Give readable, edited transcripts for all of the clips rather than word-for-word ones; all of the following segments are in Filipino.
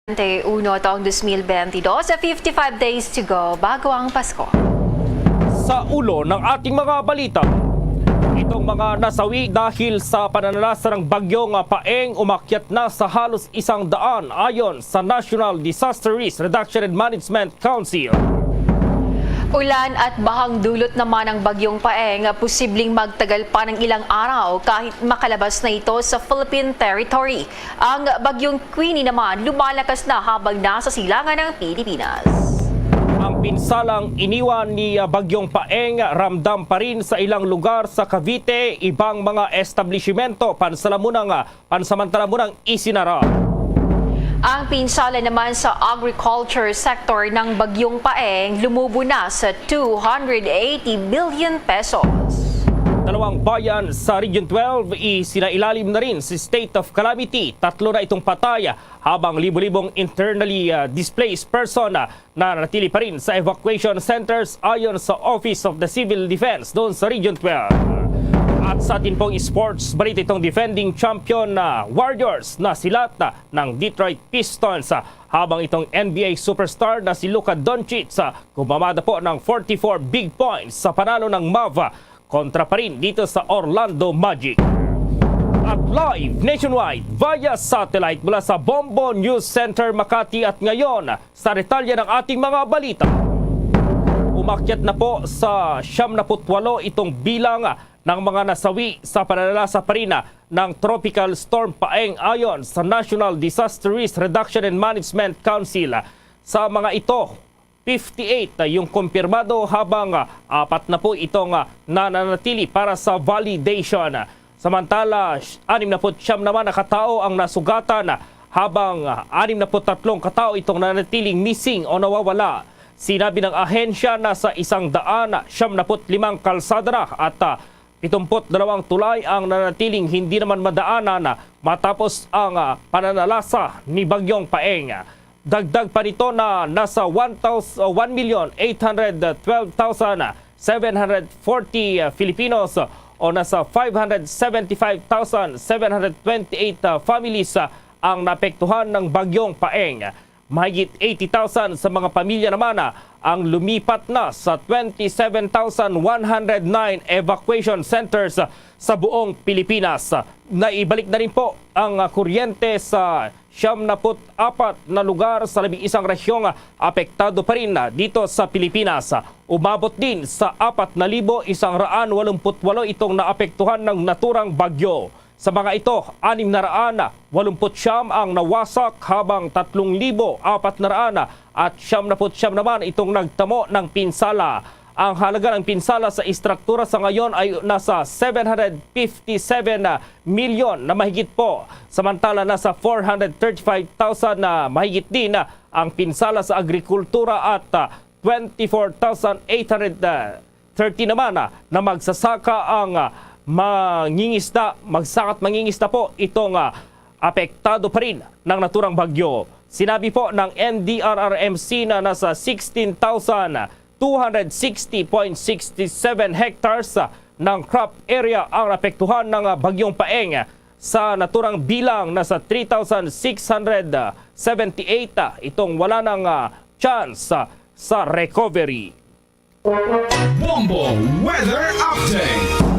31 taong 2022 sa 55 days to go bago ang Pasko. Sa ulo ng ating mga balita, itong mga nasawi dahil sa pananalasa ng bagyong Paeng umakyat na sa halos 100 ayon sa National Disaster Risk Reduction and Management Council. Ulan at bahang dulot naman ng bagyong Paeng, posibleng magtagal pa ng ilang araw kahit makalabas na ito sa Philippine territory. Ang bagyong Queenie naman lumalakas na habang nasa silangan ng Pilipinas. Ang pinsalang iniwan ni bagyong Paeng ramdam pa rin sa ilang lugar sa Cavite, ibang mga establishmento pansamantala munang isinara. Ang pinsala naman sa agriculture sector ng bagyong Paeng lumubo na sa 280 billion pesos. Dalawang bayan sa Region 12 isinailalim na rin sa state of calamity. 3 na itong patay habang libo-libong internally displaced person na nanatili pa rin sa evacuation centers ayon sa Office of the Civil Defense doon sa Region 12. At sa atin pong sports, balita itong defending champion na Warriors na silat ng Detroit Pistons habang itong NBA superstar na si Luka Doncic gumamada po ng 44 big points sa panalo ng Mavs kontra pa rin dito sa Orlando Magic. At live nationwide via satellite mula sa Bombo News Center Makati at ngayon sa detalye ng ating mga balita. Umakyat na po sa 78 itong bilang ng mga nasawi sa pananalasa pa rin ng Tropical Storm Paeng ayon sa National Disaster Risk Reduction and Management Council. Sa mga ito, 58 yung kumpirmado habang 4 na po itong nananatili para sa validation. Samantala, 69 naman na katao ang nasugatan habang 63 katao itong nanatiling missing o nawawala. Sinabi ng ahensya na sa 175 kalsada na at 72 tulay ang nanatiling hindi naman madaanan matapos ang pananalasa ni bagyong Paeng. Dagdag pa nito na nasa 1,812,740 Filipinos o nasa 575,728 families ang naapektuhan ng bagyong Paeng. Mahigit 80,000 sa mga pamilya naman ang lumipat na sa 27,109 evacuation centers sa buong Pilipinas. Naibalik na rin po ang kuryente sa 74 na lugar sa 11 rehiyon apektado pa rin dito sa Pilipinas. Umabot din sa 4,188 itong naapektuhan ng naturang bagyo. Sa mga ito, 689 ang nawasak habang 3,400 at 79 naman itong nagtamo ng pinsala. Ang halaga ng pinsala sa istruktura sa ngayon ay nasa 757 milyon na mahigit po. Samantala nasa 435,000 na mahigit din ang pinsala sa agrikultura at 24,830 naman na magsasaka ang mangingisda po itong apektado pa rin ng naturang bagyo. Sinabi po ng NDRRMC na nasa 16,260.67 hectares ng crop area ang apektuhan ng bagyong Paeng. Sa naturang bilang nasa 3,678 itong wala ng chance sa recovery. Bombo Weather Update.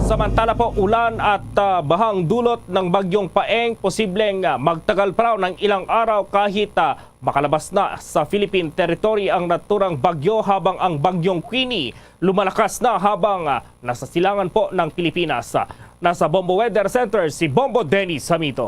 Samantala po, ulan at bahang dulot ng bagyong Paeng posibleng magtagal pa raw ng ilang araw kahit makalabas na sa Philippine territory ang naturang bagyo habang ang bagyong Queenie lumalakas na habang nasa silangan po ng Pilipinas. Nasa Bombo Weather Center si Bombo Dennis Samito.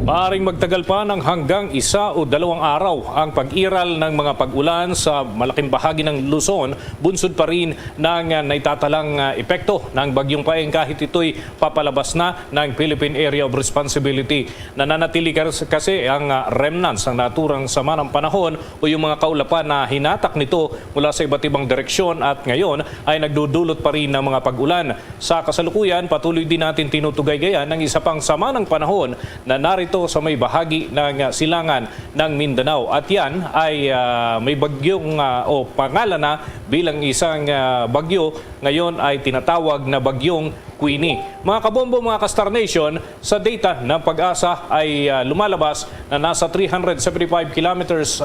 Maaaring magtagal pa ng hanggang 1 o 2 araw ang pag-iral ng mga pag-ulan sa malaking bahagi ng Luzon, bunsod pa rin ng naitatalang epekto ng bagyong Paeng kahit ito'y papalabas na ng Philippine Area of Responsibility. Nananatili kasi ang remnants ng naturang sama ng panahon o yung mga kaulapan na hinatak nito mula sa iba't ibang direksyon at ngayon ay nagdudulot pa rin ng mga pag-ulan. Sa kasalukuyan, patuloy din natin tinutugay-gayan ng isa pang sama ng panahon na narito ito sa may bahagi ng silangan ng Mindanao. At yan ay may bagyong o pangalan na bilang isang bagyo. Ngayon ay tinatawag na bagyong Queenie. Mga kabombo, mga ka-Star Nation, sa data ng Pag-asa ay lumalabas na nasa 375 kilometers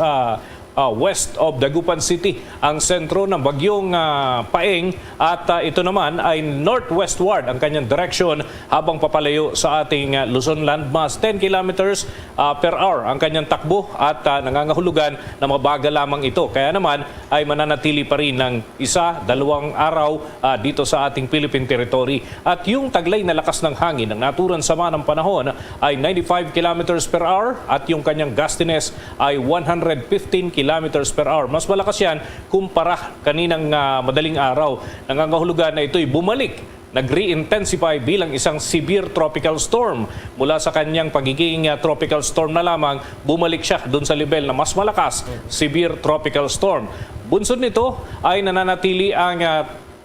west of Dagupan City ang sentro ng bagyong Paeng, at ito naman ay northwestward ang kanyang direksyon habang papalayo sa ating Luzon landmass. 10 kilometers per hour ang kanyang takbo at nangangahulugan na mabagal lamang ito. Kaya naman ay mananatili pa rin ng 1-2 araw dito sa ating Philippine territory. At yung taglay na lakas ng hangin ng naturang sama ng panahon ay 95 kilometers per hour at yung kanyang gustiness ay 115 kilometers per hour. Mas malakas yan kumpara kaninang madaling araw. Nangangahulugan na ito'y bumalik, nag-re-intensify bilang isang severe tropical storm. Mula sa kanyang pagiging tropical storm na lamang, bumalik siya doon sa level na mas malakas, severe tropical storm. Bunsod nito ay nananatili ang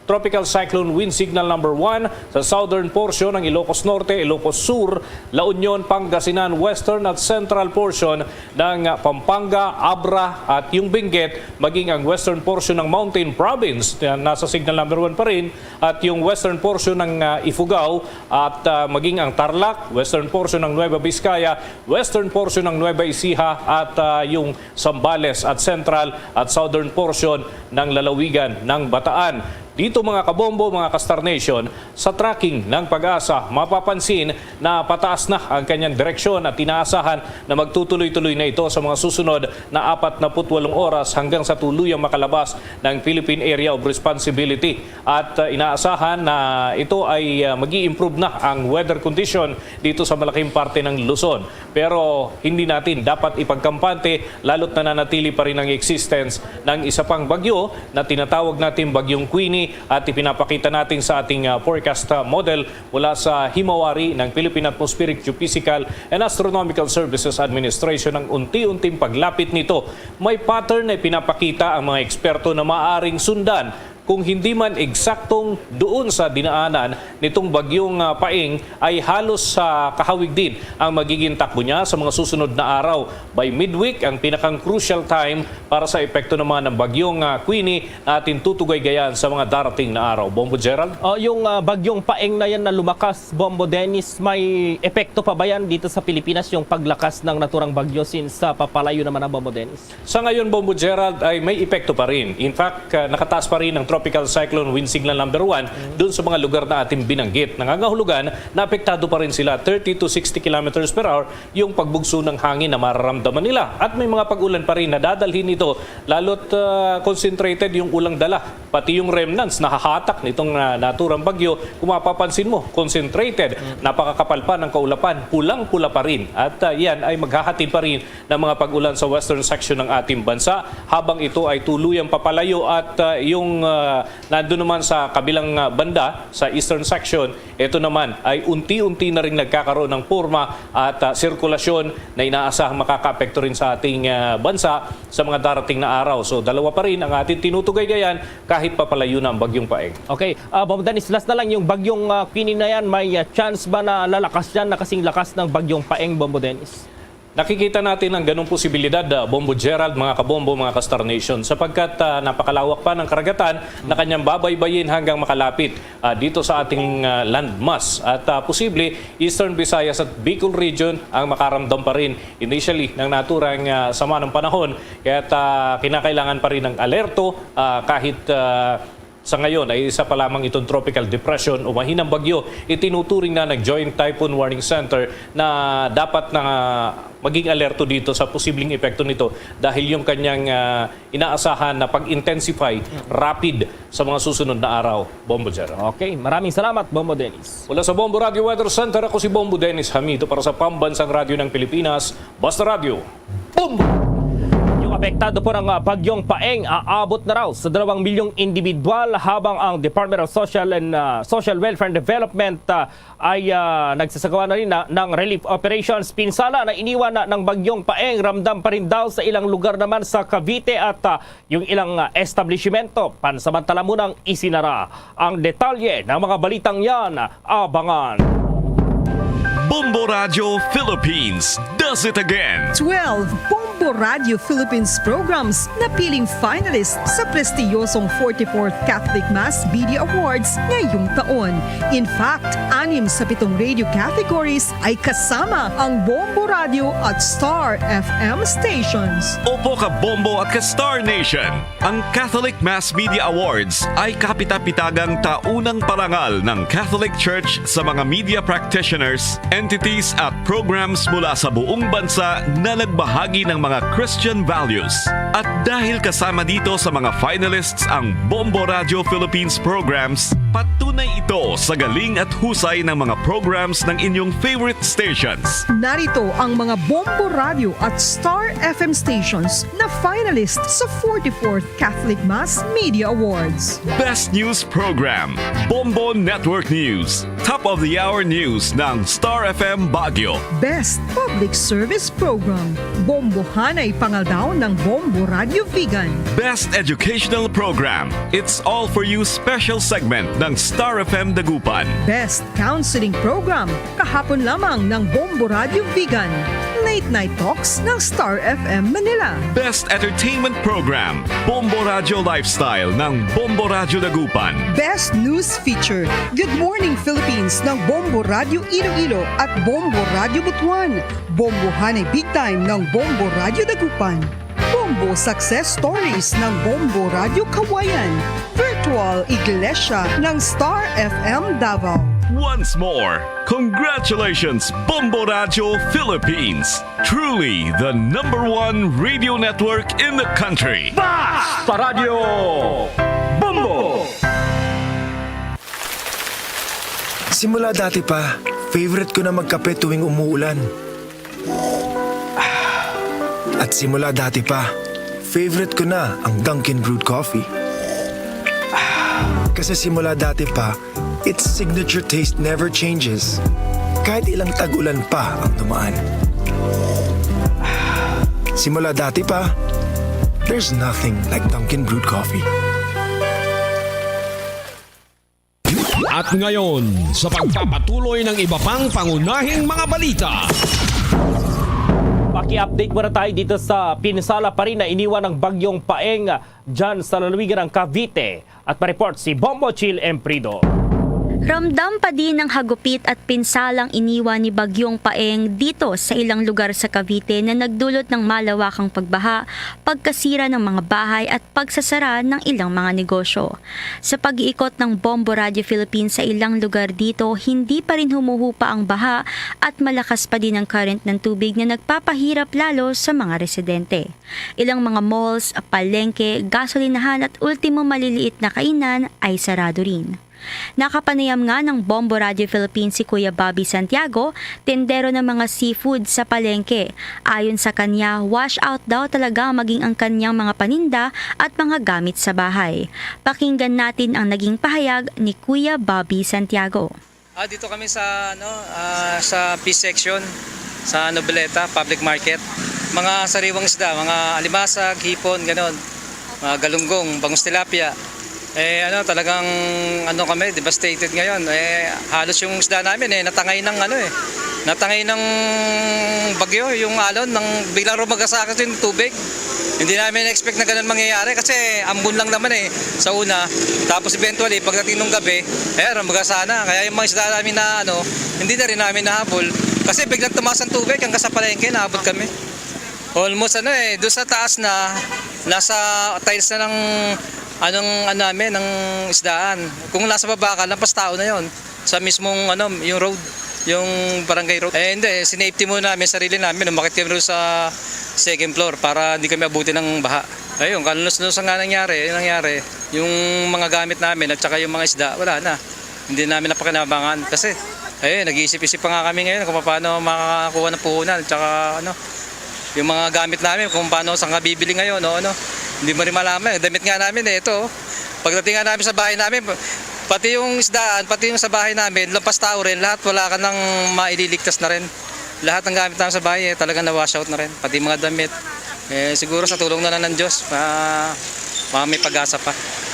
Tropical Cyclone Wind Signal number 1 sa southern portion ng Ilocos Norte, Ilocos Sur, La Union, Pangasinan, western at central portion ng Pampanga, Abra at yung Benguet, maging ang western portion ng Mountain Province, nasa signal number 1 pa rin, at yung western portion ng Ifugao at maging ang Tarlac, western portion ng Nueva Vizcaya, western portion ng Nueva Ecija at yung Zambales at central at southern portion ng lalawigan ng Bataan. Dito mga kabombo, mga ka-Star Nation, sa tracking ng Pag-asa, mapapansin na pataas na ang kanyang direksyon at inaasahan na magtutuloy-tuloy na ito sa mga susunod na 48 oras hanggang sa tuluyang makalabas ng Philippine Area of Responsibility. At inaasahan na ito ay mag-i-improve na ang weather condition dito sa malaking parte ng Luzon. Pero hindi natin dapat ipagkampante lalo't nananatili pa rin ang existence ng isa pang bagyo na tinatawag natin bagyong Queenie, at ipinapakita natin sa ating forecast model mula sa himawari ng Philippine Atmospheric Geophysical and Astronomical Services Administration. Ang unti-unting paglapit nito, may pattern na ipinapakita ang mga eksperto na maaaring sundan. Kung hindi man eksaktong doon sa dinaanan nitong bagyong Paeng, ay halos sa kahawig din ang magiging takbo niya sa mga susunod na araw. By midweek, ang pinakang crucial time para sa epekto naman ng bagyong Queenie na ating tutugay-gayan sa mga darating na araw. Bombo Gerald? Yung bagyong Paeng na yan na lumakas, Bombo Dennis, may epekto pa ba yan dito sa Pilipinas, yung paglakas ng naturang bagyo since papalayo naman ang Bombo Dennis? Sa ngayon, Bombo Gerald, ay may epekto pa rin. In fact, nakataas pa rin ang Tropical Cyclone Wind Signal number 1 doon sa mga lugar na ating binanggit. Nangangahulugan na apektado pa rin sila 30 to 60 kilometers per hour yung pagbugso ng hangin na mararamdaman nila. At may mga pag-ulan pa rin na dadalhin ito, lalot concentrated yung ulang dala. Pati yung remnants na hahatak nitong naturang bagyo, kung mapapansin mo, concentrated, napakakapal pa ng kaulapan, pulang-pula pa rin. At yan ay maghahatid pa rin ng mga pag-ulan sa western section ng ating bansa habang ito ay tuluyang papalayo. At yung nandun naman sa kabilang banda, sa eastern section, ito naman ay unti-unti na rin nagkakaroon ng porma at sirkulasyon na inaasahang makaka-apekto rin sa ating bansa sa mga darating na araw. So dalawa pa rin ang ating tinutugay-gayan kahit papalayo na ang bagyong Paeng. Okay, Bombo Dennis, last na lang, yung bagyong Queenie na yan, may chance ba na lalakas yan na kasing lakas ng bagyong Paeng, Bombo Dennis? Nakikita natin ang ganong posibilidad, Bombo Gerald, mga kabombo, mga ka-Star Nation, sapagkat napakalawak pa ng karagatan na kanyang babaybayin hanggang makalapit dito sa ating landmass. At posible, Eastern Visayas at Bicol region ang makaramdam pa rin initially ng naturang sama ng panahon. Kaya kinakailangan pa rin ng alerto kahit sa ngayon ay isa pa lamang itong tropical depression o mahinang bagyo. Itinuturing na ng Joint Typhoon Warning Center na dapat na maging alerto dito sa posibleng epekto nito dahil yung kanyang inaasahan na pag-intensify rapid sa mga susunod na araw. Bombo Gerald. Okay, maraming salamat, Bombo Dennis. Mula sa Bombo Radio Weather Center, ako si Bombo Dennis Hamito para sa Pambansang Radyo ng Pilipinas, Basta Radio. Bombo! Apektado po ng bagyong Paeng, aabot na raw sa 2 milyong individual habang ang Department of Social Welfare and Development ay nagsasagawa na rin ng relief operations. Pinsala na iniwan ng bagyong Paeng, ramdam pa rin daw sa ilang lugar naman sa Cavite at yung ilang establishmento pansamantala munang isinara. Ang detalye ng mga balitang yan, abangan. Bombo Radio Philippines does it again. 12 Bombo Radio Philippines programs na piling finalist sa prestiyosong 44th Catholic Mass Media Awards ngayong taon. In fact, 6 sa 7 radio categories ay kasama ang Bombo Radio at Star FM stations. Opo ka Bombo at ka Star Nation. Ang Catholic Mass Media Awards ay kapita-pitagang taunang parangal ng Catholic Church sa mga media practitioners, entities at programs mula sa buong bansa na nagbahagi ng mga Christian values. At dahil kasama dito sa mga finalists ang Bombo Radio Philippines programs, patunay ito sa galing at husay ng mga programs ng inyong favorite stations. Narito ang mga Bombo Radio at Star FM stations na finalist sa 44th Catholic Mass Media Awards. Best News Program, Bombo Network News. Top of the Hour News ng Star FM Baguio. Best Public Service Program, Bombohanay Pangaldaw ng Bombo Radio Vegan. Best Educational Program, It's All For You special segment ng Star FM Dagupan. Best Counseling Program, kahapon lamang ng Bombo Radio Vegan. Late Night Talks ng Star FM Manila. Best Entertainment Program, Bombo Radio Lifestyle ng Bombo Radio Dagupan. Best News Feature, Good Morning Philippines ng Bombo Radio Iloilo at Bombo Radio Butuan. Bombohanay Big Time ng Bombo Radio Dagupan. Bombo Success Stories ng Bombo Radio Kawayan. Virtual Iglesia ng Star FM Davao. Once more, congratulations Bombo Radio Philippines. Truly the #1 radio network in the country. Sa radyo, Bombo! Simula dati pa, favorite ko na magkape tuwing umuulan. At simula dati pa, favorite ko na ang Dunkin' Brewed Coffee. Kasi simula dati pa, its signature taste never changes. Kahit ilang tag-ulan pa ang dumaan. Simula dati pa, there's nothing like Dunkin' Brewed Coffee. At ngayon, sa pagpapatuloy ng iba pang pangunahing mga balita. Paki-update muna tayo dito sa pinsala pa rin na iniwan ng bagyong Paeng dyan sa lalawigan ng Cavite. At ma-report si Bombo Chill Emprido. Ramdam pa din ang hagupit at pinsalang iniwan ni Bagyong Paeng dito sa ilang lugar sa Cavite na nagdulot ng malawakang pagbaha, pagkasira ng mga bahay at pagsasara ng ilang mga negosyo. Sa pag-iikot ng Bombo Radio Philippines sa ilang lugar dito, hindi pa rin humuhupa ang baha at malakas pa din ang current ng tubig na nagpapahirap lalo sa mga residente. Ilang mga malls, palengke, gasolinahan at ultimo maliliit na kainan ay sarado rin. Nakapanayam nga ng Bombo Radio Philippines si Kuya Bobby Santiago, tendero ng mga seafood sa palengke. Ayon sa kanya, wash out daw talaga maging ang kanyang mga paninda at mga gamit sa bahay. Pakinggan natin ang naging pahayag ni Kuya Bobby Santiago. Dito kami sa sa fish section sa Noveleta Public Market. Mga sariwang isda, mga alimasag, hipon, ganon. Mga galunggong, bangus tilapia. Talagang kami devastated ngayon. Halos yung isda namin natangay ng natangay ng bagyo, yung alon ng biglang rumagasakas yung tubig. Hindi namin expect na ganun mangyayari kasi ambon lang naman sa una. Tapos eventually pagdating ng gabi, rumagasa na. Kaya yung mga isda namin na hindi na rin namin nahabol kasi biglang tumaas ang tubig hanggang sa palengke, nahabol kami. Almost doon sa taas na nasa tiles na ng ng isdaan. Kung nasa baba ka, lampas tao na yon sa mismong yung road, yung barangay road. Hindi, sinafety muna namin sarili namin. Umakit kami doon sa second floor para hindi kami abutin ng baha. Ayun, kalunos-lunos nga nangyari, yung mga gamit namin at saka yung mga isda, wala na. Hindi namin napakinabangan kasi nag-iisip-isip pa nga kami ngayon kung paano makakakuha ng puhunan at saka yung mga gamit namin kung paano saan ka bibili ngayon hindi mo rin malaman. Damit nga namin ito. Pagdating nga namin sa bahay namin, pati yung isdaan, pati yung sa bahay namin, lampas tao rin, lahat wala ka nang maililigtas na rin. Lahat ng gamit namin sa bahay talagang na-wash out na rin, pati mga damit. Siguro sa tulong na lang ng Diyos, may pag-asa pa.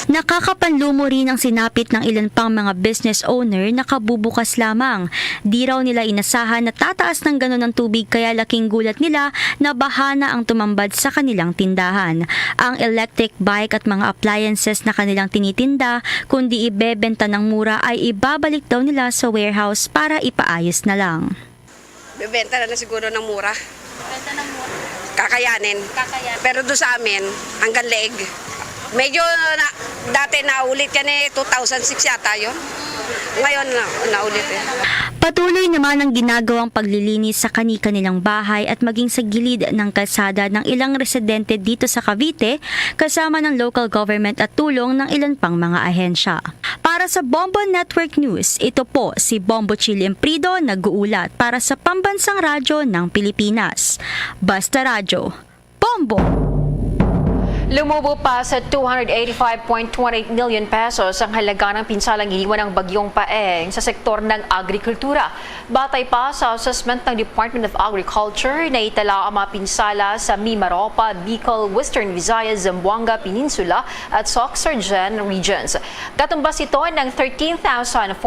Nakakapanlumo rin ang sinapit ng ilan pang mga business owner na kabubukas lamang. Di raw nila inasahan na tataas ng ganon ang tubig kaya laking gulat nila na bahana ang tumambad sa kanilang tindahan. Ang electric bike at mga appliances na kanilang tinitinda, kundi ibebenta ng mura ay ibabalik daw nila sa warehouse para ipaayos na lang. Bebenta na siguro ng mura. Kakayanin. Pero doon sa amin, hanggang leeg. Medyo dati naulit yan 2006 yata yun. Ngayon naulit eh. Patuloy naman ang ginagawang paglilinis sa kani-kanilang bahay at maging sa gilid ng kalsada ng ilang residente dito sa Cavite kasama ng local government at tulong ng ilan pang mga ahensya. Para sa Bombo Network News, ito po si Bombo Chilimprido nag-uulat para sa Pambansang Radyo ng Pilipinas. Basta Radyo, Bombo! Lumubo pa sa 285.28 million pesos ang halaga ng pinsalang iniwan ng bagyong Paeng sa sektor ng agrikultura. Batay pa sa assessment ng Department of Agriculture na itala ang mga pinsala sa Mimaropa, Bicol, Western Visayas, Zamboanga Peninsula at Sorsogon regions. Katumbas ito ng 13,408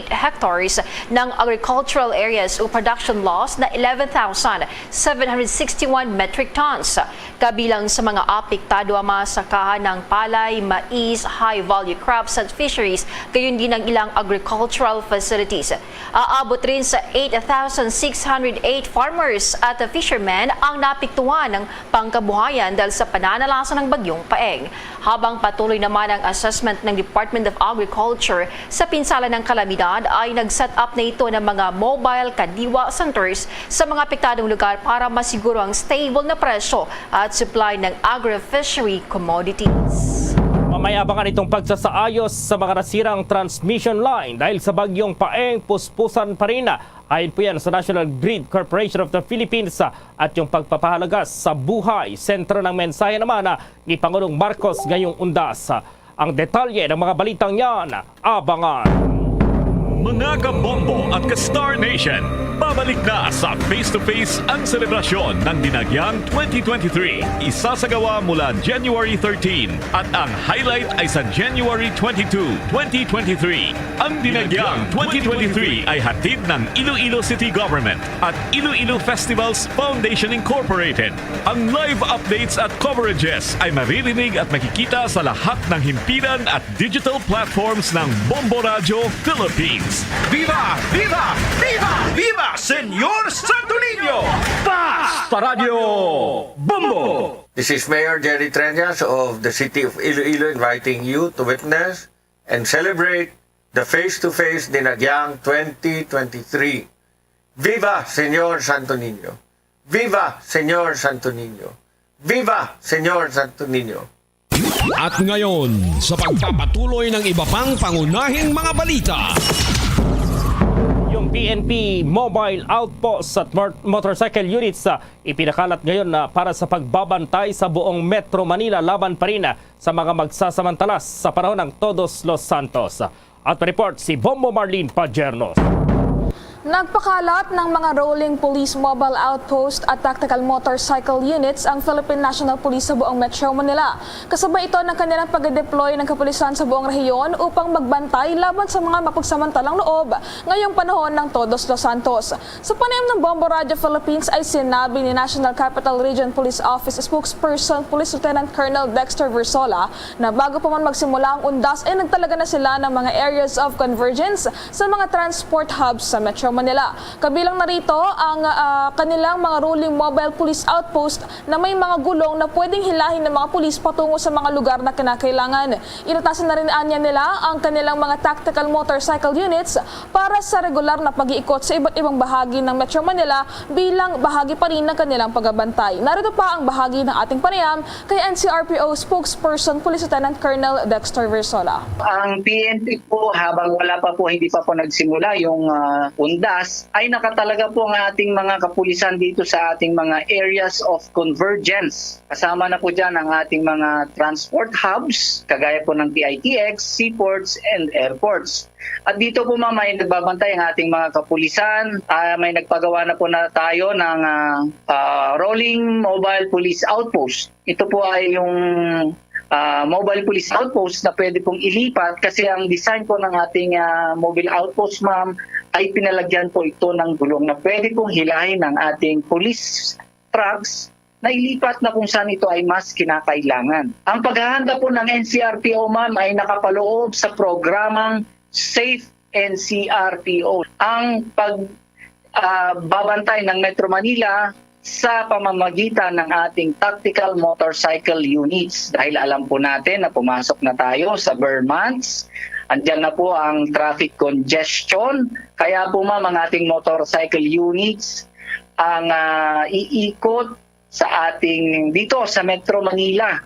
hectares ng agricultural areas o production loss na 11,761 metric tons. Kabilang sa mga apektado ang mga sakahan ng palay, mais, high-value crops at fisheries, gayon din ang ilang agricultural facilities. Aabot rin sa 8,608 farmers at fishermen ang napiktuhan ng pangkabuhayan dahil sa pananalasa ng bagyong Paeng. Habang patuloy naman ang assessment ng Department of Agriculture sa pinsala ng kalamidad ay nag-set up na ito ng mga mobile kadiwa centers sa mga apektadong lugar para masiguro ang stable na presyo at supply ng agri-fishery commodities. Mamaya abangan itong pagsasaayos sa mga nasirang transmission line dahil sa bagyong Paeng, puspusan pa rin. Ayon po yan sa National Grid Corporation of the Philippines at yung pagpapahalaga sa buhay. Sentro ng mensahe naman ni Pangulong Marcos ngayong undas. Ang detalye ng mga balitang yan, abangan. Mga kabombo at ka-Star Nation, babalik na sa face-to-face ang selebrasyon ng Dinagyang 2023. Isasagawa mula January 13 at ang highlight ay sa January 22, 2023. Ang Dinagyang 2023 ay hatid ng Iloilo City Government at Iloilo Festivals Foundation Incorporated. Ang live updates at coverages ay maririnig at makikita sa lahat ng himpilan at digital platforms ng Bombo Radio Philippines. Viva! Viva! Viva! Viva! Senyor Santo Niño! Basta Radio Bombo! This is Mayor Jerry Treñas of the City of Iloilo inviting you to witness and celebrate the face-to-face Dinagyang 2023. Viva Senyor Santo Niño! Viva Senyor Santo Niño! Viva Senyor Santo Niño! At ngayon, sa pagpapatuloy ng iba pang pangunahing mga balita. Yung PNP Mobile Outpost at Motorcycle Units ipinakalat ngayon para sa pagbabantay sa buong Metro Manila laban pa rin sa mga magsasamantalas sa panahon ng Todos los Santos. At report si Bombo Marlene Pajernos. Nagpakalat ng mga rolling police mobile outpost at tactical motorcycle units ang Philippine National Police sa buong Metro Manila. Kasabay ito ng kanilang pag-deploy ng kapulisan sa buong rehiyon upang magbantay laban sa mga mapagsamantalang loob ngayong panahon ng Todos los Santos. Sa panayam ng Bombo Radio Philippines ay sinabi ni National Capital Region Police Office spokesperson Police Lieutenant Colonel Dexter Versola na bago pa man magsimula ang undas ay nagtalaga na sila ng mga areas of convergence sa mga transport hubs sa Metro Manila. Kabilang narito ang kanilang mga rolling mobile police outpost na may mga gulong na pwedeng hilahin ng mga pulis patungo sa mga lugar na kinakailangan. Inatasan na rin anya nila ang kanilang mga tactical motorcycle units para sa regular na pag-iikot sa iba't ibang bahagi ng Metro Manila bilang bahagi pa rin ng kanilang pagbabantay. Narito pa ang bahagi ng ating panayam kay NCRPO spokesperson Police Lieutenant Colonel Dexter Versola. Ang PNP po habang hindi pa po nagsimula yung undas ay nakatalaga po ang ating mga kapulisan dito sa ating mga areas of convergence. Kasama na po dyan ang ating mga transport hubs, kagaya po ng PITX, seaports, and airports. At dito po may nagbabantay ang ating mga kapulisan. May nagpagawa na po na tayo ng rolling mobile police outpost. Ito po ay yung mobile police outpost na pwede pong ilipat kasi ang design po ng ating mobile outpost, ma'am, ay pinalagyan po ito ng gulong na pwede pong hilahin ng ating police trucks na ilipat na kung saan ito ay mas kinakailangan. Ang paghahanda po ng NCRPO, ma'am, ay nakapaloob sa programang Safe NCRPO. Ang pagbabantay ng Metro Manila sa pamamagitan ng ating tactical motorcycle units. Dahil alam po natin na pumasok na tayo sa bare months, andyan na po ang traffic congestion. Kaya po, ma'am, ang ating motorcycle units ang iikot sa ating dito sa Metro Manila.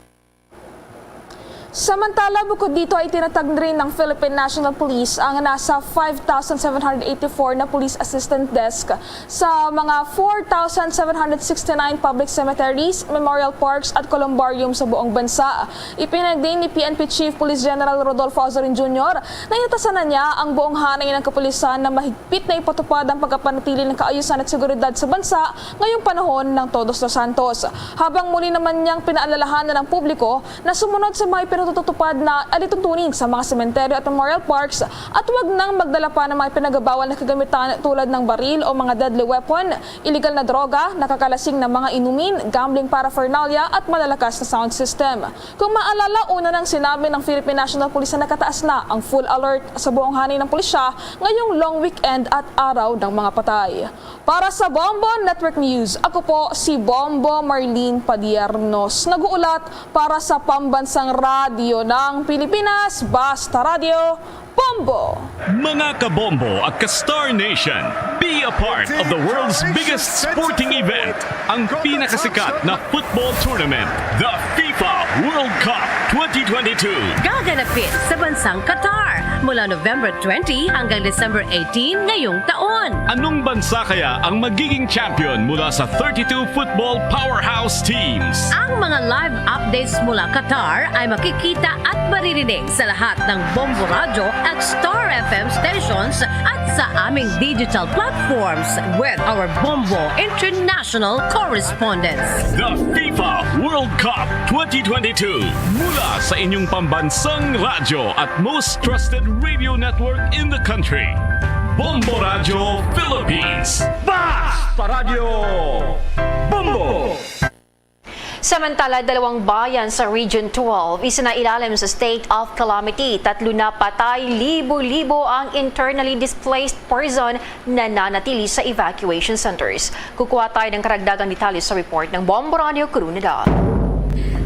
Samantala, bukod dito ay tinatag rin ng Philippine National Police ang nasa 5,784 na police assistant desk sa mga 4,769 public cemeteries, memorial parks at columbarium sa buong bansa. Ipinagdiin ni PNP Chief Police General Rodolfo Azorin Jr. na inatasan na niya ang buong hanay ng kapulisan na mahigpit na ipatupad ang pagkapanatili ng kaayusan at seguridad sa bansa ngayong panahon ng Todos los Santos. Habang muli naman niyang pinaalalahanan ng publiko na sumunod sa mga pinatutupad na alituntunin sa mga sementeryo at memorial parks at huwag nang magdala pa ng mga pinagabawal na kagamitan tulad ng baril o mga deadly weapon, illegal na droga, nakakalasing na mga inumin, gambling paraphernalia at malalakas na sound system. Kung maalala, una nang sinabi ng Philippine National Police na nakataas na ang full alert sa buong hanay ng pulisya ngayong long weekend at araw ng mga patay. Para sa Bombo Network News, ako po si Bombo Marlene Padiernos. Nag-uulat para sa Pambansang Radio ng Pilipinas, Basta Radio, Bombo! Mga kabombo at ka-Star Nation, be a part of the world's biggest sporting event, ang pinakasikat na football tournament, the FIFA World Cup 2022. Gaganapin sa bansang Qatar mula November 20 hanggang December 18 ngayong taon. Anong bansa kaya ang magiging champion mula sa 32 football powerhouse teams? Ang mga live updates mula Qatar ay makikita at maririnig sa lahat ng Bombo Radio at Star FM stations at sa aming digital platforms with our Bombo International correspondents. The FIFA World Cup 2022 mula sa inyong pambansang radyo at most trusted radio network in the country. Bombo Radio Philippines. Basta Radio Bombo! Samantala, 2 bayan sa Region 12 isinailalim sa state of calamity. 3 na patay, libo-libo ang internally displaced person na nanatili sa evacuation centers. Kukuha tayo ng karagdagang detalye sa report ng Bombo Radio Comunidad.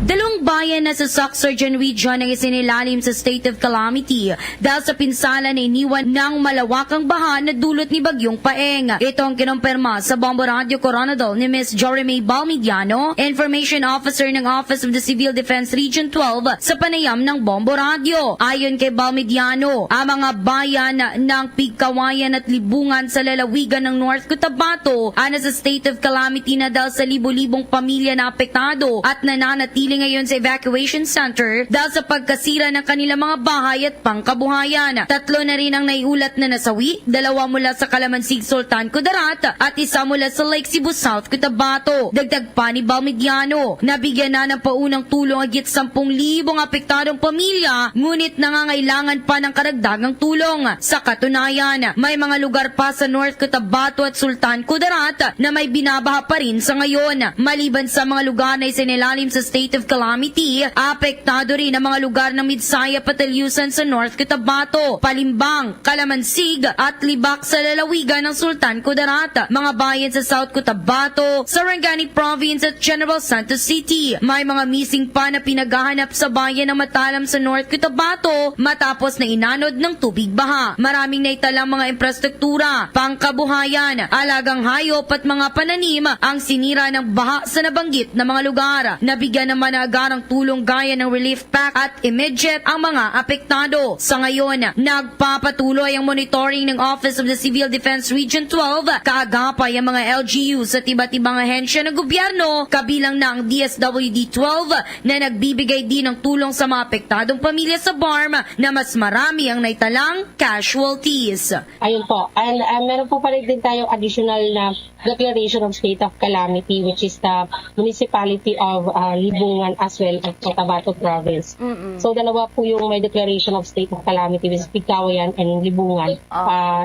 2 bayan na sa Soxargen Region ang isinilalim sa state of calamity dahil sa pinsala na iniwan ng malawakang baha na dulot ni Bagyong Paeng. Ito ang kinumpirma sa Bombo Radio Coronadal ni Ms. Jorime Balmediano, Information Officer ng Office of the Civil Defense Region 12 sa panayam ng Bombo Radio. Ayon kay Balmediano, ang mga bayan ng Pigkawayan at Libungan sa lalawigan ng North Cotabato ay nasa state of calamity na dahil sa libo-libong pamilya na apektado at nananatili ngayon sa evacuation center dahil sa pagkasira ng kanilang mga bahay at pangkabuhayan. 3 na rin ang naiulat na nasawi, 2 mula sa Calamansig, Sultan Kudarat at 1 mula sa Lake Cebu South, Cotabato. Dagdag pa ni Balmediano, nabigyan na ng paunang tulong agit 10,000 apektadong pamilya, ngunit nangangailangan pa ng karagdagang tulong. Sa katunayan, may mga lugar pa sa North Cotabato at Sultan Kudarat na may binabaha pa rin sa ngayon. Maliban sa mga lugar na isinilalim sa state of calamity, apektado rin ang mga lugar ng Midsaya Patalyusan sa North Cotabato, Palimbang, Calamansig at Libak sa lalawigan ng Sultan Kudarat, mga bayan sa South Cotabato, Sarangani Province at General Santos City. May mga missing pa na pinaghahanap sa bayan ng Matalam sa North Cotabato matapos na inanod ng tubig baha. Maraming naitalang mga infrastruktura, pangkabuhayan, alagang hayop at mga pananim ang sinira ng baha sa nabanggit na mga lugar. Nabigyan naman na agarang tulong gaya ng relief pack at immediate ang mga apektado. Sa ngayon, nagpapatuloy ang monitoring ng Office of the Civil Defense Region 12, kaagapay ang mga LGUs at iba't ibang ahensya ng gobyerno, kabilang na ang DSWD-12 na nagbibigay din ng tulong sa mga apektadong pamilya sa BARM na mas marami ang naitalang casualties. Ayun po. And meron po pala din tayong additional na declaration of state of calamity, which is the municipality of Libungan as well Bayan at Cotabato Province. So dalawa po yung may declaration of state of calamity, which is Pigcawayan and Libungan.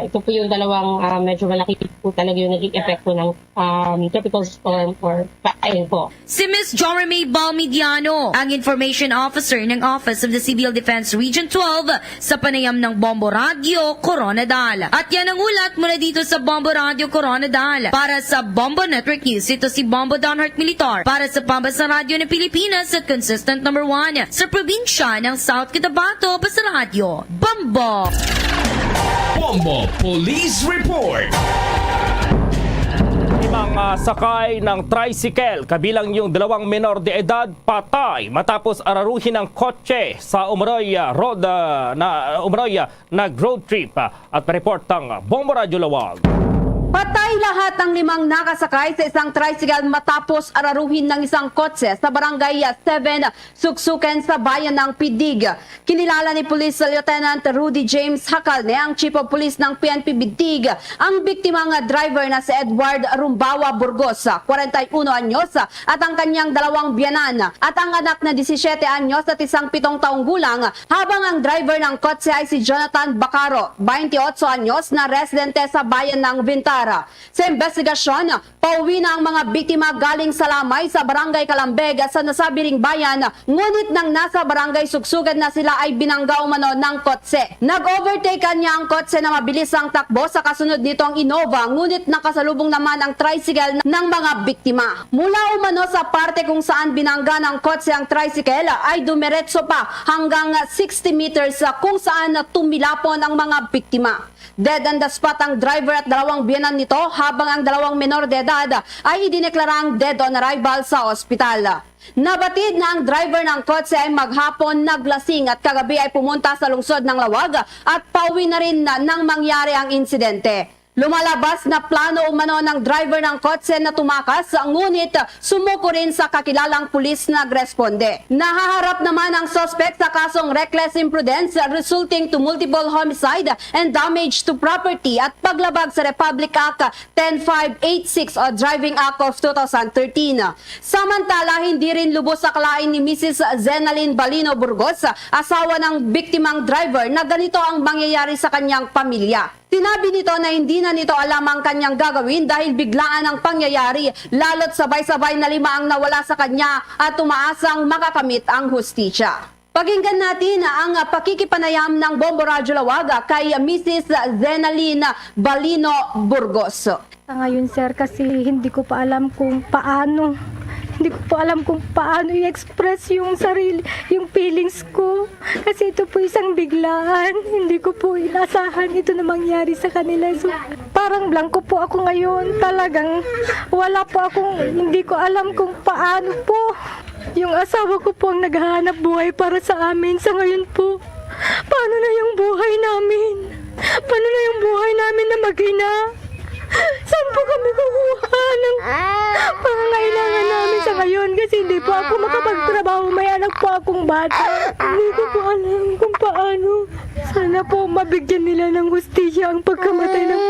Ito po yung dalawang medyo malaki po talaga yung naging epekto ng tropical storm or Paeng po. Si Ms. Jorame Balmidiano, ang Information Officer ng Office of the Civil Defense Region 12 sa panayam ng Bombo Radio Coronadal. At yan ang ulat mula dito sa Bombo Radio Coronadal. Para sa Bombo Network News, ito si Bombo Donhart Militar para sa Pambansang Radio ng Pilipinas at consistent number 1 sa probinsya ng South Cotabato, Basta Radio, Bombo! Bombo Police Report. Limang sakay ng tricycle, kabilang yung 2 menor de edad, patay matapos araruhin ng kotse sa Umuroy nag-road trip. At report ng Bombo Radio Lawag. Patay lahat ng 5 nakasakay sa isang tricycle matapos araruhin ng isang kotse sa barangay 7, Suksuken sa bayan ng Pidig. Kinilala ni Police Lieutenant Rudy James Hacalne, ang Chief of Police ng PNP Pidig, ang biktimang driver na si Edward Rumbawa Burgos, 41 anyos, at ang kanyang 2 biyanan at ang anak na 17 anyos at isang 7 taong gulang, habang ang driver ng kotse ay si Jonathan Bacaro, 28 anyos, na residente sa bayan ng Vintar. Sa investigasyon, pauwi na ang mga biktima galing sa Lamay sa barangay Kalambeg sa nasabiring bayan, ngunit nang nasa barangay Sugsugan na sila ay binangga umano ng kotse. Nag-overtake niya ang kotse na mabilis ang takbo, sa kasunod nito ang Innova, ngunit nakasalubong naman ang tricycle ng mga biktima. Mula umano sa parte kung saan binangga ng kotse ang tricycle ay dumiretso pa hanggang 60 meters kung saan tumilapon ang mga biktima. Dead on the spot ang driver at 2 biyanan nito, habang ang 2 menor de edad ay idineklarang dead on arrival sa ospital. Nabatid na ang driver ng kotse ay maghapon naglasing at kagabi ay pumunta sa lungsod ng Lawag at pauwi na rin nang mangyari ang insidente. Lumalabas na plano umano ng driver ng kotse na tumakas, ngunit sumuko rin sa kakilalang pulis na nagresponde. Nahaharap naman ang suspect sa kasong reckless imprudence resulting to multiple homicide and damage to property at paglabag sa Republic Act 10586 o Driving Act of 2013. Samantala, hindi rin lubos akalain ni Mrs. Zenaline Balino Burgos, asawa ng biktimang driver, na ganito ang mangyayari sa kanyang pamilya. Sinabi nito na hindi na nito alam ang kanyang gagawin dahil biglaan ang pangyayari, lalo't sabay-sabay na 5 ang nawala sa kanya at umaasang makakamit ang hustisya. Pakinggan natin ang pakikipanayam ng Bombo Radio Lawag kay Mrs. Zenaline Balino Burgos. Ngayon sir, kasi hindi ko pa alam kung paano. Hindi ko pa alam kung paano i-express yung sarili, yung feelings ko. Kasi ito po isang biglaan. Hindi ko po inasahan ito na mangyari sa kanila. So, parang blanco po ako ngayon. Talagang wala po akong, hindi ko alam kung paano po. Yung asawa ko po ang naghahanap buhay para sa amin. Sa ngayon po, paano na yung buhay namin? Paano na yung buhay namin na mag-ina? Saan po kami kukuha ng pangangailangan namin sa ngayon? Kasi hindi po ako makapagtrabaho. May anak po akong bata. Hindi ko po alam kung paano. Sana po mabigyan nila ng hustisya ang pagkamatay ng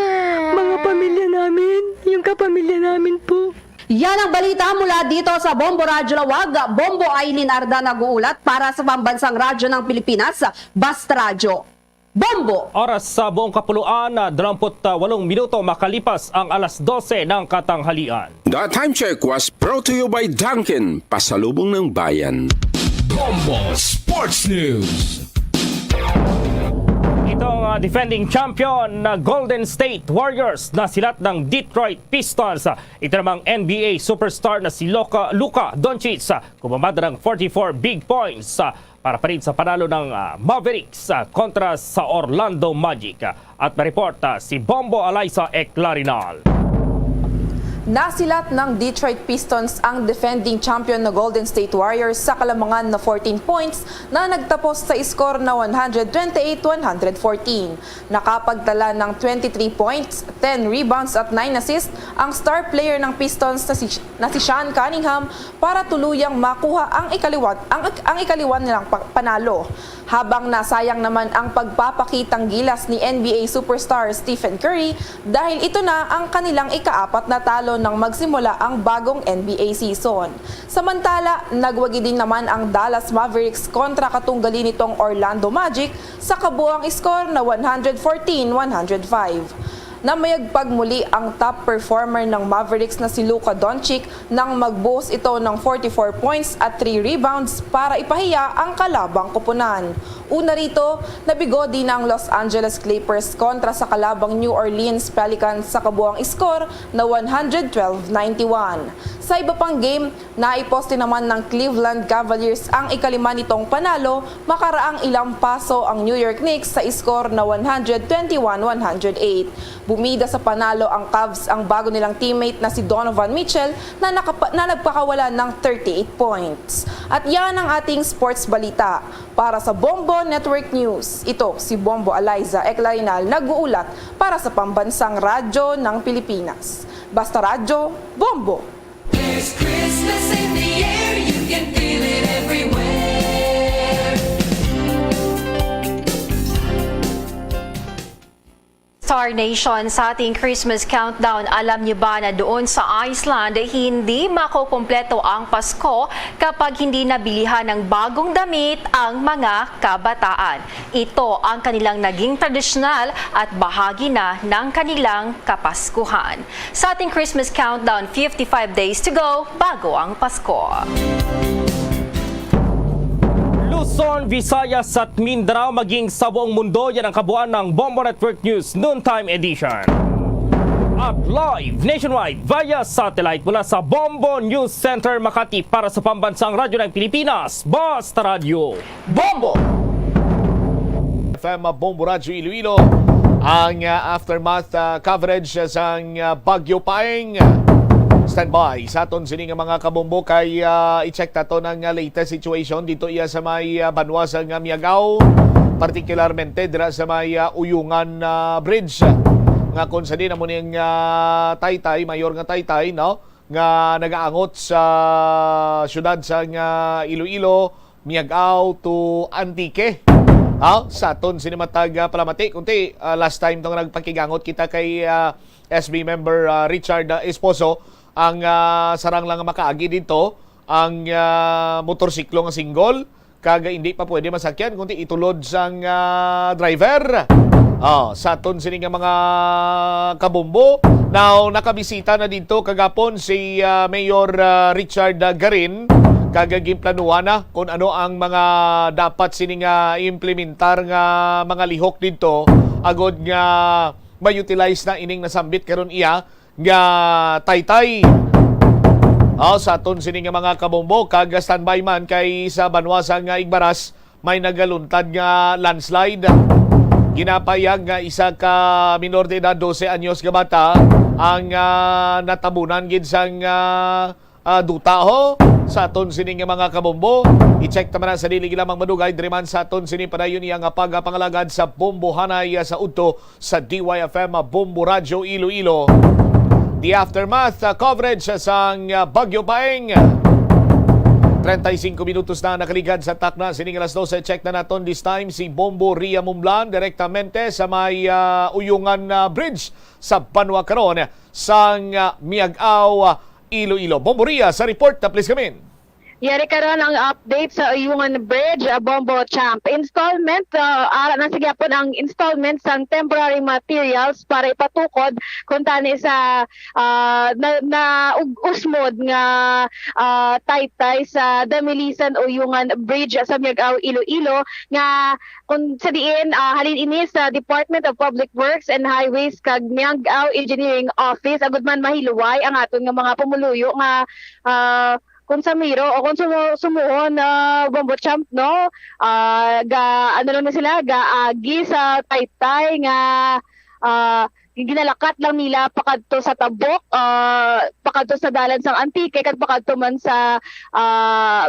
mga pamilya namin. Yung kapamilya namin po. Yan ang balita mula dito sa Bombo Radio Lawag. Bombo Aileen Arda nag-uulat para sa Pambansang Radyo ng Pilipinas, Basta Radio. Bombo! Oras sa buong kapuluan, 28 minuto makalipas ang alas 12 ng katanghalian. The time check was brought to you by Dunkin', pasalubong ng bayan. Bombo Sports News. Itong defending champion na Golden State Warriors na silat ng Detroit Pistons. Ito namang NBA superstar na si Luka Doncic, kumamada ng 44 big points para pa rin sa panalo ng Mavericks kontra sa Orlando Magic. At ma-report si Bombo Alaysa Eclarinal. Nasilat ng Detroit Pistons ang defending champion na Golden State Warriors sa kalamangan na 14 points na nagtapos sa score na 128-114. Nakapagtala ng 23 points, 10 rebounds at 9 assists ang star player ng Pistons na si Sean Cunningham para tuluyang makuha ang ikaliwan nilang panalo. Habang nasayang naman ang pagpapakitang gilas ni NBA superstar Stephen Curry dahil ito na ang kanilang ika-4 na talo nang magsimula ang bagong NBA season. Samantala, nagwagi din naman ang Dallas Mavericks kontra katunggali nitong Orlando Magic sa kabuang score na 114-105. Namayagpag muli ang top performer ng Mavericks na si Luka Doncic nang magbuhos ito ng 44 points at 3 rebounds para ipahiya ang kalabang koponan. Una rito, nabigo din ang Los Angeles Clippers kontra sa kalabang New Orleans Pelicans sa kabuang score na 112-91. Sa iba pang game, naiposte naman ng Cleveland Cavaliers ang ikalima nitong panalo makaraang ilang paso ang New York Knicks sa score na 121-108. Bumida sa panalo ang Cavs ang bago nilang teammate na si Donovan Mitchell na nagpakawala ng 38 points. At yan ang ating sports balita. Para sa Bombo Network News, ito si Bombo Eliza Eclarinal nag-uulat para sa Pambansang Radyo ng Pilipinas. Basta Radyo, Bombo! There's Christmas in the air, you can feel it everywhere. Star Nation, sa ating Christmas countdown, alam niyo ba na doon sa Iceland, hindi makukumpleto ang Pasko kapag hindi nabilihan ng bagong damit ang mga kabataan. Ito ang kanilang naging tradisyonal at bahagi na ng kanilang Kapaskuhan. Sa ating Christmas countdown, 55 days to go bago ang Pasko. Luzon, Visayas at Mindanao maging sa buong mundo, yan ang kabuuan ng Bombo Network News Noontime Edition. At live nationwide via satellite mula sa Bombo News Center Makati para sa Pambansang Radyo ng Pilipinas, Basta Radio Bombo! FM Bombo Radyo Iloilo ang aftermath coverage sa Bagyo Paeng. Standby sa aton sining mga kabombo kay i-check tato ng latest situation dito iya sa may banwa sa Miagao, particularmente dira sa may Uyungan Bridge nga kung sa din mo ning Taytay, mayor nga Taytay, no, nga nagaangot sa syudad sa Iloilo, Miagao to Antique. Sa aton sinimatag palamati kunti last time tong nagpakigangot kita kay SB member Richard Esposo ang sarang lang makaagi dito ang motorsiklo nga single kaga hindi pa pwede masakyan kundi itulod sang driver. Sa aton sini nga mga kabombo, now nakabisita na dito kagapon si Mayor Richard Garin kagaging planuhan na kung ano ang mga dapat sini nga implementar nga mga lihok dito agod nga ma-utilize na ining nasambit karon iya nga Taytay. Sa aton sini nga mga kabombo, kag standby man kay sa banwasa nga Igbaras may nagaluntad nga landslide. Ginapayag nga isa ka minor de edad 12 anyos nga bata ang natabunan gid sang duta ho. Sa aton sini nga mga kabombo, i-check naman sa dili lamang madugay diri man sa aton sini padayon iya nga pagapangalagad sa bombohanay sa udto sa DYFM Bombo Radyo Iloilo. The aftermath coverage sa Bagyo Paeng. 35 minutos na nakaligad sa takna. Sining alas 12, check na naton this time si Bombo Ria Mumblan direktamente sa may Uyungan Bridge sa Banwa karon sa Miagao, Iloilo. Bombo Ria sa report na please come in. Yari karon ang update sa Uyungan Bridge, Bombo Champ. Installment, nasigapon ang installment sa temporary materials para ipatukod kung tani sa usmod nga Taytay sa Damilisan Uyungan Bridge sa Miagao, Iloilo nga kung sa diin halin ini sa Department of Public Works and Highways kag Miagao Engineering Office agud man mahiluway ang aton nga mga pumuluyo nga kung sa miro o kung sumuon na Bombo Champ, no, na sila gaagi sa Taytay nga ginalakat lang nila pakadto sa Tabok, pakadto sa dalan sang Antique kag pakadto man sa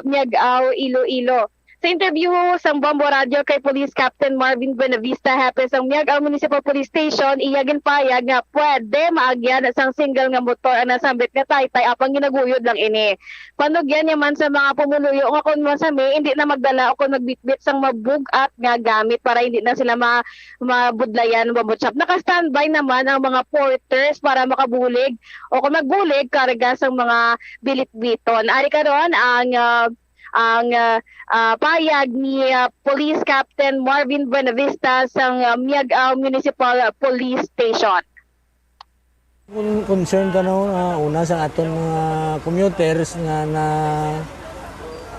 Miagao, Iloilo. Sa interview sa Bombo Radio kay Police Captain Marvin Buenavista hapes ang Miag Municipal Police Station iyagin payag nga pwede maagyan sang single nga motor ang nasambit nga taytay apang ginaguyod lang ini. Panugyan yaman sa mga pumuluyo nga kun masami hindi na magdala o kun magbitbit sang mabugat nga gamit para hindi na sila mabudlayan mabutshop. Naka-standby naman ang mga porters para makabulig o kung magbulig karga sang mga bilit-biton. Ari karon ang payag ni Police Captain Marvin Buenavista sa Miag Municipal Police Station. Concern ka no, una sa aton mga commuters nga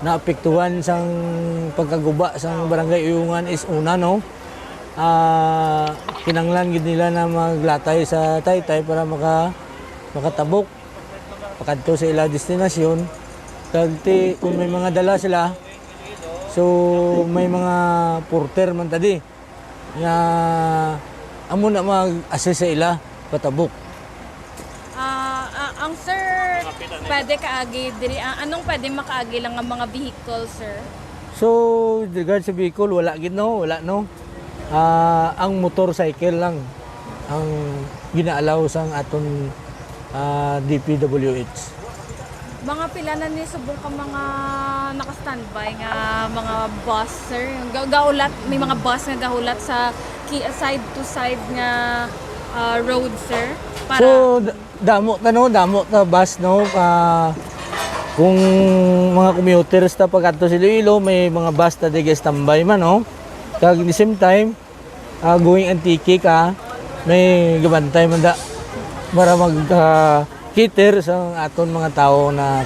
naapektuhan sang pagkaguba sang barangay Uyungan is una no. Kinanglan gid nila na maglatay sa Taytay para makatabok pakadto sa ila destinasyon. Kagti kung may mga dala sila, so may mga porter man tadi nga amo na mag-assess sa ila patabok. Ang sir, pwede kaagi diri anong pwede makaagi lang ang mga vehicle, sir? So, with regard sa vehicle, wala no. Ang motorcycle lang ang ginaalaw sang aton DPWH. Mga pila na ni subong ka mga naka-standby nga mga bus, sir. Gaulat, may mga bus nga gahulat sa side to side nga road, sir. Para... So, damo ta bus no. Kung mga commuters ta pag adto sa Iloilo, may mga bus ta dige standby man no. Kag the same time, going Antique ka, may gabantay man da para mag cater sa aton mga tao na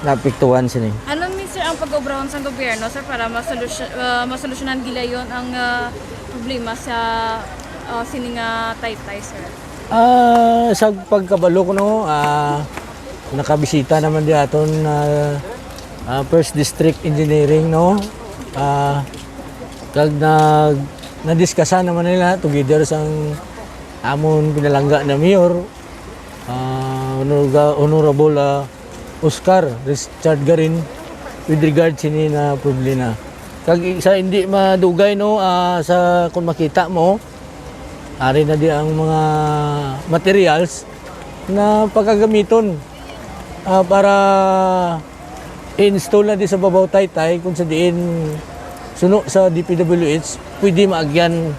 naapektuhan sini. Ano sir ang pag-obrahon sa gobyerno, sir, para masolusyonan nila yon ang problema sa sining Taytay, sir? Sa pagkabalo ko no, nakabisita naman di aton First District Engineering no. Kag na-discussan naman nila together sang amon pinalangga na mayor, Honorable Oscar Richard Garin, with regard sini na problema. Kag sa hindi madugay no, sa kung makita mo, ari na di ang mga materials na pagkagamiton para i-install na di sa babaw Taytay kung sa diin suno sa DPWH pwede maagyan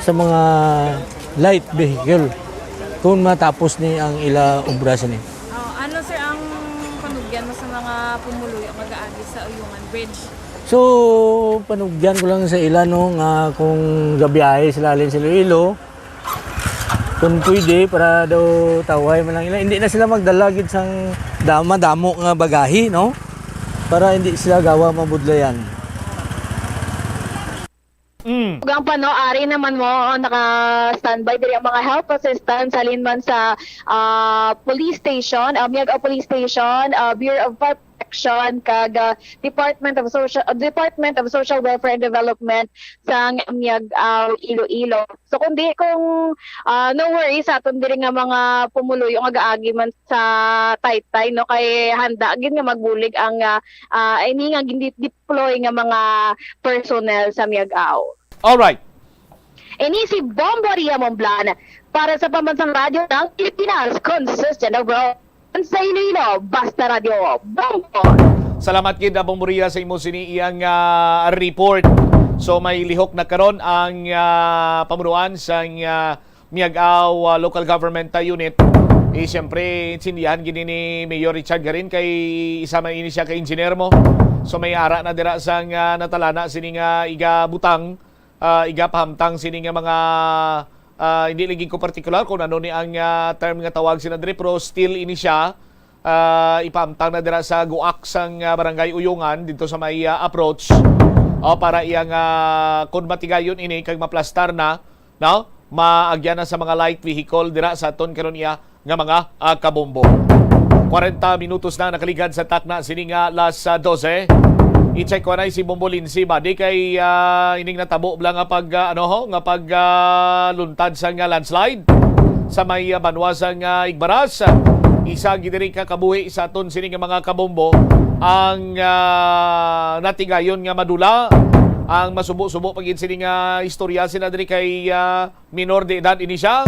sa mga light vehicle kung matapos ni ang ila obrasa ni. Ano sir ang panugyan mo sa mga pumuluyo mag-aagi sa Uyungan Bridge? So, panugyan ko lang sa ila no, nga kung gabiyahe sila alin sa Iloilo, kung pwede para daw tawhay man lang ila. Hindi na sila magdalagid sang damo nga bagahi no, para hindi sila gawa mabudlayan. Ang ari naman mo naka-standby diri ang mga health assistance halin man sa police station, Miag Police Station, Bureau of Fire Protection kag Department of Social Welfare and Development sa Miag Iloilo. So kung no worries aton diri nga mga pumuluyo nga gaagi man sa Taytay no, kay handa gid nga magbulig ang ini nga deploy nga mga personnel sa Miag-Ao. All right. Ini si Bombo Ria Momblan para sa Pambansang Radyo ng Pilipinas, consistent abroad sa Iloilo, basta radio, Bombo. Salamat gid Bombo Ria sa imo sini iyang report. So may lihok na karon ang pamunuan sa Miag-Ao Local Government Unit. Siyempre, sindihan gini ni Mayor Richard Garin kay isa man ini siya ka engineer mo. So may ara na dira sang natalana sini nga iga butang, iga pahamtang sini nga mga hindi lagi ko particular kung ano ni ang term nga tawag sina diri, pero still ini siya ipahamtang na dira sa guak sang barangay Uyungan dito sa may approach para iyang kung matigayon ini kag maplastar na no, maagyan na sa mga light vehicle dira sa aton karon iya nga mga kabombo. 40 minutos na nakaligad sa takna sini nga las 12. I-check ko na si Bombo Lindsay ba di kay ining natabo blang nga pag luntad sa nga landslide sa may banwa sa nga Igbaras. Isa gidiri ka kabuhi sa aton sini nga mga kabombo ang natigayon nga madula ang masubo-subo pagin sini nga istorya sina diri kay minor de edad ini siya.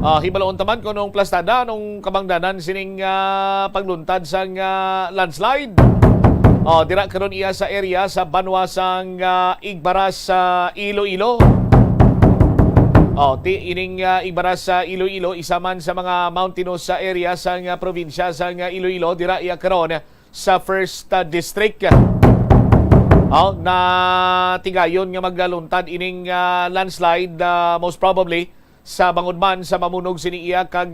Hibalaon taman ko nung plastada nung kabangdanan sining pagluntad sang landslide. Dira karon iya sa area sa Banwa sang Igbaras sa Iloilo. Ining Igbaras sa Iloilo isa man sa mga mountainous sa area sa probinsya sa Iloilo, dira iya karon sa first district. Na tigayon nga magluntad ining landslide most probably sa bangod man sa mamunog sini iya kag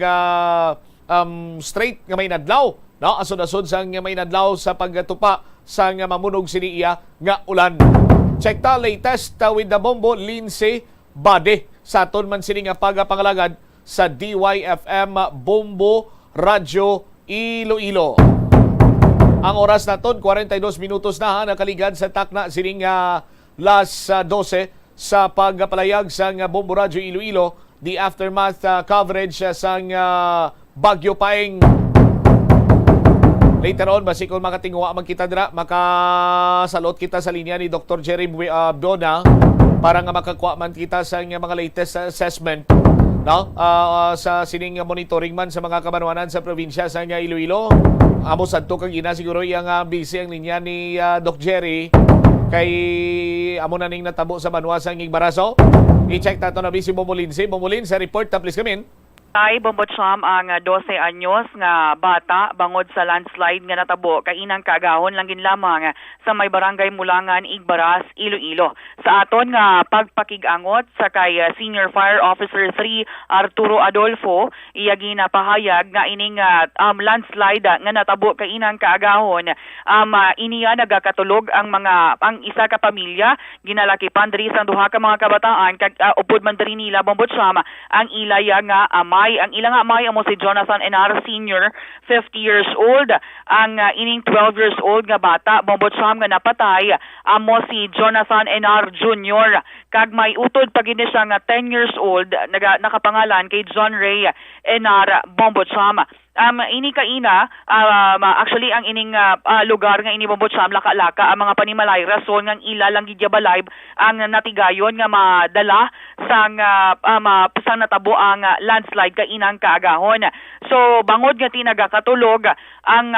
straight nga may nadlaw, no? Asod-asod sa nga may nadlaw sa pagtupa sa nga mamunog sini iya nga ulan. Check ta latest with the Bombo Lindsay Bade sa aton man sini nga pagapangalagad sa DYFM Bombo Radio Iloilo. Ang oras naton 42 minutos na nakaligad sa takna sining las 12 sa pagpalayag sa Bombo Radio Iloilo, the aftermath coverage sa Bagyo Paeng. Later on, basi kung makatingwa magkita dira, makasalot kita sa linya ni Dr. Jerry Abdona para nga makakuha man kita sa mga latest assessment, no? Sa sining monitoring man sa mga kabanwanan sa probinsya sa Iloilo. Amo sadto kag ina siguro yang busy ang linya ni Doc Jerry kay amo na ning natabo sa Banwa sang Igbaraso. I-check nato na si Bombo Lindsay. Bombo Lindsay, report ta please come in. Ay, Bombocham, ang 12 anyos nga bata bangod sa landslide nga natabo kainang kaagahon lang gin lamang sa may barangay Mulangan, Igbaras, Iloilo. Sa aton nga pagpakig-angot sa kay Senior Fire Officer 3 Arturo Adolfo, iya ginapahayag nga ining landslide nga natabo kainang kaagahon iniya nagakatulog ang isa ka pamilya ginalakipan diri sa duha ka mga kabataan kag upod man diri nila Bombocham ang ilaya nga ang ilang amay amo si Jonathan Enar Sr., 50 years old. Ang ining 12 years old nga bata, Bombocham nga napatay, amo si Jonathan Enar Jr. Kag may utod pa gini siya nga 10 years old, nakapangalan kay John Ray Enar Bombocham. Ini kaina actually ang ining lugar nga ini Bombocham laka-laka ang mga panimalay rason nga ila lang gidyabalay ang natigayon nga madala sang natabo ang landslide kainang kaagahon. So bangod nga tinagakatulog ang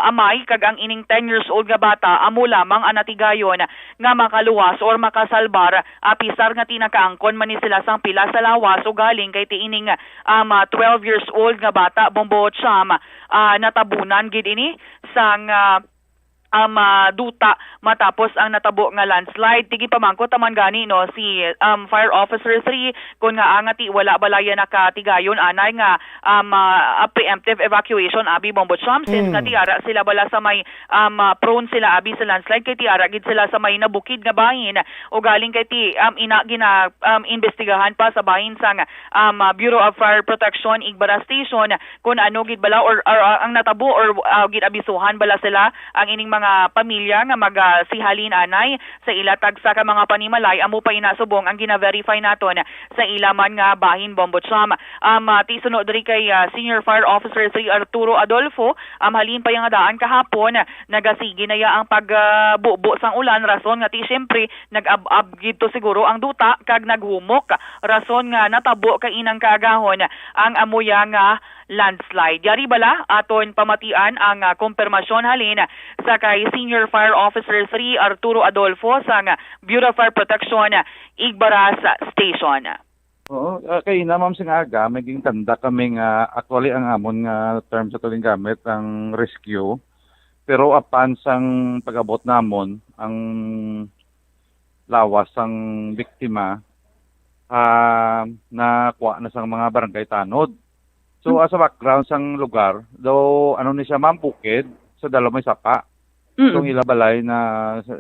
amay kag ang ining 10 years old nga bata amo lamang ang natigayon nga makaluwas or makasalbar pisar nga tinakaangkon man ni sila sang pila sa lawas o galing kay tiining 12 years old nga bata Bombocham natabunan gid ini sang duta matapos ang natabo nga landslide. Tigi pamangko taman gani no si Fire Officer 3 kun nga angati wala balaya nakatigayon anay nga preemptive evacuation abi Bombocham since nga tiara sila bala sa may prone sila abi sa landslide kay tiara gid sila sa may nabukid nga bahin o galing kay investigahan pa sa bahin sang Bureau of Fire Protection Igbaras Station kun ano gid bala or ang natabo or gid abisuhan bala sila ang ining mga pamilya nga magsihalin anay sa ilatag sa mga panimalay amo pa inasubong ang gina-verify naton sa ilaman nga bahin Bombocham. Ti sunod diri kay Senior Fire Officer 3 Arturo Adolfo halin pa yung daan kahapon nagasigi na ya ang pagbubo sang ulan rason nga ti syempre nag-ab gito siguro ang duta kag naghumok rason nga natabo kay inang kaagahon ang amuya nga landslide. Yari bala aton pamatian ang kumpirmasyon halin sa kay Senior Fire Officer 3 Arturo Adolfo sa Bureau of Fire Protection Igbaras Station. Oo, kay na ma'am sing aga maging tanda kaming actually ang amon nga term sa tuling gamit ang rescue. Pero apan sang pag-abot namon ang lawas sang biktima na kuha na sang mga barangay tanod. So as a background sang lugar, do ano ni siya ma'am bukid sa dalaw may sapa. So ilabalay na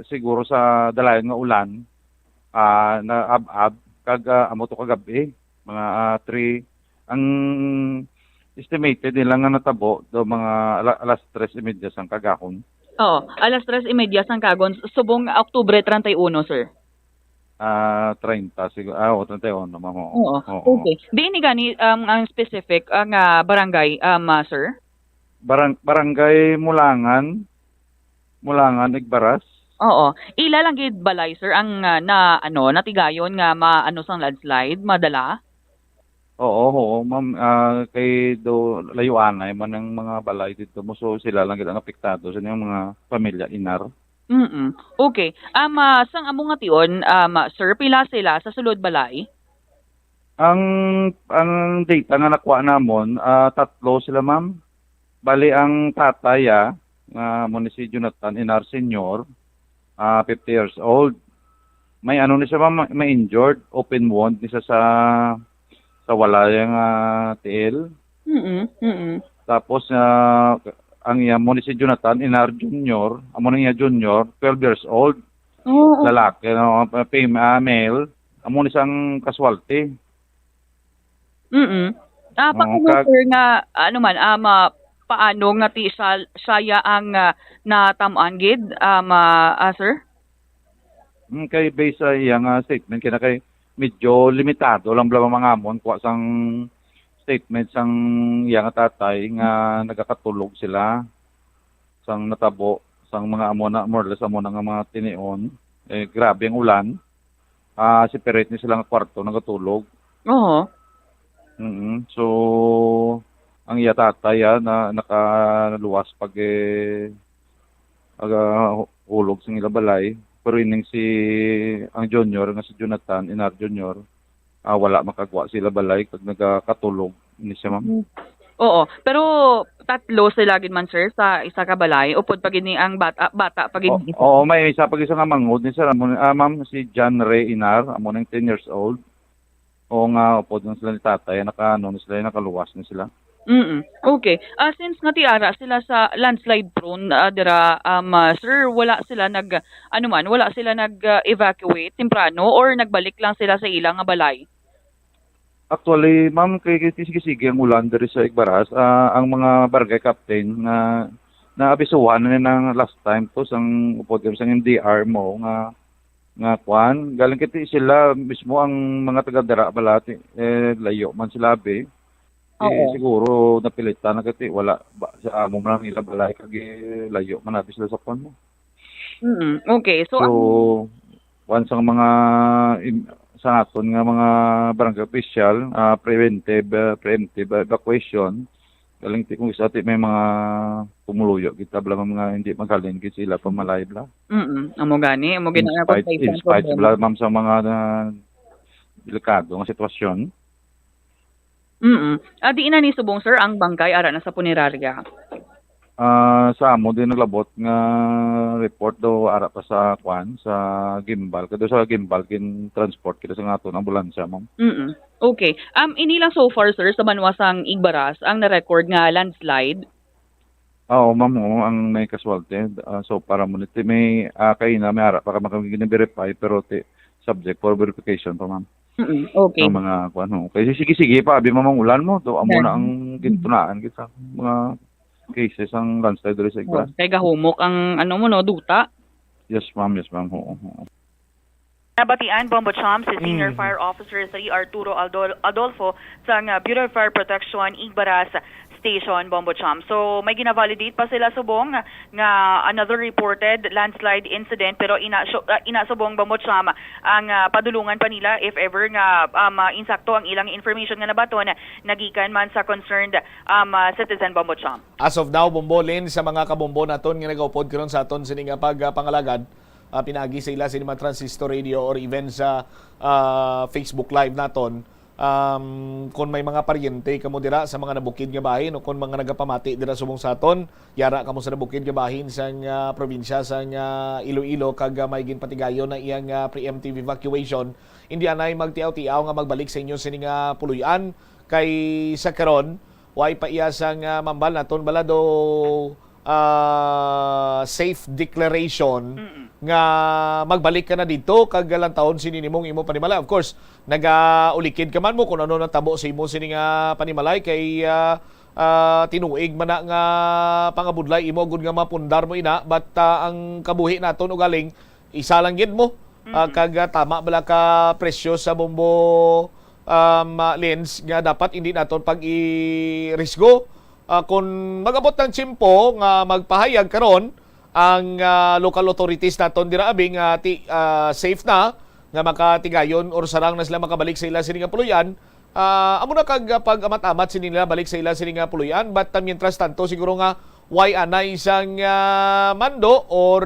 siguro sa dalayon nga ulan na ab kag amo to kagabi mga 3 ang estimated nila nga natabo do mga alas 3:30 sang kagahon. Oo, alas 3:30 sang kagon subong Oktubre 31 sir. 30 siguro. 31 naman mo. Oo. Okay. Di ni gani ang specific ang barangay sir? Barangay Mulangan, Igbaras. Oo. Ila lang gid balay sir ang natigayon nga maano sang landslide madala. Oo, ma'am. Kay do layuan ay man ang mga balay dito mo. So sila lang gid ang apektado sa yung mga pamilya inar. Okay. Sang amo nga tion, sir, pila sila sa sulod balay? Ang data nga nakuha namon, 3 sila, ma'am. Bali ang tataya mo ni si Jonathan Inar Senior, 50 years old. May ano ni siya, ma'am, may injured, open wound ni siya sa walayang tiil. Tapos ang iya mo ni si Jonathan Inar Junior, amo niya Junior, 12 years old. Lalaki, male, amo ni siyang casualty. Sir nga paano nga ti saya ang natamaan gid sir? Kay base sa iyang statement kaya kay medyo limitado lang bala mga amon kuha sang statement sang iyang tatay nga nagakatulog sila sang natabo sang mga amon na more or less amon nga mga tinion. Grabe ang ulan. Separate ni sila nga kwarto nagatulog. Oo. So ang iya tatay na nakaluwas pag hulog sa ila balay. Pero ining ang junior nga si Jonathan Inar Junior, wala makagawa sila balay pag nagakatulog ni siya, ma'am. Oo, pero 3 sila gid man sir sa isa ka balay upod pag ini ang bata pag ini. Oo, may isa pag isa nga mangod ni sir, ma'am, si John Ray Inar, amo nang 10 years old. O nga upod na sila ni tatay, nakaluwas na sila. Okay. Since nga tiara sila sa landslide prone dira sir, wala sila nag-evacuate temprano or nagbalik lang sila sa ilang nga balay? Actually, ma'am, kay sige ang ulan diri sa Igbaras, ang mga barangay captain na naabisuhan na ng last time to sang upod sang MDR mo nga kwan galing kiti sila mismo ang mga taga dira balati layo man sila be. Siguro napilitan na kiti wala sa amo man nila balay kag layo man nabi sila sa kwan mo. Okay, so once ang mga sa aton nga mga barangay official preemptive evacuation galing ti kung isa ti may mga pumuluyo kita bla mga hindi magaling gid sila pamalay bla. Amo gani na in spite bla ma'am sa mga delikado nga sitwasyon. Di ina ni subong sir ang bangkay ara na sa punerarya. Sa amo din naglabot nga report do ara pa sa gimbal kado sa gimbal kin transport kita sa aton ambulansya, ma'am. Okay. Inilang so far sir sa banwasang Igbaras ang na-record nga landslide. Oo, ma'am, ang may casualty. So para mo nito may kay na may ara para makagina-verify pero subject for verification pa, ma'am. Okay. Ang mga okay sige pa abi mamang ulan mo to amo na ang gintunaan kita mga cases ang landslide diri sa Igbaras. Kay gahumok ang duta. Yes, ma'am. Oo. Nabatian Bombo Cham si Senior Fire Officer sa Arturo Adolfo sa Bureau of Fire Protection Igbaras Station, Bombo Cham. So may gina-validate pa sila subong nga another reported landslide incident pero inasubong Bombo Cham ang padulungan pa nila if ever nga insakto ang ilang information nga nabaton nagikan man sa concerned citizen, Bombo Cham. As of now, Bombolin, sa mga kabombo naton nga nagaupod karon sa aton sini nga pagpangalagad, pinagi sa ila sinima Transistor Radio or even sa Facebook Live naton. Kung may mga paryente kamo dira sa mga nabukid nga bahin o kung mga nagapamati dira subong sa aton, yara kamo sa nabukid nga bahin sa probinsya sa Iloilo kag may ginpatigayon na iyang preemptive evacuation, hindi anay magtiaw-tiaw nga magbalik sa inyo sini nga puluyan kay sa karon way pa iya sang mambal naton balado safe declaration nga magbalik ka na dito kag lantawon sini nimong imo panimalay. Of course, nagaulikid ka man mo kung ano natabo sa imo sini nga panimalay kay tinuig man na nga pangabudlay imo gud nga mapundar mo ina but ang kabuhi naton ugaling isa lang gid mo kag tama bala ka presyo sa bombo lens nga dapat hindi naton pag i-risgo kung magabot ng tsimpo nga magpahayag karon ang local authorities naton dira abi nga safe na nga makatigayon or sarang na sila makabalik sa ila sini nga puluyan. Amo na kag pag-amat-amat sini nila balik sa ila sini nga puluyan, but mientras tanto siguro nga why anay isang mando or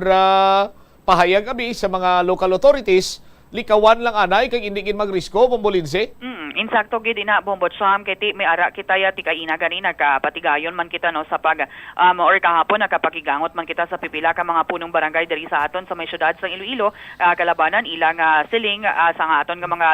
pahayag abi sa mga local authorities, likawan lang anay kag hindi gid magrisko Bombolinse. Insakto gid ina Bombot Sam kay ti may ara kita ya ti kaina ganina ka patigayon man kita no sa pag or kahapon nakapakigangot man kita sa pipila ka mga punong barangay diri sa aton sa may syudad sa Iloilo, kalabanan ilang siling sa nga aton nga mga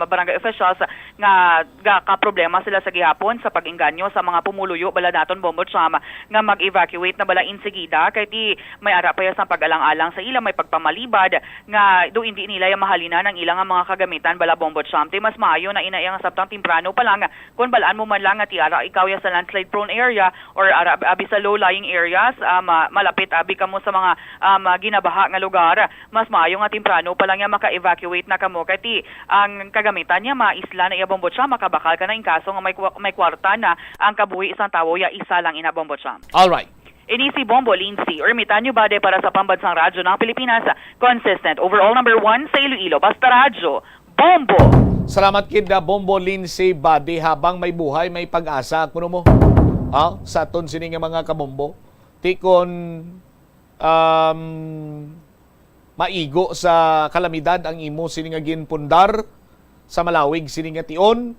barangay officials nga ka problema sila sa gihapon sa pag-engganyo sa mga pumuluyo bala naton Bombot Sam nga mag-evacuate na bala insigida kay ti may ara pa ya sa pag-alang-alang sa ila may pagpamalibad nga do hindi nila ya mahalina ng ilang mga kagamitan bala Bombot Sam ti mas maayo na ina yang sabtang timprano pa lang kung balaan mo man lang at tiara ikaw ya sa landslide prone area or abi sa low lying areas malapit abi kamo sa mga ginabaha nga lugar, mas maayo nga timprano pa lang ya maka-evacuate na kamo kay ti ang kagamitan niya maisla na iya Bombot Sam makabakal ka na in kaso nga may kwarta na ang kabuhi isang tawo ya isa lang ina Bombot Sam. All right. Ini si Bombo Lindsay, Ermitanyo Bade para sa Pambansang Radyo ng Pilipinas, consistent overall number 1 sa Iloilo, basta radyo, Bombo! Salamat kid na Bombo Lindsay Bade, habang may buhay may pag-asa kuno mo. Sa aton sini nga mga kabombo. Tikon maigo sa kalamidad ang imo sini nga ginpundar sa malawig sini nga tion.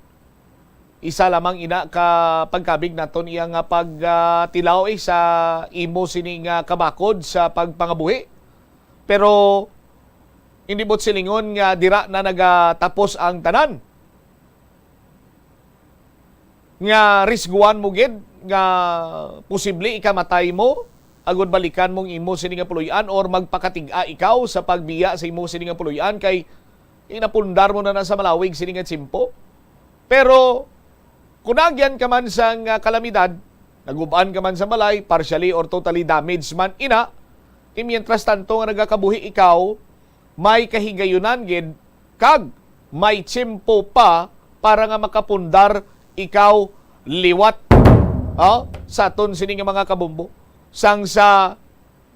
Isa lamang ina ka pagkabig naton iya nga pagtilaw sa imo sini nga kabakod sa pagpangabuhi. Pero hindi bot silingon nga dira na nagatapos ang tanan. Nga risguan mo gid nga posible ikamatay mo agud balikan mong imo sini nga puluyan or magpakatig-a ikaw sa pagbiya sa imo sini nga puluyan kay inapundar mo na sa malawig sini nga tsimpo. Pero kunagyan ka man sa kalamidad, nagubaan ka man sa balay, partially or totally damaged man ina, mientras tanto nga nagakabuhi ikaw, may kahigayunan gid kag may tsimpo pa para nga makapundar ikaw liwat sa aton sini nga mga kabumbo. Sang sa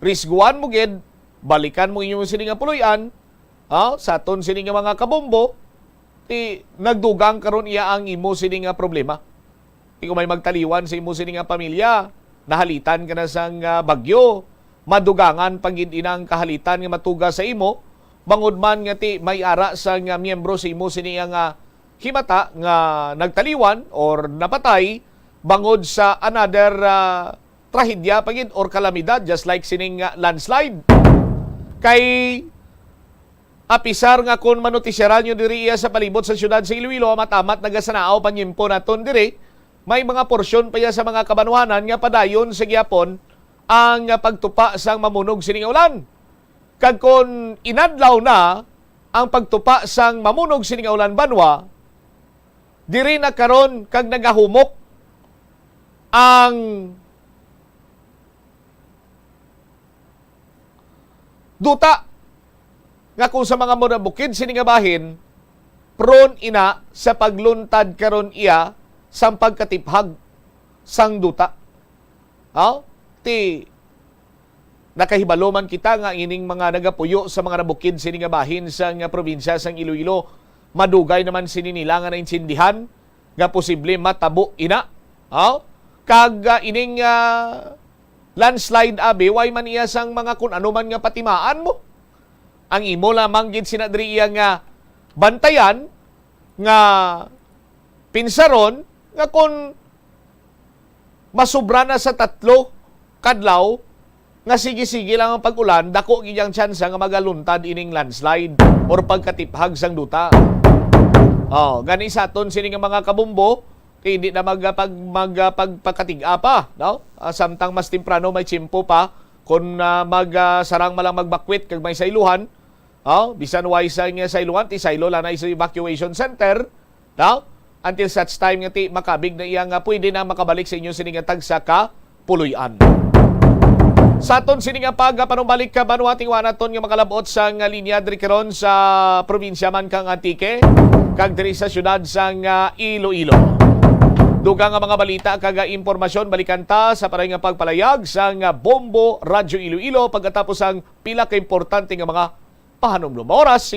risguan mo gid, balikan mo inyong sini nga puluyan, sa aton sini nga mga kabumbo, nagdugang karon iya ang imo sini nga problema. Kung may magtaliwan sa imo sini nga pamilya, nahalitan ka na sang bagyo, madugangan pagid inang kahalitan nga matuga sa imo, bangod man nga ti may ara sa nga miyembro sa imo sini nga himata nga nagtaliwan or napatay bangod sa another trahedya pagid or kalamidad just like sining landslide. Kay apisar nga kung manotisyaran nyo diri iya sa palibot sa syudad sa Iloilo, matamat nagasanaaw panyimpo naton diri, may mga porsyon pa ya sa mga kabanuhanan nga padayon sa gyapon ang pagtupa sang mamunog sining ulan. Kag kung inadlaw na ang pagtupa sang mamunog sining ulan banwa, diri na karon kag nagahumok ang duta nga kung sa mga muna bukid sini nga bahin, prone ina sa pagluntad karon iya sang pagkatiphag sang duta. Nakahibalo man kita nga ining mga nagapuyo sa mga nabukid sini nga bahin sa nga probinsya sang Iloilo, madugay naman sini nila nga naintindihan nga posible matabo ina. Kag ining landslide abi, way man iya sang mga kun ano man nga patimaan mo. Ang imo lamang gid sinadri iya nga bantayan nga pinsaron nga kung masubra na sa 3 kadlaw nga sige-sige lang ang pag-ulan, dako gid ang tsansa nga magaluntad ining landslide or pagkatiphag sang duta. Gani sa aton sini nga mga kabumbo, kay hindi na magpagkatiga pa, no? Samtang mas temprano may tsimpo pa kung sarang malang magbakwit kag may sailuhan, bisan way sa nga sailuhan ti sailo la na sa evacuation center, no? Until such time nga ti makabig na iya nga pwede na makabalik sa inyo sini nga tagsa ka puluyan. Sa aton sini nga panumbalik ka Vanuating wanaton nga makalabot sa nga linya diri karon sa probinsya man kang Antique kag diri sa syudad sang Iloilo. Dugang nga mga balita kaga impormasyon balikan ta sa paray nga pagpalayag sa nga Bombo Radyo Iloilo pagkatapos ang pila ka importante nga mga pahanumdum. Oras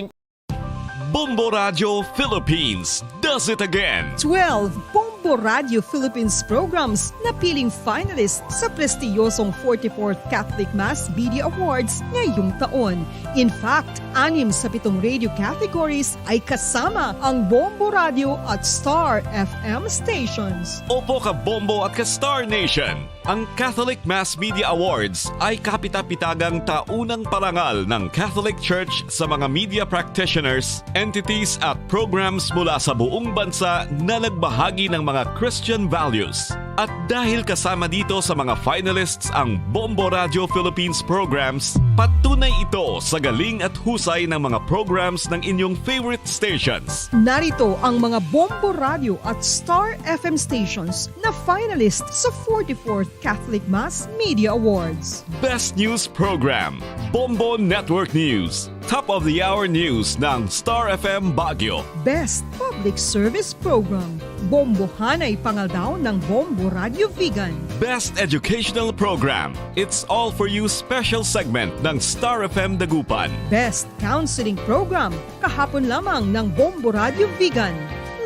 Bombo Radio Philippines does it again. 12 Bombo Radio Philippines programs na piling finalist sa prestiyosong 44th Catholic Mass Media Awards ngayong taon. In fact, 6 sa 7 radio categories ay kasama ang Bombo Radio at Star FM stations. Opo ka Bombo at ka Star Nation. Ang Catholic Mass Media Awards ay kapitapitagang taunang parangal ng Catholic Church sa mga media practitioners, entities at programs mula sa buong bansa na nagbahagi ng mga Christian values. At dahil kasama dito sa mga finalists ang Bombo Radio Philippines programs, patunay ito sa galing at husay ng mga programs ng inyong favorite stations. Narito ang mga Bombo Radio at Star FM stations na finalist sa 44th Catholic Mass Media Awards. Best News Program, Bombo Network News. Top of the Hour News ng Star FM Baguio. Best Public Service Program, Bombo Hanay Pangaldaw ng Bombo Radio Vegan. Best Educational Program, It's All For You special segment ng Star FM Dagupan. Best Counseling Program, kahapon lamang ng Bombo Radio Vegan.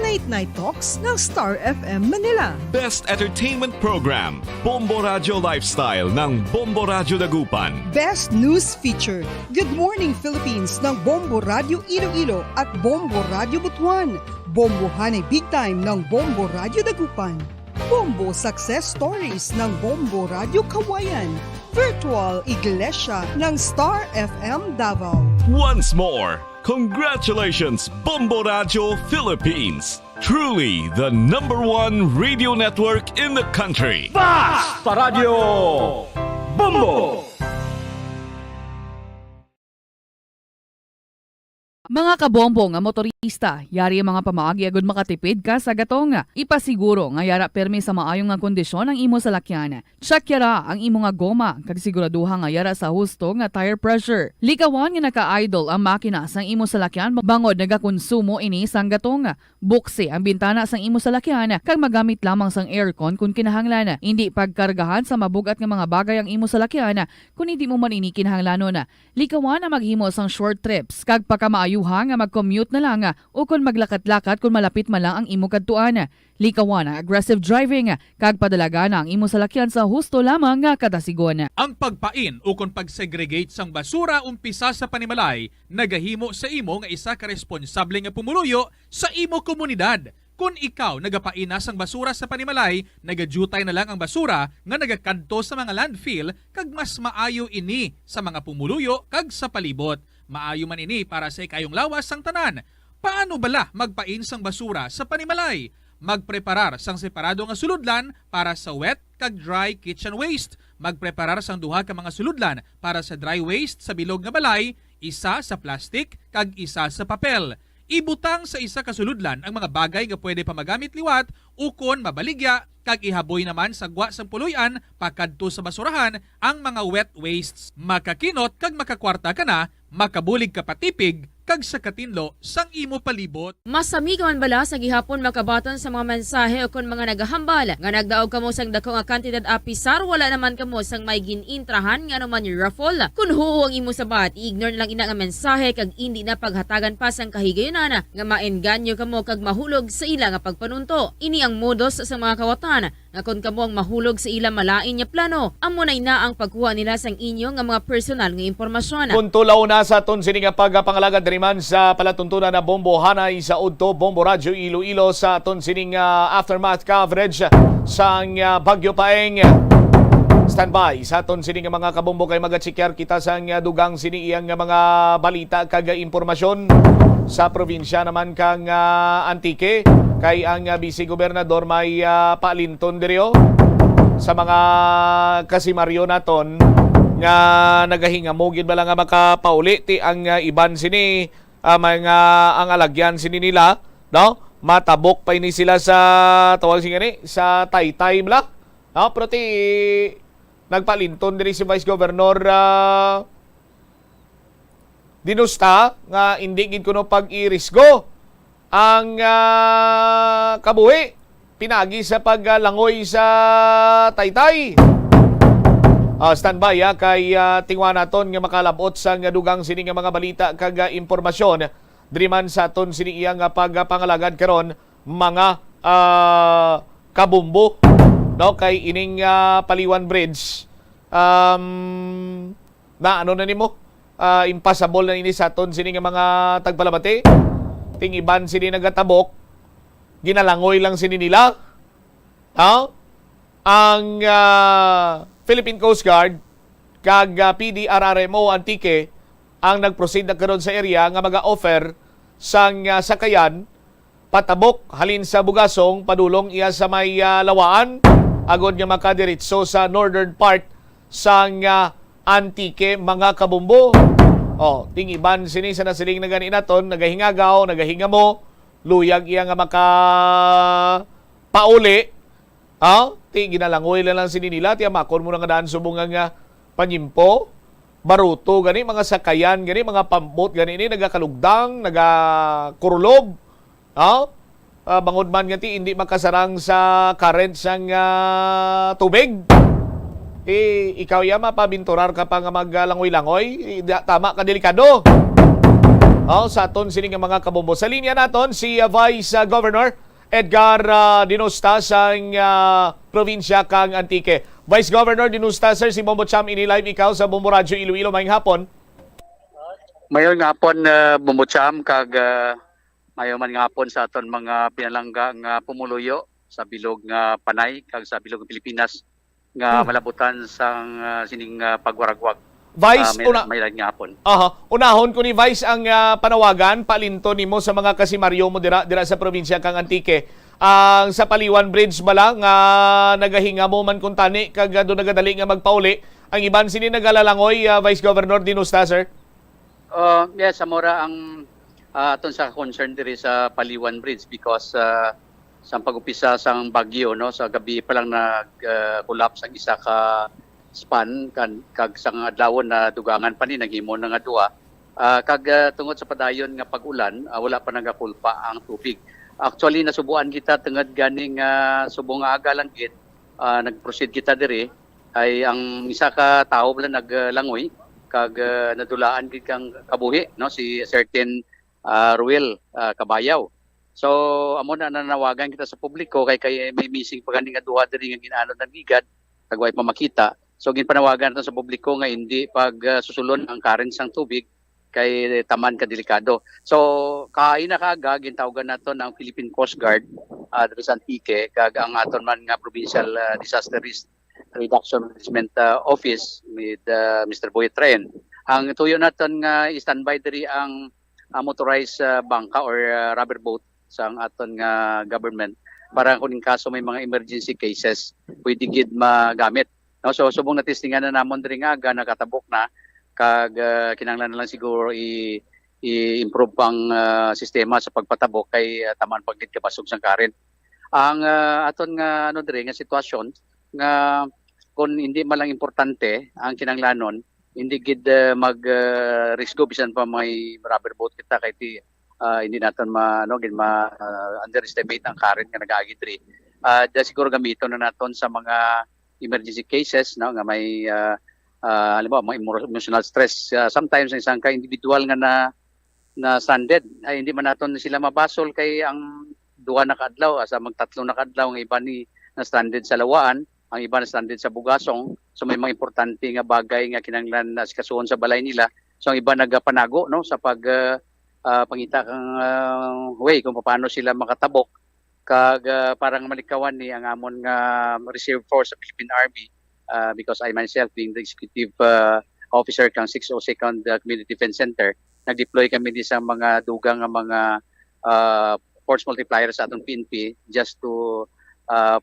Late Night Talks ng Star FM Manila. Best Entertainment Program, Bombo Radio Lifestyle ng Bombo Radio Dagupan. Best News Feature, Good Morning Philippines ng Bombo Radio Iloilo at Bombo Radio Butuan. Bombo Hanay Big Time ng Bombo Radio Dagupan. Bombo Success Stories ng Bombo Radio Kawayan. Virtual Iglesia ng Star FM Davao. Once more, congratulations Bombo Radio Philippines. Truly the #1 radio network in the country. Basta Radio Bombo! Mga kabombo nga motorista, yari ang mga pamaagi agud makatipid ka sa gatong. Ipasiguro nga yara permi sa maayong nga kondisyon ang imo salakyan. Check yara ang imo nga goma, kag siguraduha nga yara sa husto nga tire pressure. Likawan nga naka-idle ang makina sang imo salakyan bangod nagakonsumo ini sang gatong. Buksi ang bintana sang imo salakyan kag magamit lamang sang aircon kung kinahanglan. Hindi pagkargahan sa mabugat nga mga bagay ang imo salakyan kung hindi mo man ini kinahanglanon. Likawan na maghimo sang short trips kag pagkamaayo nga mag-commute na lang o kung maglakat-lakat kung malapit man lang ang imo kadtuan. Likawan ang aggressive driving kag padalaga na ang imo salakyan sa husto lamang nga kadasigon. Ang pagpain o kung pag-segregate sang basura umpisa sa panimalay nagahimo sa imo nga isa ka responsable nga pumuluyo sa imo komunidad. Kung ikaw nagapaina sang basura sa panimalay, nagadutay na lang ang basura nga nagakadto sa mga landfill kag mas maayo ini sa mga pumuluyo kag sa palibot. Maayo man ini para sa ikayong lawas sang tanan. Paano bala magpain sang basura sa panimalay? Magpreparar sang separado nga suludlan para sa wet kag dry kitchen waste. Magpreparar sang duha ka mga suludlan para sa dry waste sa bilog nga balay, isa sa plastic kag isa sa papel. Ibutang sa isa ka suludlan ang mga bagay nga pwede pa magamit liwat ukon mabaligya kag ihaboy naman sa gwa sang puluyan pakadto sa basurahan ang mga wet wastes. Makakinot kag makakwarta ka na, makabulig ka patipig kag sa katinlo sang imo palibot. Masami ka man bala sa gihapon makabaton sa mga mensahe o kon mga nagahambal nga nagdaog kamo sang dako nga kantidad apisar wala naman kamo sang may ginintrahan nga naman yung raffle. Kun huo ang imo sabat, ignore lang ina nga mensahe kag hindi na paghatagan pa sang kahigayonan nga maenganyo kamo kag mahulog sa ila nga pagpanunto. Ini ang modus sa mga kawatan nga kun kamo ang mahulog sa ila malain nya plano, amo na ang pagkuha nila sang inyo nga mga personal nga impormasyon. Kung tulaw na sa ton sini nga pagpangalagad man sa palatuntunan na Bombo Hanay sa Udto Bombo Radio Iloilo sa aton sining aftermath coverage sang Bagyo Paeng. Standby sa aton sining mga kabombo kay magatsikar kita sang dugang sini iyang mga balita kag impormasyon sa probinsya naman kang Antique kay ang Vice Gobernador may palinton diriyo sa mga kasimaryo naton nga nagahinga mo gid bala nga makapauli ti ang iban sini mga ang alagyan sini nila no matabok pa ini sila sa tawag sini sa Taytay bla no pero ti nagpalinton diri si Vice Governor Dinusta nga hindi gid kuno pag-irisgo ang kabuhi pinagi sa paglangoy sa Taytay. Standby kay tingwa naton nga makalabot sa nga dugang sini nga mga balita kag impormasyon diri man sa aton sini iya nga pagpangalagad karon mga kabumbo no kay ining Paliwan Bridge na ano na nimo impossible na ini sa aton sini nga mga tagpalabati ting iban sini nagatabok ginalangoy lang sini nila ang Philippine Coast Guard kag PDRRMO Antique ang nagproceed na karon sa area nga maga-offer sang sakayan patabok halin sa Bugasong padulong iya sa may lawaan agod nga makadiretso sa northern part sang Antique mga kabumbo. Ting iban sini sa nasiling na gani naton nagahingagaw, nagahingamo, luyag iya nga maka pauli. Ti ginalangoy lang sini nila ti amakon mo nga daan subong nga panyimpo, baruto gani mga sakayan gani mga pampot gani ni nagakalugdang, nagakurulog. Bangod man nga ti hindi makasarang sa current sang tubig. Ikaw yama pabinturar ka pa nga maglangoy-langoy, tama ka delikado. Sa aton sini nga mga kabumbo. Sa linya naton si Vice Governor Edgar Dinusta sang probinsya kang Antique. Vice Governor Dinusta, sir, si Bombo Cham ini-live ikaw sa Bombo Radio Iloilo mayong hapon. Mayong hapon Bombo Cham kag mayo man nga hapon sa aton mga pinalangga nga pumuluyo sa bilog nga Panay kag sa bilog ng Pilipinas nga malabutan sang sining pagwaragwag. Vice, may nga hapon. Unahon ko ni Vice ang panawagan palinto nimo sa mga kasimaryo mo dira sa probinsya kang Antique. Ang sa Paliwan Bridge bala nga nagahinga mo man kun tani kag do nagadali nga magpauli. Ang iban sini nagalalangoy Vice Governor Dinusta, sir. Yes, amora ang aton sa concern diri sa Paliwan Bridge because sa pag-upisa sang bagyo no sa gabi pa lang nag-collapse ang isa ka span kag sang adlawon na dugangan pa ni naghimo na nga duwa kag tungod sa padayon nga pag-ulan wala pa nagakulpa ang tubig. Actually nasubuan kita tungod ganing subong nga aga lang gid nag-proceed kita diri ay ang isa ka tawo bala naglangoy kag nadulaan gid kang kabuhi no si certain Ruel Kabayaw. So amo na nanawagan kita sa publiko kay may missing pa gani nga duha diri nga ginaano ng gigad kag way pa makita. So ginpanawagan nato sa publiko nga hindi pag susulon ang current sang tubig kay taman ka delikado. So kaina kaga gintawgan nato ng Philippine Coast Guard diri sa Antique kag ang aton man nga Provincial Disaster Risk Reduction Management Office with Mr. Boy Tren. Ang tuyo naton nga standby diri ang motorized bangka or rubber boat sang aton nga government para kuning kaso may mga emergency cases pwede gid magamit. No, so subong na testingan na namon diri nga aga nakatabok na kag kinahanglan na lang siguro i-improve pang sistema sa pagpatabok kay taman paglit kapasog sang current. Ang aton nga diri nga sitwasyon nga kung hindi man lang importante ang kinahanglanon hindi gid mag-risko bisan pa may rubber boat kita kay hindi natin underestimate ang current nga nag-agi diri. Siguro gamiton na naton sa mga emergency cases no nga may halimbawa mga emotional stress. Sometimes isang ka individual nga na stranded ay hindi man naton sila mabasol kay ang duha na kaadlaw asa magtatlo na kaadlaw nga iba ni na stranded sa lawaan, ang iba na stranded sa Bugasong. So may mga importante nga bagay nga kinahanglan na sikasuhon sa balay nila. So ang iba nagapanago no sa pag pangita kang way kung paano sila makatabok kag parang malikawan ni ang amon nga reserve force sa Philippine Army because I myself being the executive officer kang 602nd Community Defense Center nag-deploy kami di sa mga dugang nga mga force multiplier sa atong PNP just to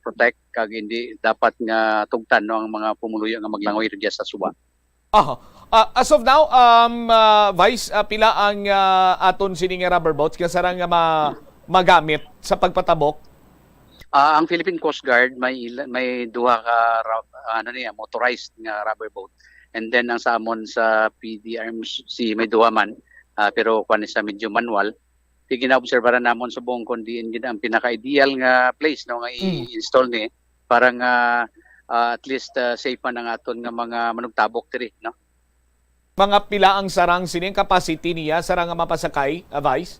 protect kag hindi dapat nga tugtan no ang mga pumuluyo nga maglangoy diya sa Suba. As of now, Vice, pila ang aton sining rubber boats kasarang nga magamit sa pagpatabok? Ang Philippine Coast Guard may duha ka motorized nga rubber boat. And then ang sa amon sa PDRMC may duha man pero kuan sa medyo manual. di ginaobserbahan namon subong kundi gid ang pinaka-ideal nga place no nga i-install ni para nga at least safe man ang aton nga mga manugtabok diri no. Mga pila ang sarang sining capacity niya sarang nga mapasakay, Vice?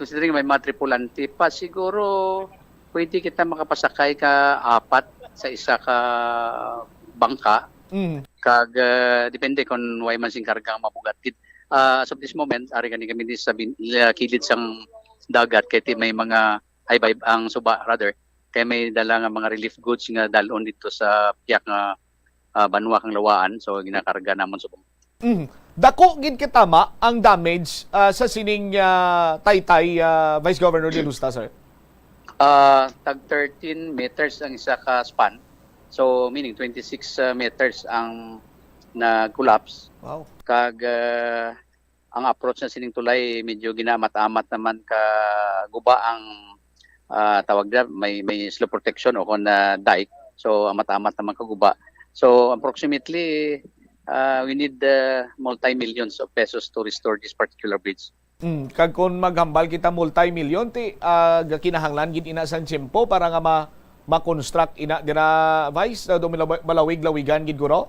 Considering may mga tripulante pa, siguro pwede kita makapasakay ka 4 sa isa ka bangka. Kag depende kung way man sing karga ang mabugat. As of this moment, ari kami sa kilid sang dagat kay may mga high vibe ang suba rather kay may dala nga mga relief goods nga dalon dito sa piyak nga banwa kang lawaan, so ginakarga namon subong. Dako gid kitama ang damage sa sining Taytay Vice Governor De Lusta, sir. Tag 13 meters ang isa ka span. So meaning 26 meters ang na-collapse. Wow. Kag ang approach na sining tulay medyo ginamat-amat naman ka guba ang tawag na may slow protection o kon dike. So amat-amat naman ka guba. So approximately we need multi-millions of pesos to restore this particular bridge. Kag kung maghambal kita multi-million ti kinahanglan gid ina sang tiyempo para nga ma-construct ina dira Vice do malawig-lawigan gid guro.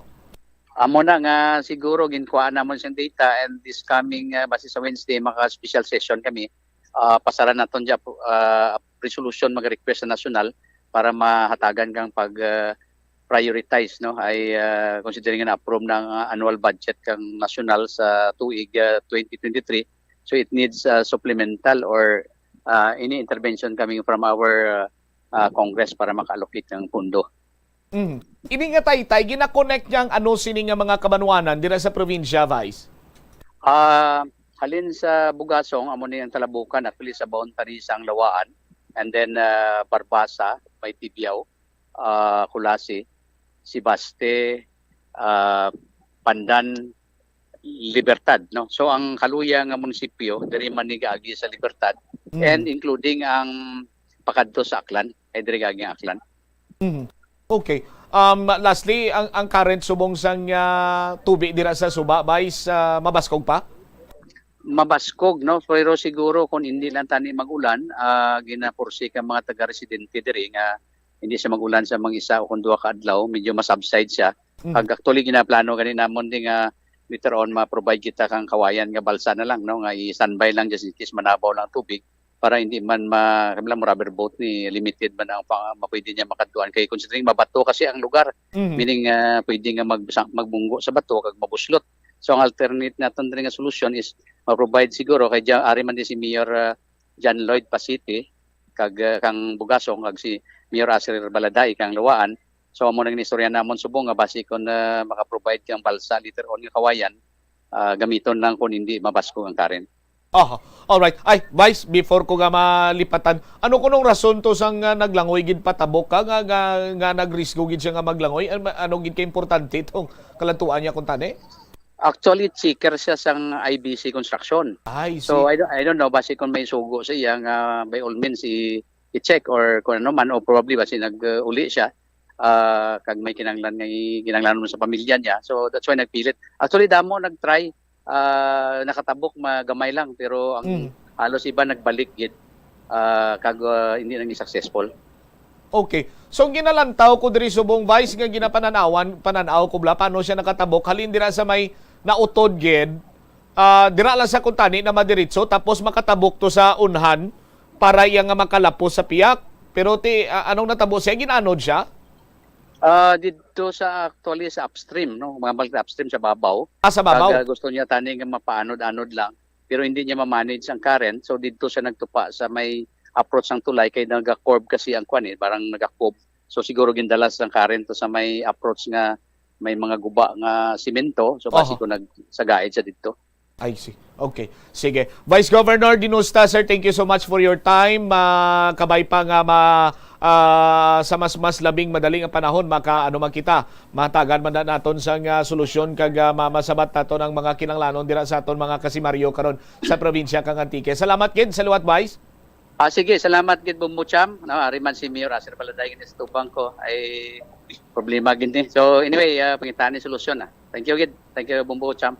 Amo na nga siguro ginkuha namon siyang data and this coming base sa Wednesday maka special session kami pasaran naton ja resolution mag-request sa national para mahatagan kang pag prioritize no ay considering na approve ng annual budget kang national sa tuig 2023. So it needs supplemental or any intervention coming from our Congress para maka-allocate ng pondo. Ini nga Taytay gina-connect yang ano sini nga mga kabanwanan dira sa probinsya, Vice? Halin sa Bugasong amo ni ang Talabukan at sa boundary sa Lawaan and then Barbasa, may Tibiao, Kulasi, Sibaste, Pandan, Libertad, no. So ang kaluya nga munisipyo diri man ni gaagi sa Libertad and including ang pakadto sa Aklan, ay diri gaagi ang Aklan. Okay. Lastly, ang current subong sang tubig dira sa Suba, Vice, mabaskog pa? Mabaskog, no. Pero siguro kung hindi lang tani magulan, ginapursi ka mga taga-residente diri nga hindi siya magulan sa mga isa o kung duha ka adlaw, medyo masubside siya. Pag actually ginaplano ganin namon di nga later on ma-provide kita kang kawayan nga balsa na lang no nga i-standby lang just in case manabaw lang tubig para hindi man kamilang rubber boat ni limited man ang mapwede niya makatuan kay considering mabato kasi ang lugar meaning pwede nga magbunggo sa bato kag mabuslot. So ang alternate naton diri nga solution is ma-provide siguro kay ari man din si Mayor John Lloyd Pasiti kag kang Bugasong kag si Mayor Asir Baladay kang Lawaan. So amo nang istorya namon subong nga base kon maka-provide kang balsa later on nga kawayan gamiton lang kun hindi mabasko ang current. All right. Ay, Vice, before ko nga malipatan, ano kunong rason to sang naglangoy gid patabok ka nga nagrisgo gid siya nga maglangoy? Ano gid ka importante itong kalantuan niya kung tani? Actually, checker siya sang IBC construction. So I don't know base kung may sugo siya nga by all means i-check or kung ano man o probably base nag-uli siya. Kag may kinanglan mo sa pamilya niya. So that's why nagpilit. Actually damo nagtry nakatabok magamay lang pero ang halos iba nagbalik gid kag hindi nang successful. Okay. So ginalantaw ko diri subong Vice nga pananaw ko bla paano siya nakatabok halin dira sa may nautod gid dira lang sa kuntani na madiretso tapos makatabok to sa unhan para iya nga makalapos sa piyak. Pero anong natabo siya ginanod siya? Dito sa actually sa upstream, no? Mga balik upstream sa babaw. Sa babaw? Kag gusto niya tani nga mapaanod-anod lang. Pero hindi niya ma-manage ang current. So dito siya nagtupa sa may approach ng tulay kay naga-curve kasi ang kwan parang naga-curve. So siguro gindalas ang current to sa may approach nga may mga guba nga simento. So basi ko nagsagaid siya dito. I see. Okay. Sige. Vice Governor Dinusta, sir, thank you so much for your time. Kabay pa nga sa mas labing madaling ang panahon makaano man kita matagan man naton sang solusyon kag masabat naton ang mga kinanglanon dira sa aton mga kasimaryo karon sa probinsya kang Antique. Salamat gid sa luwat, Vice. Sige, salamat gid Bumbucham. No, ari man si Mayor Asir Baladay gid sa tubang ko ay problema gid ni. So anyway, pangitaan ni solusyon na. Thank you gid. Thank you Bumbucham.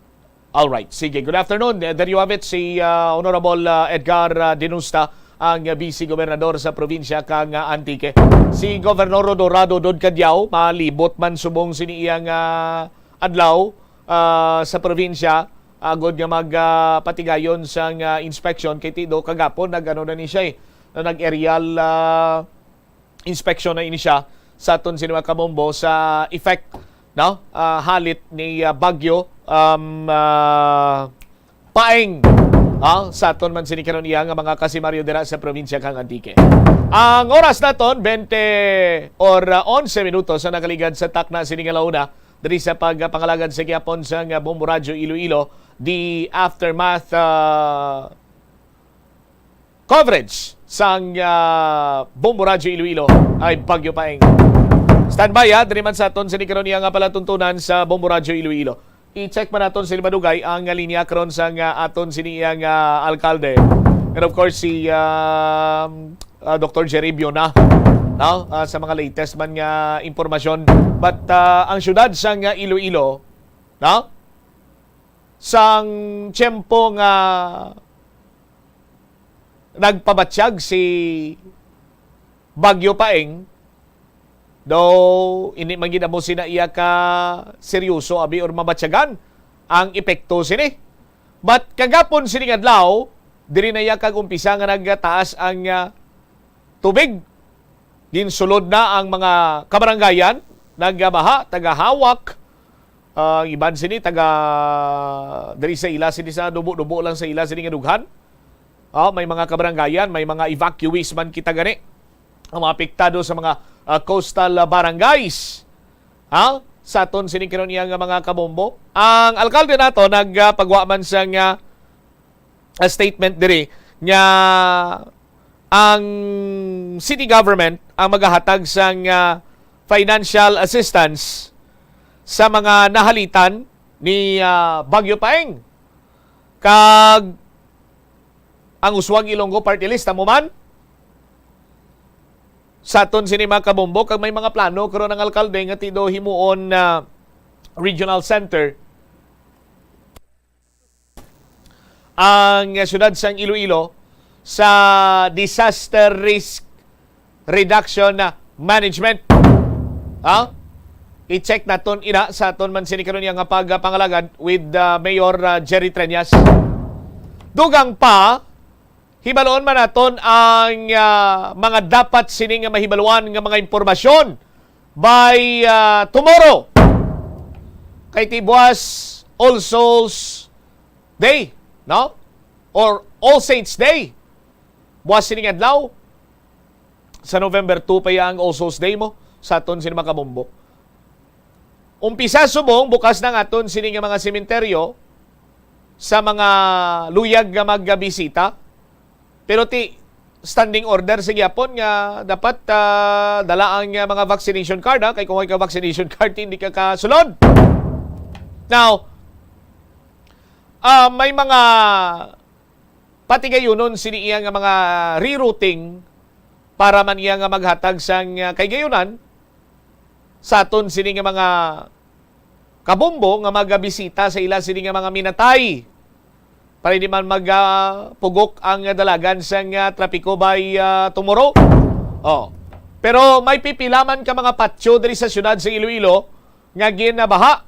Alright, sige. Good afternoon. There you have it, si Honorable Edgar Dinusta, ang vice gobernador sa probinsya kang Antique. Si Gobernador Dorado Dod Cadyao, malibot man subong siniyang adlaw sa probinsya, agod nga magpatigayon sa inspection kay Tido kagapon nag-ano na ni siya nag-aerial inspection na ini siya sa aton sinima Kabombo sa effect halit ni bagyo paeng sa aton man sinikaron iya nga mga kasimaryo dira sa probinsya kang Antique. Ang oras naton 20 or 11 minutos sa nakaligad sa takna siningalauna diri sa pagpangalagad sa gihapon sa Bombo Radio Iloilo, the aftermath coverage sang Bombo Radio Iloilo ay bagyo paeng. Standby diri man sa aton sinikaron iya nga palatuntunan sa Bombo Radio Iloilo. I-check man naton sa Madugay ang linya karon sa aton siniyang alkalde. And of course si Dr. Jerry Biona sa mga latest man nga impormasyon. But ang syudad sa Iloilo sang tiyempo nga nagpabatsyag si Bagyo Paeng, though ini man gid mo sina iya ka seryoso abi or mabatsyagan ang epekto sini. But kagapon sini adlaw diri na iya kag umpisa nga nagtaas ang tubig. Ginsulod na ang mga kabaranggayan, nagbaha, tagahawak, iban sini taga diri sa ila sini sa dubo-dubo lang sa ila sini nga dughan. May mga kabaranggayan, may mga evacuees man kita gani. Ang mga apektado sa mga coastal barangays. Sa aton sinikiron niya nga mga kabombo. Ang alkalde nato nagpagwa man sa statement diri nga ang city government ang maghahatag sa financial assistance sa mga nahalitan ni Bagyo Paeng. Kag ang Uswag Ilonggo Party List mo man sa aton sini mga kabombo kag may mga plano karon ang alkalde nga tido himuon regional center ang syudad sang Iloilo sa disaster risk reduction management. I-check naton ina sa aton man sini karon nga pagpangalagad with Mayor Jerry Treñas. Dugang pa hibaloon man naton ang mga dapat sini nga mahibaluan nga mga impormasyon by tomorrow. Kay tibuas All Souls Day, or All Saints Day. Buwas sining adlaw sa November 2 pa ang All Souls Day mo sa aton sini mga kabombo. Umpisa subong bukas ng aton sini nga mga sementeryo sa mga luyag nga magbisita. Pero standing order sa gyapon nga dapat dala ang mga vaccination card kay kung ka vaccination card hindi ka kasulod. Now, may mga patigayunon sini iya nga mga rerouting para man iya nga maghatag sang kay gayunan sa aton sini nga mga kabombo nga magabisita sa ila sini nga mga minatay para hindi man magpugok ang dalagan sang trapiko by tomorrow. Pero may pipilaman ka mga patio diri sa syudad sa Iloilo nga ginabaha.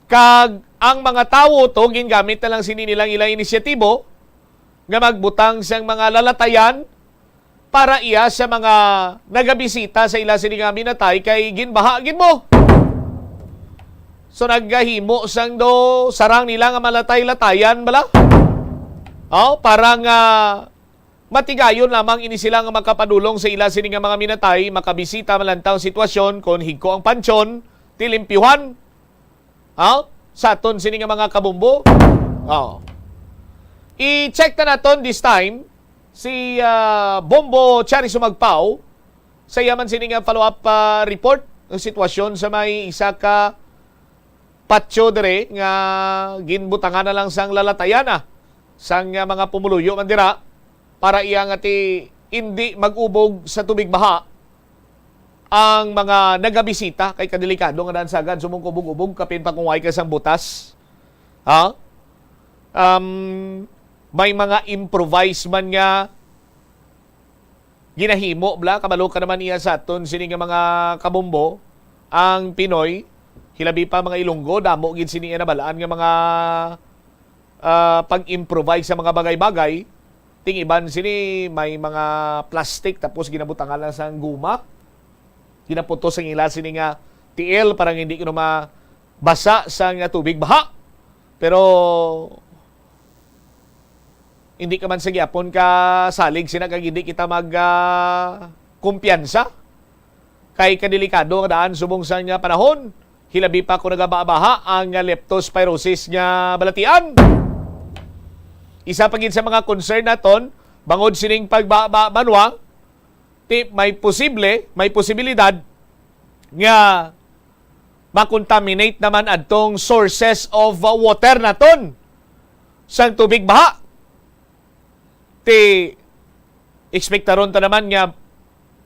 Kag ang mga tawo to gingamit na lang sini nilang ilang inisyatibo nga magbutang sang mga lalatayan para iya sa mga nagabisita sa ila sini nga minatay kay ginbaha gin mo. So naggahimo sang do sarang nila nga malatay-latayan bala. Para nga matigayon lamang ini sila nga makapadulong sa ila sini nga mga minatay, makabisita malantaw sitwasyon kon higko ang pansyon, tilimpyuhan. Sa aton sini nga mga kabombo. I-check na naton this time si Bombo Chari Sumagpao sa yaman sini nga follow-up report ng sitwasyon sa may isa ka patio dire nga ginbutangan na lang sang lalatayan sang mga pumuluyo man dira para iya nga ti hindi mag-ubog sa tubig baha ang mga nagabisita kay kadelikado nga dansagan sumungkubog-ubog kapin pa kung way ka sang butas. Ha? May mga improvise man nga ginahimo bla kabalo ka naman iya sa aton sini nga mga kabombo ang Pinoy hilabi pa mga Ilonggo damo gid sini na balaan nga mga pag-improvise sa mga bagay-bagay. Ting iban sini may mga plastic tapos ginabutangan lang sa guma. Ginaputos ang ila sini nga tiil parang hindi ko mabasa sa nga tubig baha. Pero hindi ka man sa gyapon ka salig sina kag hindi kita mag kumpiyansa kay kadelikado nga daan subong sa nga panahon. Hilabi pa ko nagabaha ang leptospirosis nga balatian. Isa pa gid sa mga concern naton bangod sining pagbabanwa may posibilidad nga makontaminate naman adtong sources of water naton sang tubig baha. Ekspektaron ta naman nga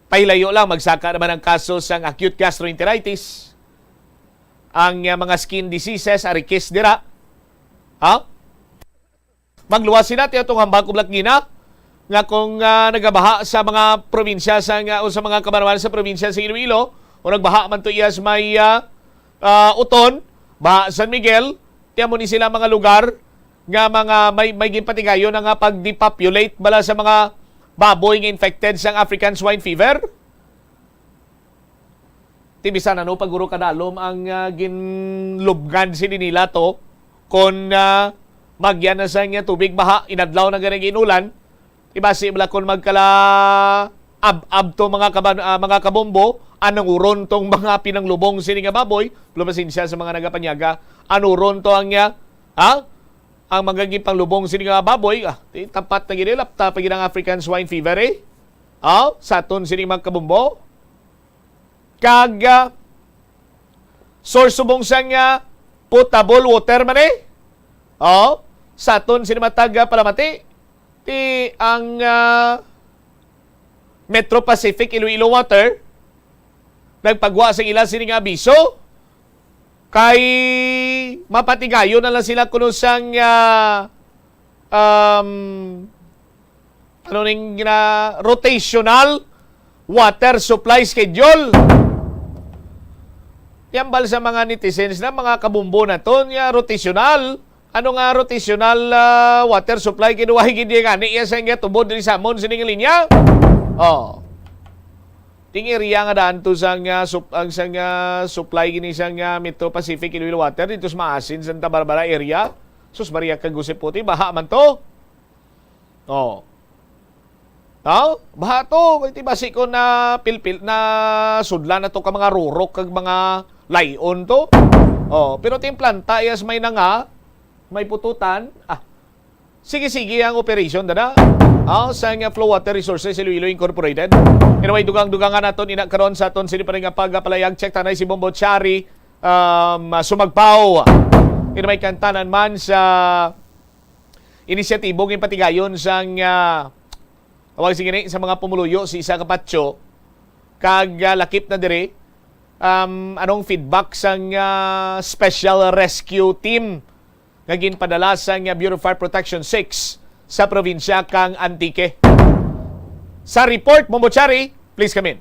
pahilayo lang magsaka naman ang kaso sang acute gastroenteritis, ang mga skin diseases, arikis dira. Ha? Magluwasin natin itong hambag kublakgina nga kung nagabaha sa mga probinsya o sa mga kabarwan sa probinsya sa Iloilo o nagbaha man to iyas may Uton, Baha San Miguel, tiyan mo ni sila mga lugar nga mga may ginpatigayon nga pag-depopulate bala sa mga baboy nga infected sa African swine fever. Tibisa na no paguro kadalom ang ginlubgan sini nila to kon magyan na sa nga tubig baha inadlaw na ganang inulan. Ibasi bala kon magkala ab to mga kabombo anong uron tong mga pinanglubong sini nga baboy lumasin siya sa mga nagapanyaga anuron to ang ang magaging panglubong sini nga baboy tapat na ginilap tapag ng African swine fever sa aton sini mga kabombo kag source subong sang potable water man sa aton sini matag palamati ti ang Metro Pacific Iloilo Water nagpagwa sa ila sini nga abiso kay mapatigayo na lang sila kuno sang rotational water supply schedule. Yambal sa mga netizens na mga kabumbo na to rotational. Ano nga rotational water supply kinuwahi gid nga ni iya sa nga tubod diri sa amon sining linya. Ting area nga daan to sang supply gini sang Metro Pacific Iloilo Water dito sa Maasin, Santa Barbara area. Sus Maria kag Puti, baha man to. Baha to. Kaya basi ko na pilpil na sudlan na to ka mga rurok kag mga layon to. Pero ting planta yes may na nga, may pututan. Sige ang operation dana. Sa Flow Water Resources Iloilo Incorporated. Anyway, dugang-dugangan naton ina karon sa aton sini pa rin nga pagpalayag check tanay si Bombo Chari sumagpaw. May kantanan man sa inisyatibo ng patigayon sang awag sige sa mga pumuluyo si Isa Kapatyo kag lakip na dire anong feedback sang Special Rescue Team nga ginpadala sang Bureau of Fire Protection 6 sa probinsya kang Antique. Sa report, Mombochari, please come in.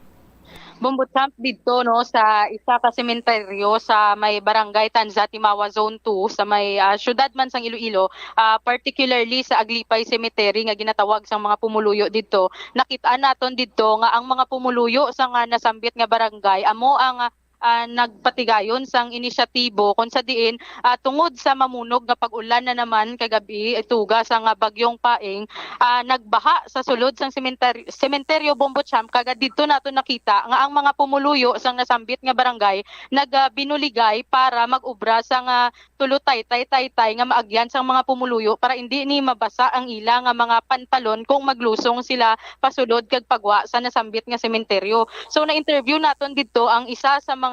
Bumbutsamp dito no sa isa ka sementeryo sa may barangay Tanzatimawa Zone 2 sa may syudad man sang Iloilo, particularly sa Aglipay Cemetery nga ginatawag sang mga pumuluyo dito. Nakitaan naton dito nga ang mga pumuluyo sa nga nasambit nga barangay amo ang nagpatigayon sang inisyatibo kung sa diin tungod sa mamunog nga pag-ulan na naman kagabi tuga sa nga bagyong Paeng nagbaha sa sulod sang sementeryo Bombochamp kaga dito nato nakita nga ang mga pumuluyo sang nasambit nga barangay nagbinuligay para mag-ubra sa nga tulutay-tay nga maagyan sang mga pumuluyo para hindi ni mabasa ang ila nga mga pantalon kung maglusong sila pasulod kag pagwa sa nasambit nga sementeryo. So na-interview naton dito ang isa sa mga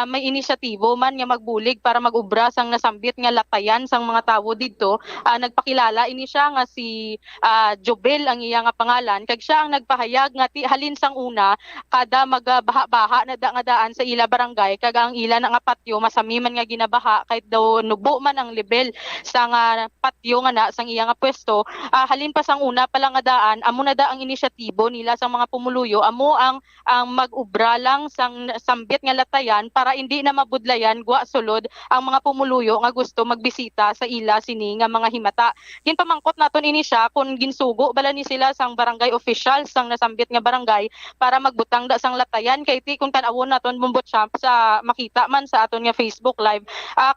may inisyatibo man nga magbulig para magubra sang nasambit nga latayan sang mga tawo didto. Nagpakilala ini siya nga si Jobel ang iya nga pangalan, kag siya ang nagpahayag nga halin sang una kada magbaha-baha na nga daan sa ila barangay, kag ang ila na nga patio masami man nga ginabaha kahit daw nubo man ang level sa nga patio nga na sang iya nga pwesto. Halin pa sang una pala nga daan, amo na da ang inisyatibo nila sang mga pumuluyo, amo ang mag-ubra lang sang sambit nga latayan para hindi na mabudlayan gwa sulod ang mga pumuluyo nga gusto magbisita sa ila sini nga mga himata. Ginpamangkot naton ini siya kung ginsugo bala ni sila sang barangay official sang nasambit nga barangay para magbutang da sang latayan, kay ti kung tan-awon naton bumbot champ sa makita man sa aton nga Facebook live,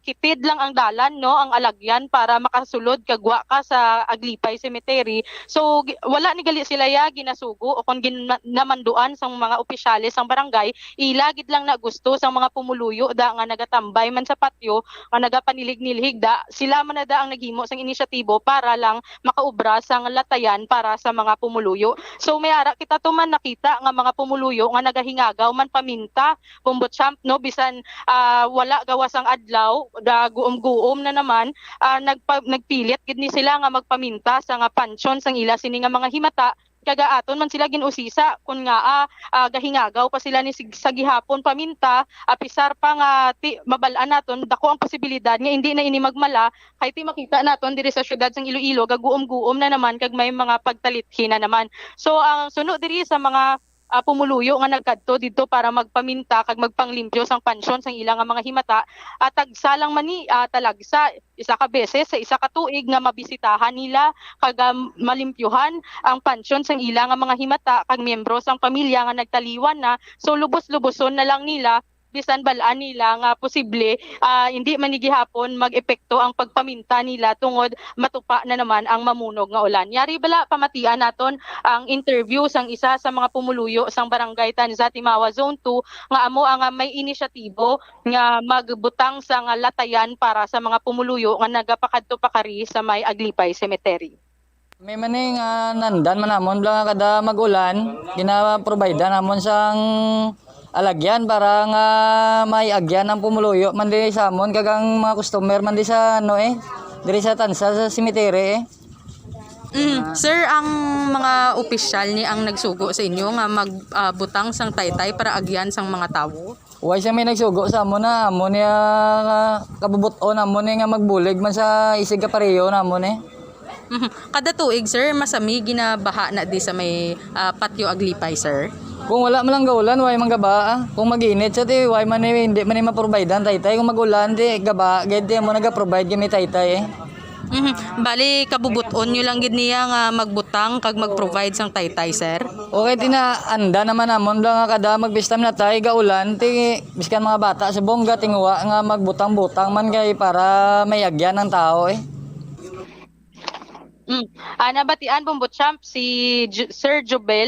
kitid lang ang dalan no ang alagyan para makasulod kagwa ka sa Aglipay Cemetery. So wala ni gali sila ya ginasugo o kung ginamanduan sang mga opisyales sang barangay, ilagid lang na gusto sang mga pumuluyo da nga nagatambay man sa patio nga nagapanilig-nilig da, sila man na da ang naghimo sang inisyatibo para lang makaubra sang latayan para sa mga pumuluyo. So may ara kita to man nakita nga mga pumuluyo nga nagahingagaw man paminta bumbot champ no, bisan wala gawas ang adlaw, guom-guom na naman, nagpilit gid ni sila nga magpaminta sa nga pansyon sang ila sini nga mga himata. Kagaaton man sila ginusisa kun nga gahingagaw pa sila ni sa gihapon paminta, apisar pa nga mabalaan naton dako ang posibilidad nga hindi na ini magmala kay ti makita naton diri sa syudad sang Iloilo gaguom-guom na naman kag may mga pagtalithin na naman. So ang sunod diri sa mga pumuluyo nga nagkadto didto para magpaminta kag magpanglimpyo sang pansyon sang ilang nga mga himata, tagsalang man ni talagsa isa ka beses sa isa ka tuig nga mabisitahan nila kag malimpyuhan ang pansyon sang ilang nga mga himata kag miyembro sang pamilya nga nagtaliwan na. So lubos-luboson na lang nila bisan balaan nila nga posible hindi man ni gihapon mag-epekto ang pagpaminta nila tungod matupa na naman ang mamunog nga ulan. Yari bala pamatian naton ang interview sang isa sa mga pumuluyo sang barangay Tanza Timawa Zone 2 nga amo ang may inisyatibo nga magbutang sang latayan para sa mga pumuluyo nga nagapakadto pakari sa may Aglipay Cemetery. May maning nandan man namon bala kada mag-ulan, gina-provide namon sang alagyan para nga may agyan ang pumuluyo man di sa amon kagang mga customer man di sa diri sa Tansa sa cemetery Sir, ang mga opisyal ni ang nagsugo sa inyo nga magbutang sang taytay para agyan sang mga tawo? Way siya may nagsugo sa amon na amon niya kabubuton amon nga magbulig man sa isig ka pareho namon Kada tuig, sir, masami ginabaha na di sa may patio Aglipay, sir? Kung wala man lang gaulan, way man gaba. Kung mag-init siya, way man hindi man ma-provide ang taytay. Kung mag-ulan, di gaba. Gaya mo nag-provide kami taytay Bali, kabubuton nyo lang gid niya nga magbutang kag mag-provide sang taytay, sir? Okay, tinaanda naman namon lang nga kada magbistam na tay gaulan, biskan mga bata sa bongga tingwa nga magbutang-butang man kay para may agyan ng tao Nabatian bumbot champ si Sir Jobel,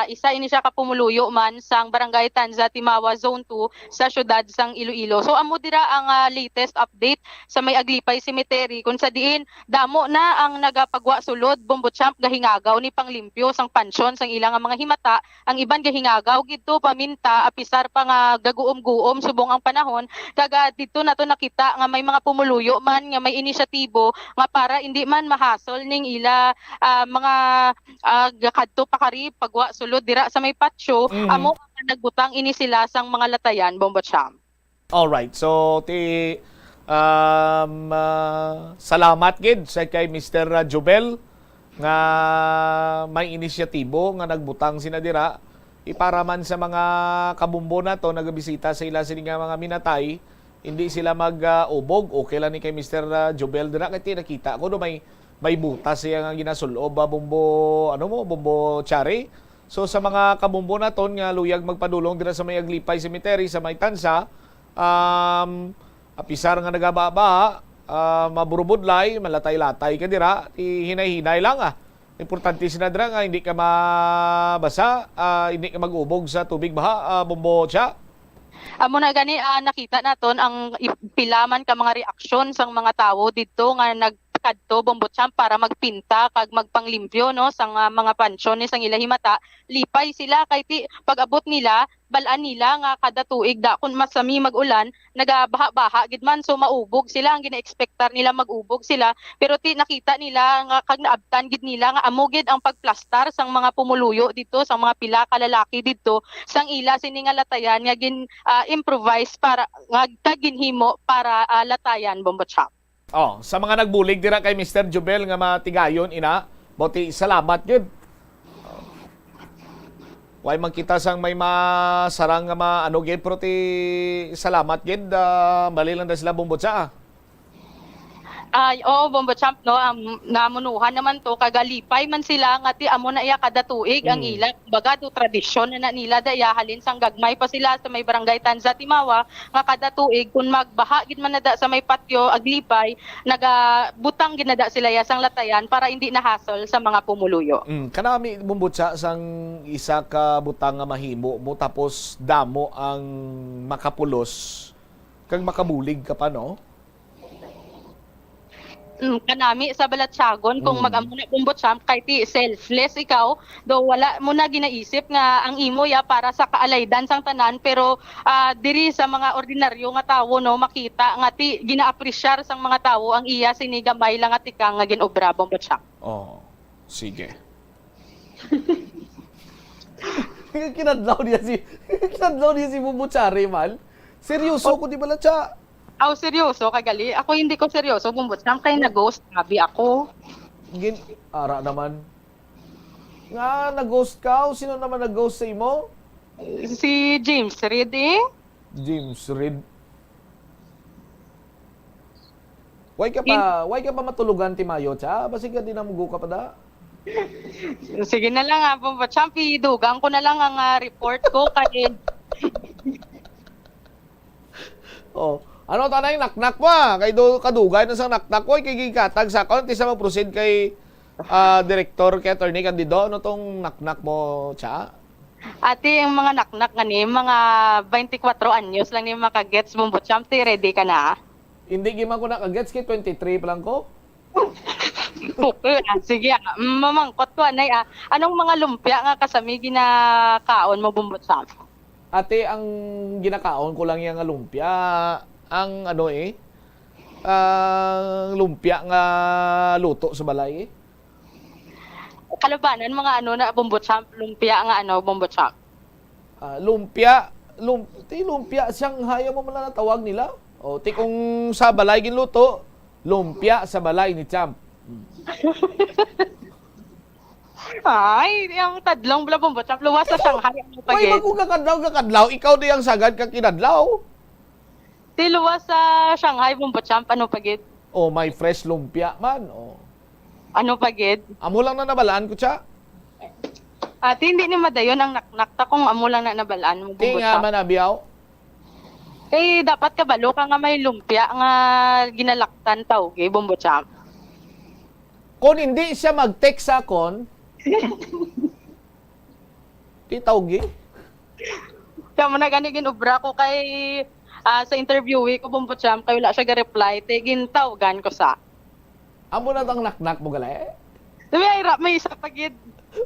isa ini siya kapumuluyo man sang barangay Tanza Timawa Zone 2 sa syudad sang Iloilo. So amo dira ang latest update sa may Aglipay Cemetery kung sa diin damo na ang nagapagwa sulod bumbot champ gahingagaw ni panglimpyo sang pansyon sang ilang mga himata. Ang iban gahingagaw gidto paminta apisar pa nga gaguom-guom subong ang panahon, kaga dito nato nakita nga may mga pumuluyo man nga may inisyatibo nga para hindi man mahasol ning ila mga gakadto pakari pagwa sulod dira sa may patio, amo nagbutang ini sila sang mga latayan bombot syam. All right. So salamat gid sa kay Mr. Jobel nga may inisyatibo nga nagbutang sina dira para man sa mga kabumbo nato nagabisita sa ila sini nga mga minatay, hindi sila mag-ubog. Okay lang ni kay Mr. Jobel dira kay nakita ko do may butas siya nga ginasulob bumbo bumbo chari. So sa mga kabumbo naton nga luyag magpadulong dira sa may Aglipay Cemetery sa may Tansa, apisar nga nagababa, maburubudlay, malatay-latay ka dira, hinay-hinay lang Importante sina dira nga hindi ka mabasa, hindi ka mag-ubog sa tubig baha, bumbo cha. Amo na gani nakita naton ang pilaman ka mga reaksyon sang mga tawo didto nga kadto Bombochamp para magpinta kag magpanglimpyo no sang mga pansyon ni sang ilahimata. Lipay sila kay ti pag-abot nila balaan nila nga kada tuig da kun masami mag-ulan nagabaha-baha gid man so maubog sila ang gina-expectar nila magubog sila pero ti nakita nila nga kag naabtan gid nila nga amo gid ang pagplastar sang mga pumuluyo dito sang mga pila ka lalaki dito sang ila sini nga latayan nga improvise para nga ginhimo para latayan Bombochamp. Oh, sa mga nagbulig dira kay Mr. Jubel nga matigayon ina, buti salamat gyud. Way makita sang may masarang nga ano gyud pero ti salamat gyud bali lang da sila Bombotsa. Oo, Bombochamp no, namunuhan naman to kagalipay man sila nga ti amo na iya kada tuig ang ila baga do tradisyon na nila daya halin sang gagmay pa sila sa may barangay Tanza Timawa nga kada tuig kun magbaha gid man nada sa may patio aglipay nagabutang ginada sila ya sang latayan para hindi na hassle sa mga pumuluyo. Kanami Bombotsa sang isa ka butang nga mahimo mo tapos damo ang makapulos kag makabulig ka pa no? Kanami sa Balatsagon kung mag-amo na Bombochamp kay ti selfless ikaw do wala mo na ginaisip nga ang imo ya para sa kaalaydan sang tanan pero diri sa mga ordinaryo nga tawo no makita nga ti gina-appreciate sang mga tawo ang iya sinigamay lang at ikang nga ginobra Bombochamp. Oh, sige. kinadlaw niya si Bombocari man. Seryoso ko di Balatsa. Seryoso kagali. Ako hindi ko seryoso. Bombochamp kay na-ghost. Ngabi ako. Ara naman. Nga, nag-ghost ka? O sino naman nag-ghost sa imo? Si James Reid eh. James Reid. Why ka pa matulugan ti Mayo, cha? Basi ka din namugo ka pa da? Sige na lang Bombochamp. Idugang ko na lang ang report ko kay... Oh. Ano tanay naknak mo kay kadugay na sang naknak ko kay gikatag sa account isa mag-proceed kay director kay attorney Candido ano tong naknak mo cha? Ati yung mga naknak nga ni mga 24 anyos lang ni makagets Bombochamp ti ready ka na? Hindi giman ko nakagets kay 23 pa lang ko. Okay, sige mamangkot ko anay anong mga lumpia nga kasami ginakaon mo Bombochamp? Ate ang ginakaon ko lang yung lumpia ang lumpia nga luto sa balay Kalabanan mga na Bombochamp lumpia nga Bombochamp. Lumpia Shanghai mo man tawag nila. O ti kung sa balay ginluto, lumpia sa balay ni Champ. Ay, yung tadlong bala Bombochamp luwas sa Shanghai ang pagit. Ay, kakadlaw, ikaw di ang sagad ka kinadlaw. Ti luwas sa Shanghai Bombochamp ano pagit? Oh, may fresh lumpia man. Oh. Ano pagit? Amo lang na nabalaan ko cha. Ati hindi ni madayon ang naknakta kung amo lang na nabalaan mo Bombochamp. Di nga manabiyaw. Dapat kabalo ka nga may lumpia nga ginalaktan tawgi Bombochamp. Kung hindi siya mag-text sa akon, di tawgi. Kaya mo na gani ginubra ko kay sa interview ko Bombochamp kay wala siya ga-reply tigin tawgan ko sa. Amo na tang naknak mo gala Sabi ay may isa pagid.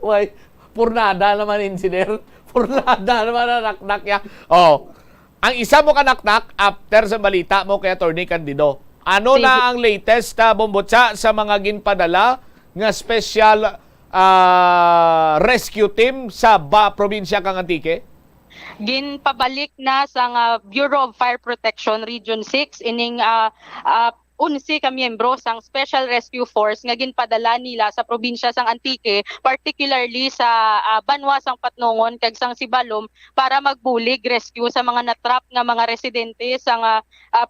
Why? Purnada naman engineer. Purnada naman na naknak ya. Oh. Ang isa mo ka naknak after sa balita mo kay Attorney Candido. Ano na ang latest na Bombotsa sa mga ginpadala nga special rescue team sa probinsya kang Antique? Ginpabalik na sa Bureau of Fire Protection Region 6 ining 11 ka miyembro sang Special Rescue Force nga ginpadala nila sa probinsya sang Antique, particularly sa Banwa sang Patnongon kag sang Sibalom para magbulig rescue sa mga natrap nga mga residente sang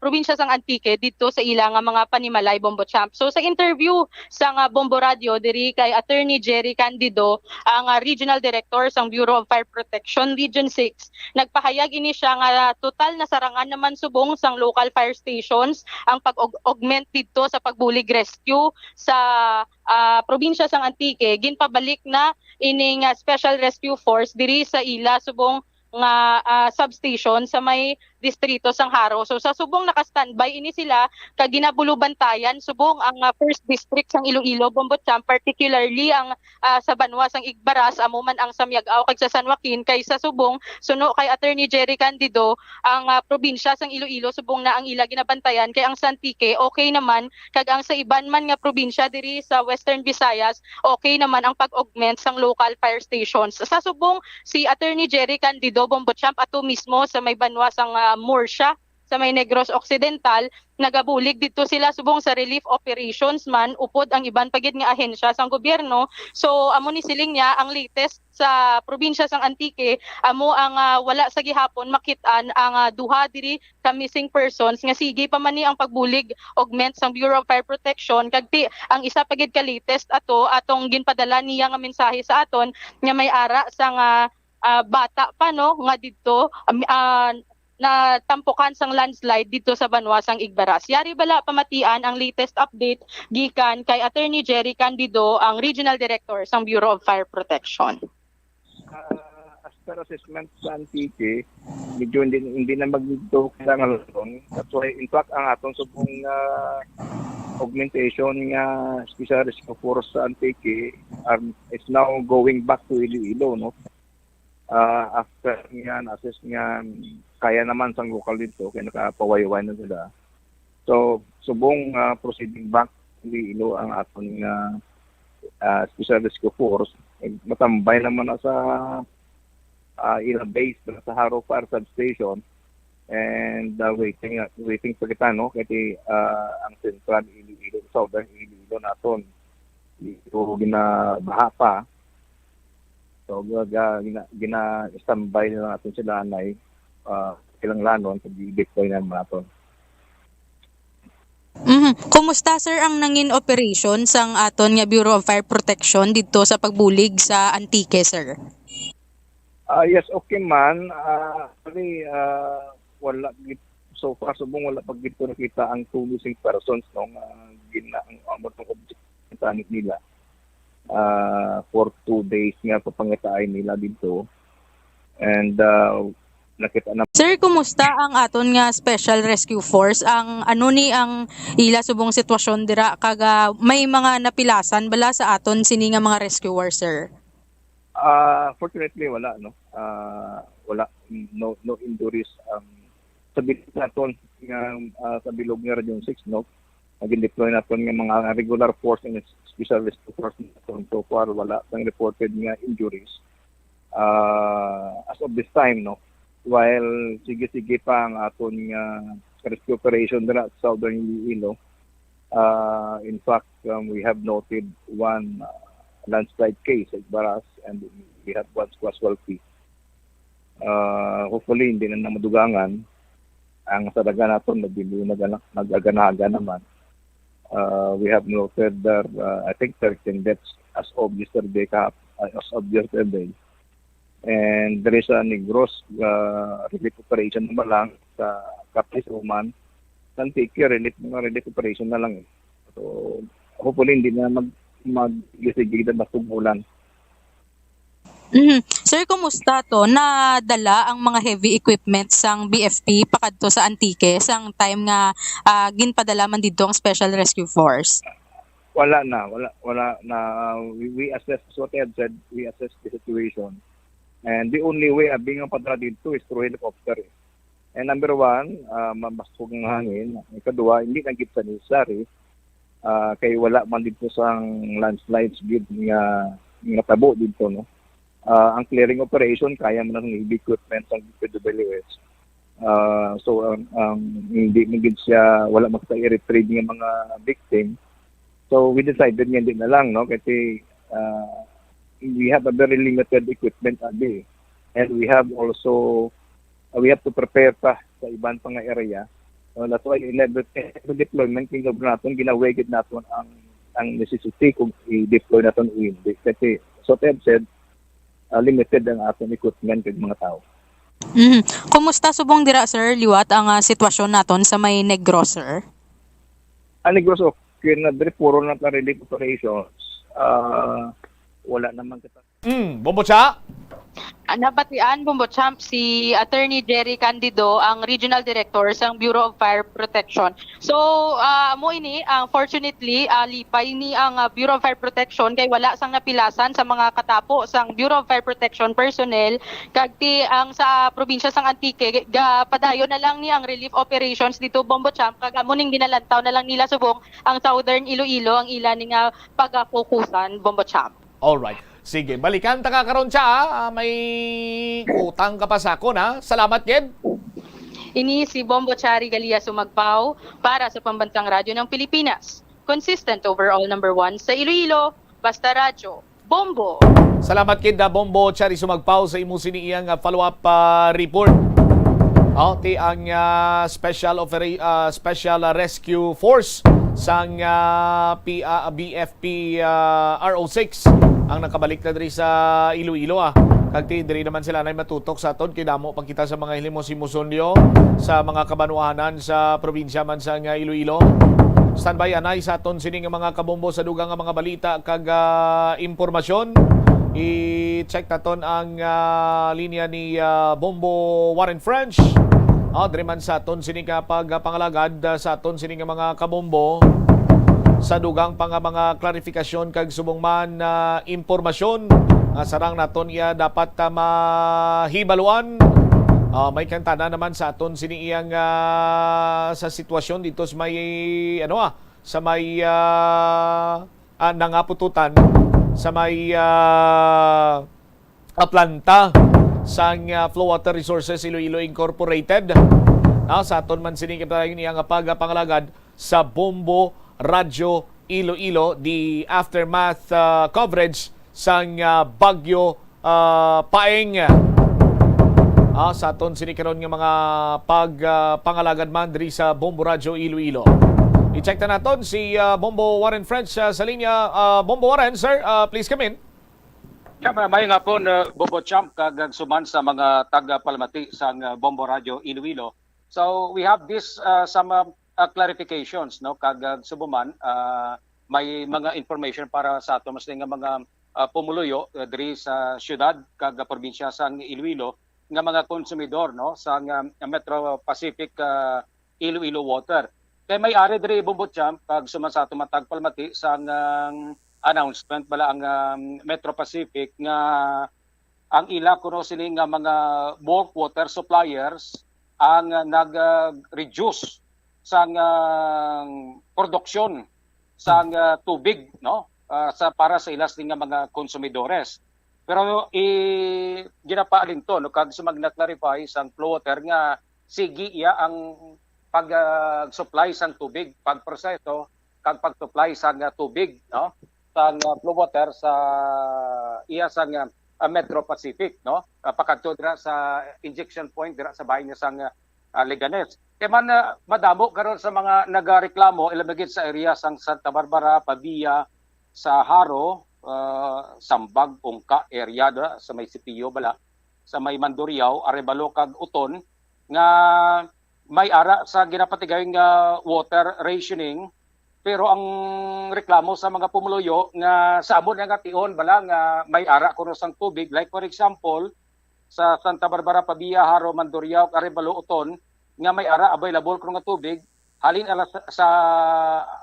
probinsya sang Antique dito sa ila nga mga panimalay Bombochamp. So sa interview sang Bombo Radio diri kay Attorney Jerry Candido, ang Regional Director sang Bureau of Fire Protection Region 6, nagpahayag ini siya nga total na sarangan naman subong sang local fire stations ang pag-augment dito sa pagbulig rescue sa probinsya sang Antique. Ginpabalik na ining Special Rescue Force diri sa ila subong nga substation sa may distrito sang Haro. So sa subong naka-standby ini sila kag ginabulubantayan subong ang first district sang Iloilo, Bombocham, particularly ang sa Banwa sang Igbaras, amo man ang Samyag-aw kag sa San Joaquin, kay sa subong suno kay Attorney Jerry Candido ang probinsya sang Iloilo subong na ang ila ginabantayan, kay ang Santique okay naman, kag ang sa iban man nga probinsya diri sa Western Visayas okay naman ang pag-augment sang local fire stations. Sa subong si Attorney Jerry Candido, Bombocham, ato mismo sa may Banwa sang Morsha sa may Negros Occidental, nagabulig dito sila subong sa relief operations man upod ang iban pagid nga ahensya sang gobyerno. So amo ni siling niya ang latest sa probinsya sang Antique, amo ang wala sa gihapon makit-an ang duha diri ka missing persons nga sige pa man ni ang pagbulig augment sang Bureau of Fire Protection, kag ang isa pagid ka latest atong ginpadala niya nga mensahe sa aton nga may ara sang bata pa no nga didto na tampukan sang landslide dito sa Banwa sang Igbaras. Yari bala pamatian ang latest update gikan kay Attorney Jerry Candido, ang Regional Director sang Bureau of Fire Protection. As per assessment sa Antique, medyo hindi na magdito kailangan lang. That's why in fact ang atong subong augmentation nga Special Rescue Force sa Antique is now going back to Iloilo, no? After nga assess nga kaya naman sang lokal dito kaya nakapaway-way na sila. So subong proceeding back Iloilo ang aton Special Rescue Force, matambay naman na sa ilang base sa Haro Fire Substation, and waiting pa kita no kasi ang Central Iloilo, Southern Iloilo naton ito ginabaha pa. So gina-standby na natin sila anay ilang lanon pag i-deploy na natin. Kumusta sir ang nangin operation sang aton nga Bureau of Fire Protection dito sa pagbulig sa Antique, sir? Yes, okay man. Actually, wala so far subong wala pag dito nakita ang two missing persons nung ang amotong object nila. For 2 days nga papangitain nila dito. And nakita na. Sir, kumusta ang aton nga Special Rescue Force? Ang ano ni ang ila subong sitwasyon dira kaga may mga napilasan bala sa aton sini nga mga rescuer, sir? Fortunately wala no. Wala no injuries sa bilog naton nga sa bilog nga Region 6 no. Nag-deploy naton nga mga regular force and Special Rescue Force naton. So far wala pang reported nga injuries. As of this time no, while sige-sige pa ang aton nga rescue operation dira sa Southern Iloilo, in fact we have noted one landslide case at Igbaras and we have one casualty. Hopefully hindi na madugangan ang sadaga naton nag-aganaga naman. We have noted that I think 13 deaths as of yesterday. And there is a Negros relief operation naman lang sa Capiz Roman. Antique relief operation na lang. So hopefully hindi na mag-isigid na tumulan. Sir, kumusta to? Nadala ang mga heavy equipment sang BFP pakadto sa Antique sang time nga ginpadala man dito ang Special Rescue Force? Wala na. We assess, what I had said, we assess the situation. And the only way being padala dito is through helicopter. And number one, mabasog ng hangin. Ikadua, hindi nang git sa necessary. Kay wala man dito sang landslides gid nga tabo dito no. Ang clearing operation kaya man ng heavy equipment sang PWS. So hindi magid siya wala makita-retrieve ng mga victim. So we decided nga hindi na lang no kasi we have a very limited equipment abi, and we have to prepare pa sa ibang pang area. That's why in every deployment king of naton ginawagid naton ang necessity kung i-deploy naton hindi kasi so Ted said limited ang aton equipment kag mga tao. Kumusta subong dira sir liwat ang sitwasyon naton sa may Negros, sir? Ang Negros okay na diri puro na relief operations. Wala naman kita Bombo Cha? Nabatian, Bombo Champ, si Attorney Jerry Candido, ang Regional Director sa Bureau of Fire Protection. So, fortunately, lipay ni ang Bureau of Fire Protection kay wala sang napilasan sa mga katapo sang Bureau of Fire Protection personnel kagti ang sa probinsya sang Antique padayon na lang ni ang relief operations dito Bombo Champ kag amo ning ginalantaw na lang nila subong ang Southern Iloilo ang ila ning pagafokusan Bombo Champ. Alright. Sige, balikan ta ka karon siya. May utang ka pa sa ako na. Salamat, Jed. Ini si Bombo Chari Galia Sumagpao para sa Pambansang Radyo ng Pilipinas. Consistent overall number 1 sa Iloilo, basta radyo. Bombo! Salamat, Kid Bombo Chari Sumagpao sa imo siniiyang follow-up report. Ti ang Special Rescue Force sang BFP RO6 ang nakabalik na diri sa Iloilo Kagti diri naman sila na matutok sa aton kidamo pagkita sa mga hilimos-himusunyo sa mga kabanwahanan sa probinsya man sa Iloilo. Standby anay sa aton sining mga kabombo sa dugang nga mga balita kag impormasyon. I-check naton ang linya ni Bombo Warren French. Diri man sa aton sining pagpangalagad sa aton sining mga kabombo sa dugang pang mga klarifikasyon kag subong man impormasyon sarang naton iya dapat mahibaluan. May kantana naman sa aton siniiyang sa sitwasyon dito sa may sa may nangapututan sa may planta sang Flow Water Resources Iloilo Incorporated. Sa aton man sining iyang pagpangalagad sa Bombo Radyo Iloilo, the aftermath coverage sang bagyo Paeng. Sa aton sinikaron nga mga pagpangalagad man diri sa Bombo Radyo Iloilo. I-check na naton si Bombo Warren French sa linya. Bombo Warren, sir, please come in. May nga po Bombo Champ kag suman sa mga taga-Palmati sa Bombo Radyo Iloilo. So we have this some clarifications kag subuman may mga information para sa ato mas nga mga pumuluyo diri sa syudad kag probinsya sa Iloilo nga mga konsumidor sa Metro Pacific Iloilo Water. Kay may ari diri Bombo Champ kag suman sa ato matag Palmati sa announcement bala ang Metro Pacific nga ang ila kuno sini nga mga bulk water suppliers ang nag-reduce sa produksyon sa tubig sa para sa ilas nga mga konsumidores. Pero ginapaalin to kag sumag na-clarify sang Flow Water nga sige iya ang pag-supply sang tubig, pag-proseso kag pag-supply sang tubig sang Flow Water sa iya sang Metro Pacific pakadto dira sa injection point dira sa bahin niya sang Leganes. Kaya man madamo karon sa mga nagareklamo ilabigit sa area sang Santa Barbara, Pabia, sa Haro, Sambag, Ungka area sa may Sipio bala, sa may Mandurriao, Arevalo kag Uton nga may ara sa ginapatigayong water rationing pero ang reklamo sa mga pumuluyo nga sa amon nga tion bala nga may ara kuno sang tubig like for example sa Santa Barbara, Pabia, Haro, Mandurriao, Arevalo, Uton nga may ara available kuno nga tubig halin alas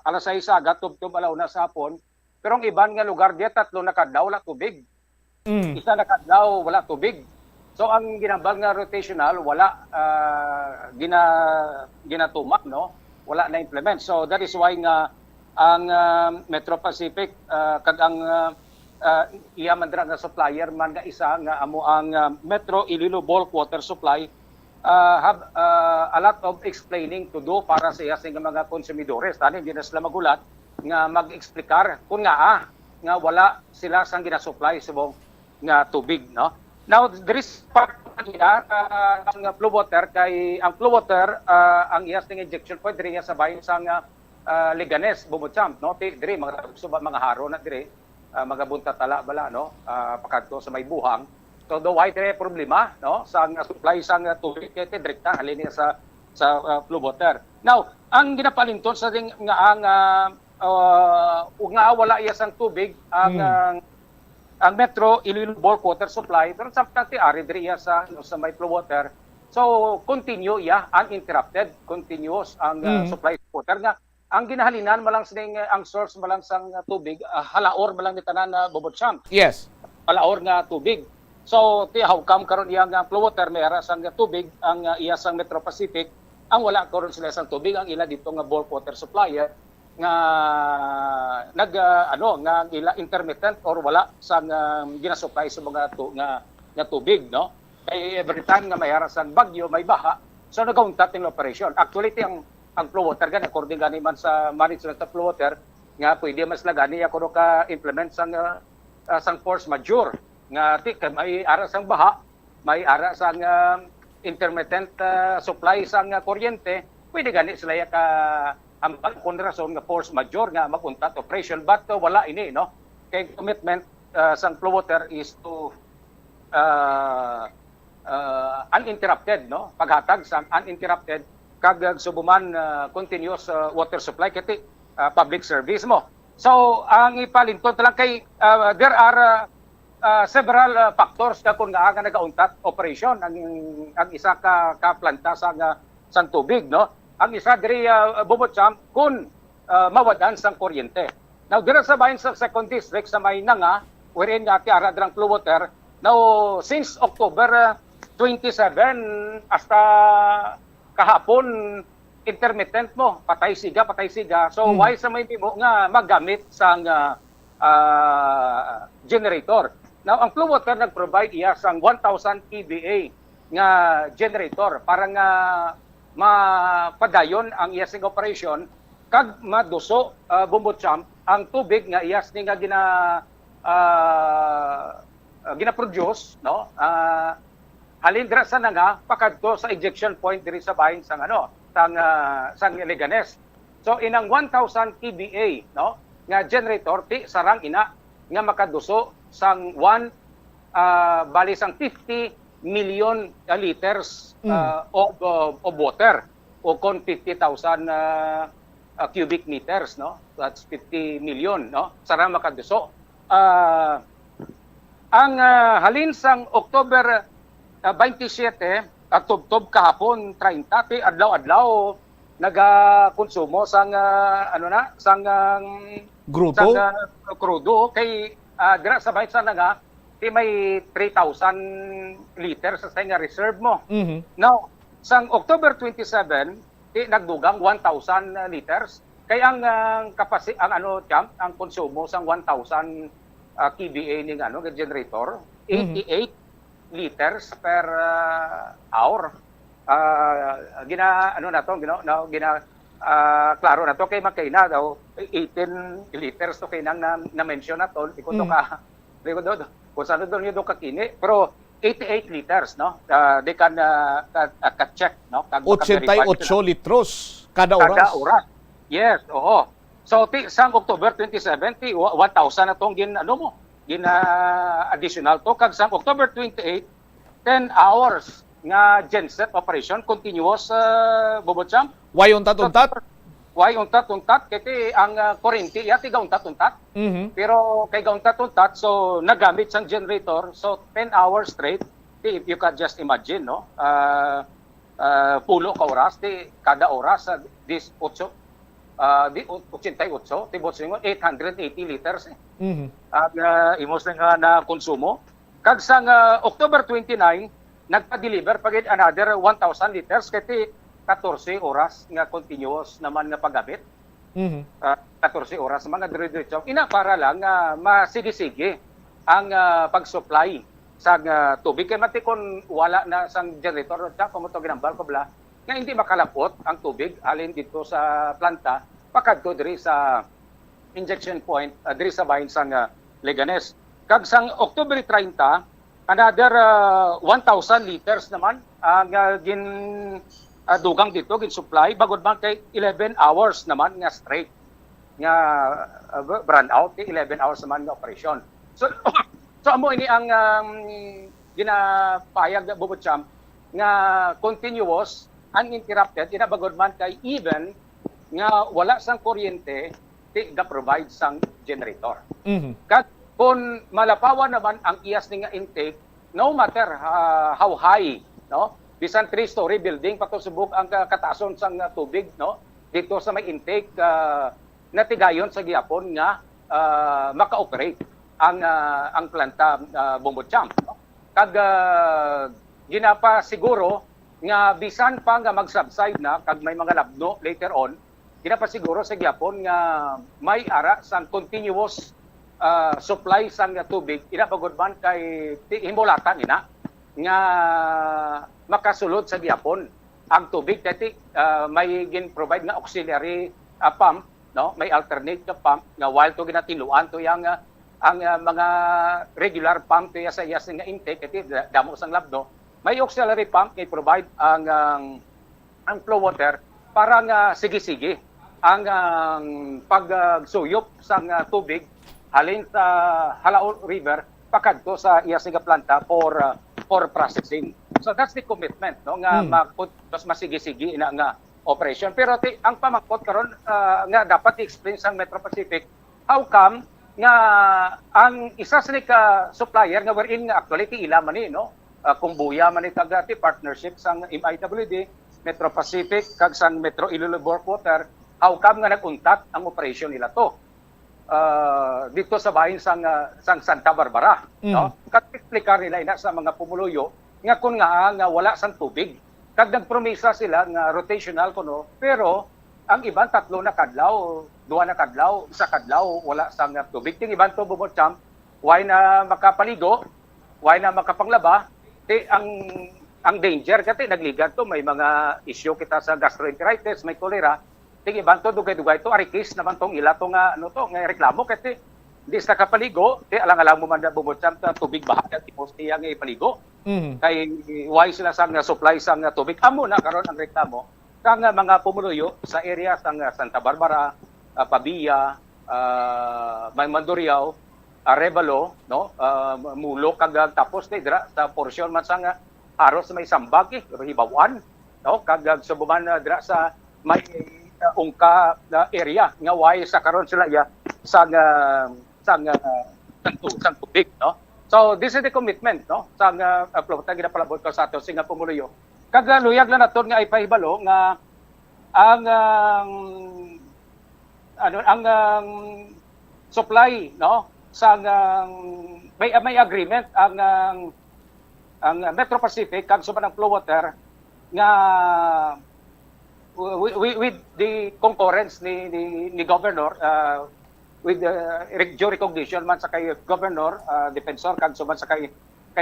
6 sagat tubtob alauna sa hapon pero ang iban nga lugar diya tatlo na kadlaw wala tubig. Isa na kadlaw wala tubig. So ang ginambag nga rotational wala ginatumak wala na implement. So that is why nga ang Metro Pacific kag ang iya man dira nga supplier man nga isa nga amo ang Metro Iloilo Bulk Water Supply have a lot of explaining to do para sa iya mga konsumidores. Tani hindi na sila magulat nga mag-explikar kung nga wala sila sang ginasupply subong nga tubig Now there is part ang Flow Water kay ang Flow Water ang iya sing injection point diri sa bahin sang Leganes Bombo Champ diri mga haro na diri mga bunta tala bala pakadto sa may buhang. So do why dire problema sang supply sang tubig kay direkta halin sa Flow Water. Now, ang ginapalinton sa nga ang nga wala iya sang tubig ang ang Metro Iloilo bulk water supply pero samtang ti ari diri sa may flow water. So continue uninterrupted, continuous ang supply of water nga ang ginahalinan malang sining ang source malang sang tubig halaor malang ni tanan na Bobotsam. Yes. Halaor nga tubig. So ti how come karon iya nga flow water may ara sang tubig ang iya sang Metro Pacific ang wala karon sila sang tubig ang ila dito nga bulk water supplier nga nga ila intermittent or wala sang ginasupply sa mga nga tubig, no? Kay every time nga may harasan bagyo, may baha, so nagauntat yung operation. Actually ang flow water gani according gani man sa management of flow water nga pwede mas lagani ako ka implement sang force majeure nga may ara sang baha, may ara sang intermittent supply sang kuryente, pwede gani sila ka ang kondrason nga force majeure nga maguntat operation but wala ini, no? Kay commitment sang flow water is to uninterrupted, no? Paghatag sang uninterrupted kag subuman continuous water supply kiti public service mo. So ang ipalinton lang kay there are several factors ka kung nga nagauntat operation ang isa ka planta sang tubig, no? Ang isa diri Bobotsam kung mawadan sang kuryente. Now dira sa bahin sa second district sa may Nanga wherein nga ti ara drang flow water. Now since October 27 hasta kahapon intermittent mo patay siga. So why sa may mo nga magamit sang generator. Now ang flow water nag-provide iya sang 1,000 PBA nga generator para nga mapadayon ang iyasing operation kag maduso Bobotsam ang tubig nga iyas ni nga gina-produce, no? Halin dira sa nga pakadto sa ejection point diri sa bahin sang sang Leganes. So inang 1,000 PBA, no? Nga generator ti sarang ina nga makaduso sang bali sang 50 million liters of water o kon 50,000 cubic meters, no? That's 50 million, no? Sarang makaduso. Ang halin sang October 27 at tubtob kahapon 30 ti adlaw-adlaw naga-konsumo sang sang crudo kay dira sa bahin sa nga ti may 3,000 liters sa nga reserve mo. Now, sang October 27, ti nagdugang 1,000 liters. Kaya ang ang konsumo sang 1,000 kVA ning generator, 88 liters per hour. Klaro na to kay makina daw 18 liters to kay nang na-mention na to ikuto ka kung saan doon yung kakini pero 88 liters, no? They can check, no? 88 litros kada oras. Kada oras. Yes, oo. So sang October 27 1,000 na tong additional to kag sang October 28 10 hours nga genset operation continuous Bobotsam. Why untat-untat? Why untat-untat? Kaya ang kuryente, yati gauntat-untat. Pero kay gauntat-untat, so nagamit sang generator, so 10 hours straight, if you can just imagine, no? Pulo ka oras, kada oras, 88, tibot singo, 880 liters. Imos na konsumo. Kag sang October 29, nagpa-deliver pagid another 1,000 liters, kaya 14 oras nga continuous naman nga paggamit. 14 oras naman nga dire-diretso. Ina para lang masigi-sige ang pag-supply sa tubig. Kaya mati kung wala na sang generator, pamuto ginambal ko bla, nga hindi makalapot ang tubig alin dito sa planta, pakadto diri sa injection point, diri sa bahin sang Leganes. Kag sang October 30, another 1,000 liters naman ang dugang dito gin supply bagod man kay 11 hours naman nga straight nga brand out 11 hours naman nga operation. So amo ini ang ginapayag na Bobotsam nga continuous uninterrupted ina bagod man kay even nga wala sang kuryente ti ga provide sang generator. Kag kung malapawan naman ang iyas nga intake, no matter how high, no, bisan 3-story building patusubok ang kataason sang tubig, no, dito sa may intake, natigayon sa gihapon nga maka-operate ang planta Bombocham, no? Kag ginapa siguro nga bisan pa nga mag-subside na kag may mga labno later on, ginapa siguro sa gihapon nga may ara sang continuous supply sang tubig ina pagod man kay himulatan ina nga makasulod sa gihapon ang tubig dati may gin-provide nga auxiliary pump, no, may alternate na pump nga while to ginatiluan to yang ang mga regular pump to sa iyas nga intake iti damo sang labno, may auxiliary pump nga provide ang flow water para nga sige-sige ang pagsuyop sang tubig halin sa Halao River pakadto sa iyas nga planta for processing. So that's the commitment, no, nga mas masigi-sige ina nga operation. Pero ang pamangkot karon nga dapat i-explain sang Metro Pacific, how come nga ang isa sa ka supplier nga wherein nga actually ila man ni, no, kung buya man ni tagati partnership sang MIWD, Metro Pacific kag sang Metro Iloilo Water, how come nga naguntat ang operation nila to dito sa bahin sang Santa Barbara, no? Kat-explicar nila ina sa mga pumuluyo nga kun nga wala sang tubig, kag nagpromisa sila nga rotational kuno, pero ang iban 3 na kadlaw, 2 na kadlaw, 1 kadlaw wala sang tubig. Ting iban to Bombocham, why na makapaligo, why na makapanglaba, ang danger kasi nagligat to, may mga issue kita sa gastroenteritis, may cholera. Ting iban to dugay-dugay to arikis naman tong ila to nga nga reklamo kasi di sa kapaligo, alang-alang mo man na Bombocham ta tubig baha at tipos niya nga ipaligo. Kay why sila sang supply sang tubig amo na karon ang reklamo kang mga pumuluyo sa area sang Santa Barbara, Pabia, Mandurriao, Arevalo, no, Mulo kag tapos dira sa portion man sang aros may sambag Hibawan, no, kag subuman dira sa may ungka area nga why sa karon sila ya sang tubig, no. So this is the commitment, no, sang plota ginapalabot ko sa ato singa pumuluyo. Kag luyag lang naton nga ipahibalo nga ang supply, no, sang may agreement ang Metro Pacific kag suman ang flow water nga with the concurrence ni governor, with due recognition man sa kay governor, defensor kag suman sa kay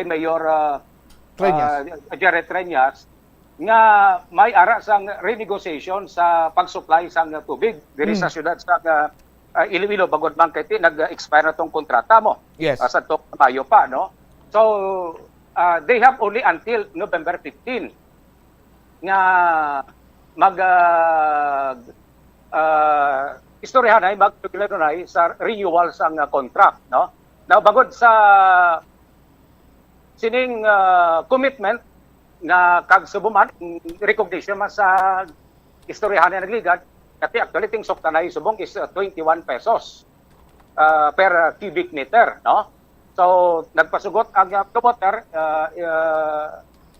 mayor Jared Treñas, nga may ara sang renegotiation sa pag-supply sang tubig diri sa syudad sa Iloilo bagod man kay nag-expire na tong kontrata mo. Yes. Sa Mayo pa, no. So they have only until November 15 nga istoryahan ay magtugilan sa renewal sang contract, no. Now bagod sa sining commitment nga kag subuman recognition man sa istoryahan na nagligat kati actually ting suktanay subong is 21 pesos per cubic meter, no. So nagpasugot ang water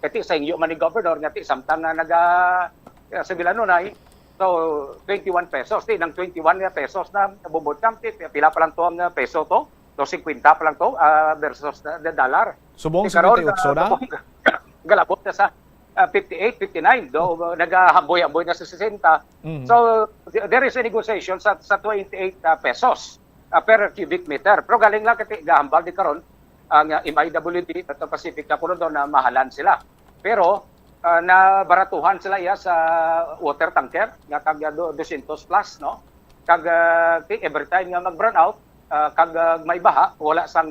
kati sa inyo man ni governor ngati samtang naga sa Bilanonay, so 21 pesos nang 21 pesos na Bombocham pila pa lang to ang peso to 250 pa lang to versus the dollar. Subong 58 na? Galabot na sa 58, 59, do nagahamboy-amboy na sa 60. So there is a negotiation sa 28 pesos per cubic meter. Pero galing lang kasi gahambal di karon ang MIWD at Pacific na puno daw na mahalan sila. Pero nabaratuhan sila ya sa water tanker nga kag 200 plus, no. Kag every time nga mag-burn out kag may baha wala sang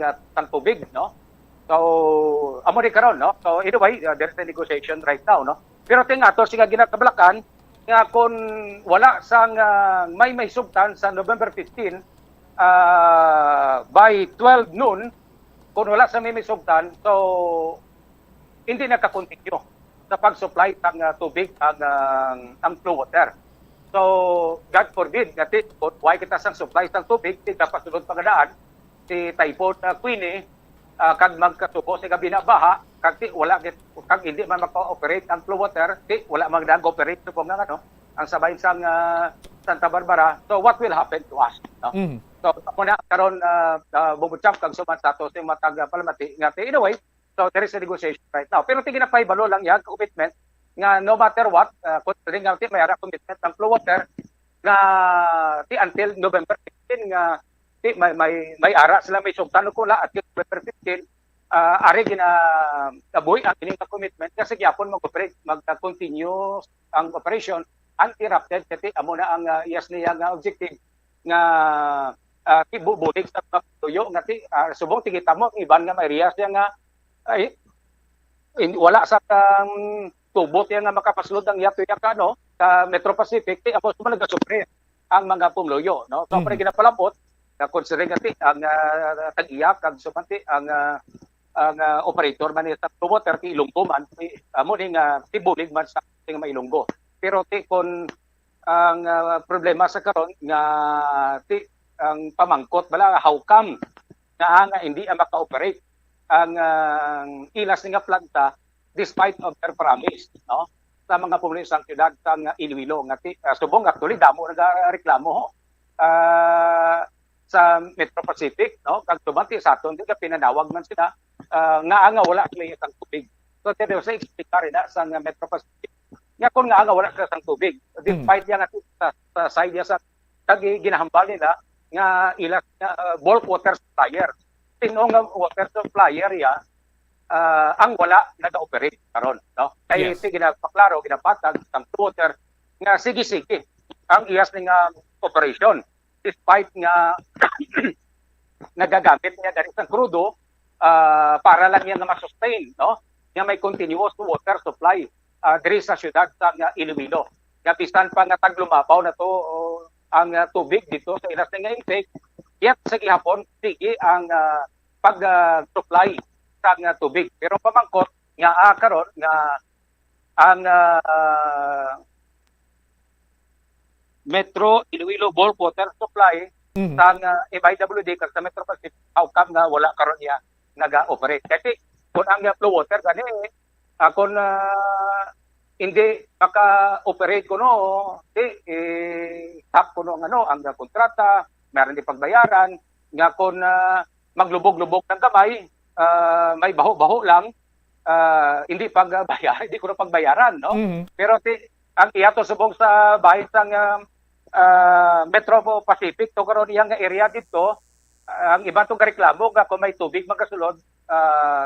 tubig, no. So amo di karon, no. So anyway, there's a negotiation right now, no. Pero ting ato singa ginakabalakan nga kung wala sang may sugtan sa November 15 by 12 noon, kung wala sa may sugtan, so hindi naka-continue sa pag-supply ng tubig ang flow water. So God forbid, ngati why kita sang supply ng tubig, di kapasunod pangadaan, si Typhoon Queenie kag magkasuko sa gabi na baha kag wala kag hindi man maka-operate ang flow water wala man nag-operate so nga ang sabay sang Santa Barbara. So what will happen to us, no? So muna karon bubutcham kag suman sa ato sa matag palamati nga in a way, so there is a negotiation right now, pero tingin na balo lang yan commitment nga no matter what considering nga may ara commitment ang flow water nga until November 15 nga may ara sila may sugtan ko la at November 15 ari gina kaboy ang ining commitment kasi gyapon mag-continue ang operation uninterrupted kasi amo na ang yes niya nga objective nga bubulig sa tuyo nga subong tigita mo iban nga may areas nga ay wala sa tubot nga makapasulod ang yato ka no sa Metro Pacific amo suma nagasupre ang mga pumluyo no so pre ginapalapot na considering ati ang tag-iyak kag sumanti ang operator man sa water ti Ilonggo man amo ning tibulig man sa ting Mailonggo pero ti kon ang problema sa karon nga ti ang pamangkot bala how come nga hindi maka-operate ang ilas nga planta despite of their promise no sa mga pumuluyo sa syudad sa Iloilo nga ti subong actually damo nagareklamo sa Metro Pacific no kag tumanti sa aton diga pinanawag man sila nga wala may isang tubig so pero sa explicar na sa Metro Pacific nga kun nga wala sa isang tubig despite yang sa side sa kag ginahambal nila nga ilas bulk water supplier sino nga water supplier ya ang wala naga-operate karon no kay yes. Ginapaklaro ginapatag ang water nga sige ang iyas nga operation despite nga nagagamit niya dari sa crudo para lang yan na ma-sustain no nga may continuous water supply diri sa syudad sa Iloilo nga bisan pa nga taglumapaw na to ang tubig dito sa ilas nga intake yet sa gihapon sige ang pag-supply sa tubig pero pamangkot nga karon nga ang Metro Iloilo bulk water supply sa MIWD kag sa Metro Pacific how come nga wala karon niya naga-operate kasi kung ang flow water gani kung hindi maka-operate kuno stop kuno ang kontrata meron di pagbayaran nga kung maglubog-lubog ng kamay may baho-baho lang hindi pagbayaran hindi kuno pagbayaran no pero ang iyato subong sa bahin sang Metro Pacific to karon iyang area dito ang iba tong reklamo nga kung may tubig magasulod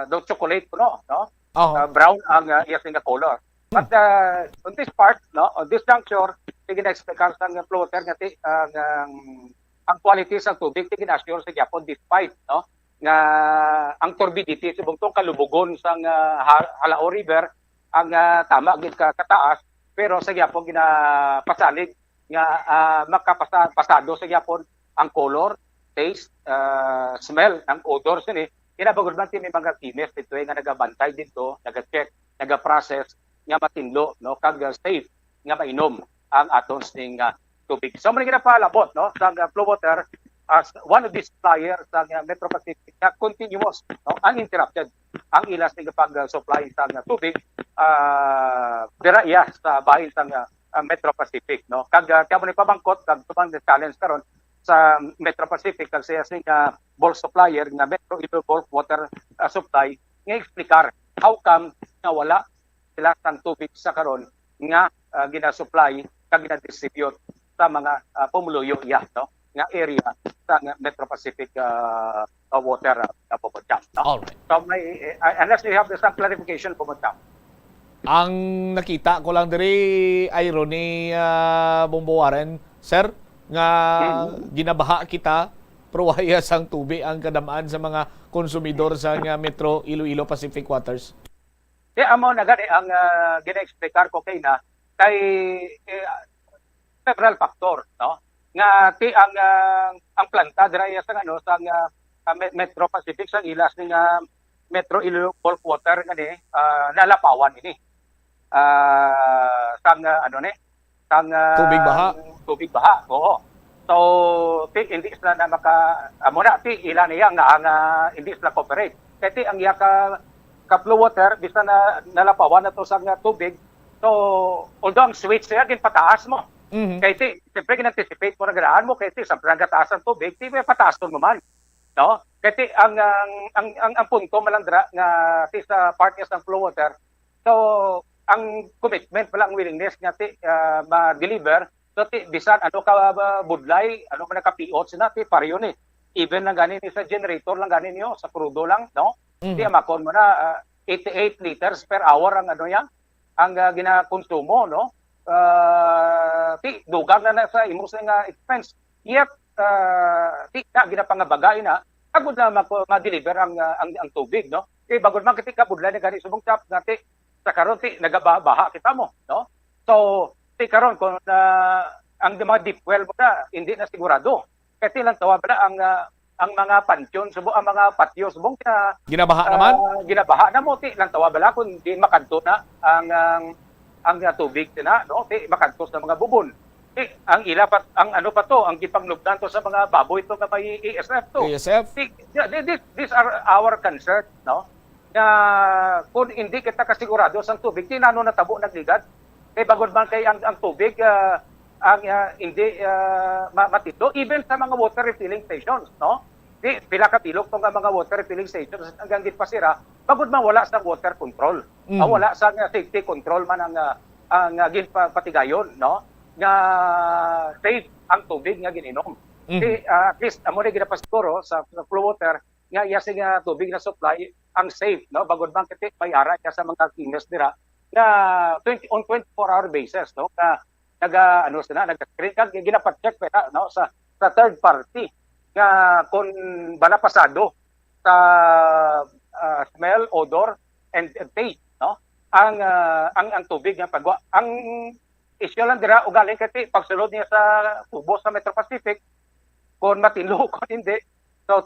daw chocolate no brown ang iyas nga color but on this part no on this juncture sige na expect sang floater nga ang quality sa tubig sige na assure sa Japon despite no nga ang turbidity subong tong kalubugon sang Halao River ang tama gid ka kataas pero sa Japon ginapasalig nga makapasado sa Japon ang color, taste, smell, ang odor sini. Kinabagod man may mga chemist dito nga nagabantay dito, naga-check, naga-process nga matinlo no kag safe nga mainom ang atons ning tubig. So man ginapalabot no sa flow water as one of the suppliers sa Metro Pacific na continuous no uninterrupted ang ilas ning pag-supply sa tubig dira iya sa bahin sa Metro Pacific no kag kamo ni pabangkot kag tubang challenge karon sa Metro Pacific kag siya sing bulk supplier nga Metro Iloilo bulk water supply nga explicar how come nga wala sila sang tubig sa karon nga gina-supply kag gina-distribute sa mga pumuluyo iya no nga area sa Metro Pacific water Pumutang no. Alright. So may unless you have some clarification Pumutang. Ang nakita ko lang diri irony Bomboaren sir nga ginabaha kita pero waya sang tubig ang kadamaan sa mga konsumidor sa Metro Iloilo Pacific Waters. Amo na gani ang gina-explicar ko kay several factor no nga ti ang planta dira sa sa Metro Pacific sa ilas ning Metro Iloilo bulk water ngani nalapawan ini sang sang tubig baha oo So ti hindi sila na muna ti ila niya nga ang hindi sila cooperate. Kaya ti ang iya ka flow water bisa na nalapawan na to sa tubig. So although ang switch niya gin pataas mo. Kaya ti siyempre gin-anticipate mo na ganaan mo kaya ti sa pagkataas ng tubig ti may pataas mo man. No? Kaya ti ang punto malandra nga ti sa part niya sa flow water. So ang commitment pala ang willingness nga ti ma-deliver. So bisan ano ka budlay, ano man naka-PO sina ti pareho ni. Even lang ganin sa generator lang ganin niyo sa crudo lang, no? Di amakon mo na 88 liters per hour ang ano yan, ang ginakonsumo, no? Ti dugang na sa imo sa nga expense. Yet ti na ginapangabagay na agud na ma-deliver ang tubig, no? Kay bagod man kiti ka budlay na ganin subong tap nga ti sa karon ti nagabaha kita mo, no? So ti karon kung ang mga deep well mo na hindi na sigurado. Kasi lang tawa pala ang mga pansyon subo ang mga patio subong ginabaha naman. Ginabaha na mo ti lang tawa pala kung di makanto na ang tubig na no ti makanto sa mga bubon. Ang ila pa ang ano pa to ang gipanglubdan to sa mga baboy to nga may ESF to. These are our concern, no? Na kung hindi kita kasigurado sa tubig ti nano natabo nagligad. Kay bagod man kay ang tubig hindi matito even sa mga water refilling stations, no? Di pila ka tilok tong mga water refilling stations hanggang di pasira bagod man wala sa water control. Wala sa safety control man ang ginpatigayon, no? Nga safe ang tubig nga gininom. At least amo na ginapasiguro sa flow water nga yasing tubig na supply ang safe, no? Bagod man kiti may ara sa mga kimes dira na 24-hour basis, no? Na ano sila nag-screen kag ginapat-check pa no sa third party nga kung bala pasado sa smell, odor and taste, no? Ang tubig nga pagwa ang issue lang dira ugaling kati pagsulod niya sa tubo sa Metro Pacific kung matinlo kung hindi so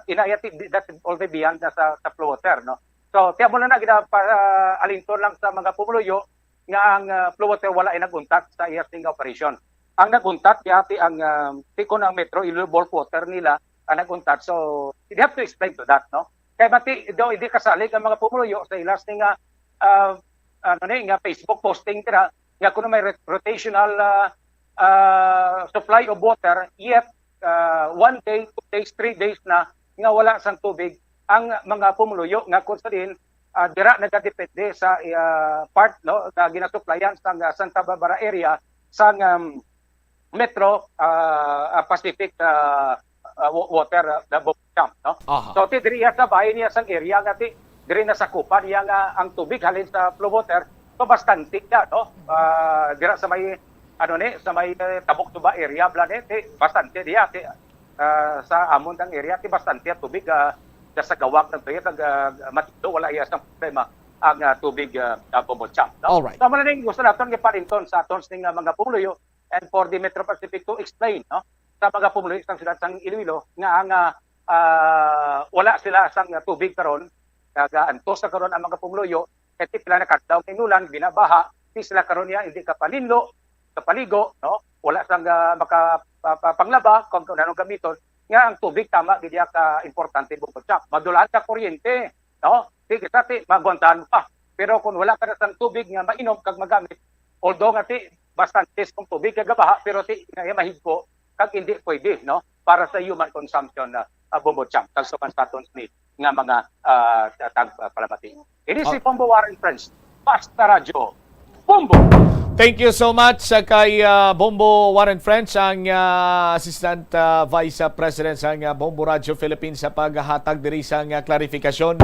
inayati that's already beyond sa flow water, no? So, tiyan mo na alinton lang sa mga pumuluyo nga ang flow water wala ay naguntat sa iyasing operation. Ang naguntat, yati ang tiko ng Metro, Iloilo bulk water nila ang naguntat. So, you have to explain to that, no? Kaya mati, hindi kasalig ang mga pumuluyo sa ilasting nga Facebook posting tira, nga kung may rotational supply of water, yet 1 day, 2 days, 3 days na nga wala sang tubig, ang mga pumuluyo nga kung saan dira nagadepende sa part no na ginasuplayan sa Santa Barbara area sa Metro Pacific water champ, no? So ti diri sa bahay niya sang area nga ti diri na sakupan niya nga ang tubig halin sa flow water so bastante ka, no? Dira sa may ano ni sa may Tabok Tuba area blane ti bastante diya ti sa amon ang area ti bastante tubig sa gawak ng tuyot matito wala iya sa problema ang tubig bombocham, no? Alright. So mananing gusto naton giparinton sa atons ning mga pumuluyo and for the Metro Pacific to explain, no? Sa mga pumuluyo sang sila sang Iloilo nga ang wala sila sang tubig karon antos sa karon ang mga pumuluyo kasi pila na kadlaw ning ulan binabaha ti sila karon ya hindi kapalinlo kapaligo, no? Wala sang panglaba kung anong gamiton nga ang tubig tama gid ka importante bukod-chak. Madulaan ka kuryente, no? Sige sa ti magwantahan pa. Pero kung wala ka na sang tubig nga mainom kag magamit, although nga ti bastante kung tubig kag baha pero ti nga mahigko kag hindi pwede, no? Para sa human consumption na bukod-chak. Tagsukan sa atons ni nga mga palamati. Ini si Bombo Warren Friends. Basta Radio. Bombo. Thank you so much kay Bombo Warren Friends, ang Assistant Vice President sa Bombo Radio Philippines sa paghatag diri sa klarifikasyon.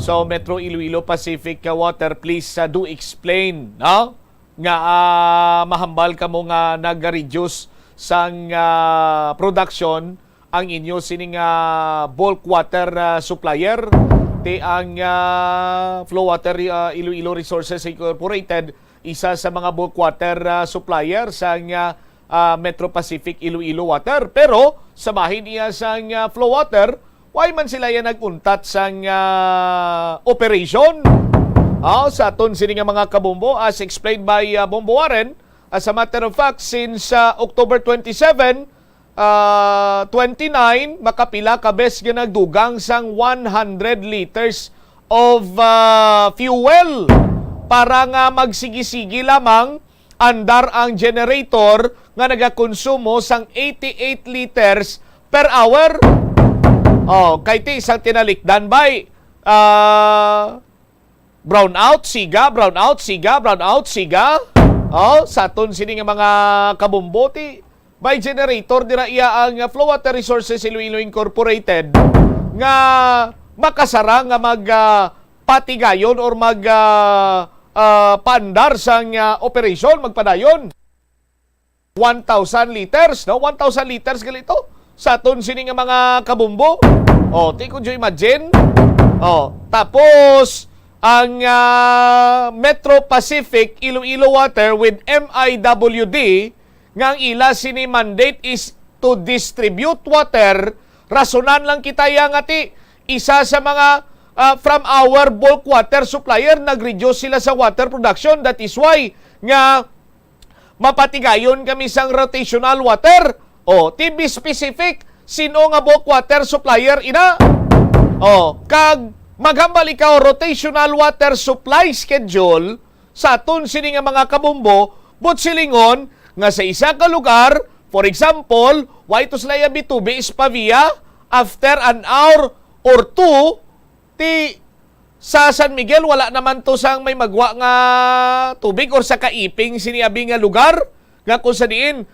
So Metro Iloilo Pacific Water, please do explain, no? Nga mahambal ka mo nga nag-reduce sang production ang inyo sining bulk water supplier ti ang Flow Water Iloilo Resources Incorporated, isa sa mga bulk water supplier sa Metro Pacific Iloilo Water. Pero samahin niya sa Flow Water, why man sila yan naguntat sa operation? Sa aton sini nga mga kabombo, as explained by Bombo Warren, As a matter of fact, since October 27, 29, makapila ka bes nga nagdugang sang 100 liters of fuel para nga magsigi-sigi lamang andar ang generator nga nagakonsumo sang 88 liters per hour. Kay ti isang tinalikdan bay brownout, siga, brownout, siga, brownout, siga. Sa aton sini nga mga kabumboti, by generator dira iya ang Flow Water Resources Iloilo Incorporated nga makasara nga magpatigayon or paandar sang operation, magpadayon. 1,000 liters, no? 1,000 liters galito sa aton sini nga mga kabumbo. Ti ko imagine. Tapos ang Metro Pacific Iloilo Water with MIWD nga ang ila sini mandate is to distribute water. Rasonan lang kita yang ati isa sa mga from our bulk water supplier nag-reduce sila sa water production. That is why nga mapatigayon kami sang rotational water. TB specific, sino nga bulk water supplier ina? Kag maghambal ikaw rotational water supply schedule sa aton sini nga mga kabumbo, but silingon nga sa isa ka lugar, for example, why to sila bitubi is Pavia, after an hour or two, sa San Miguel, wala naman to sang may magwa nga tubig or sa kaiping siniabi nga lugar, nga kung sa diin,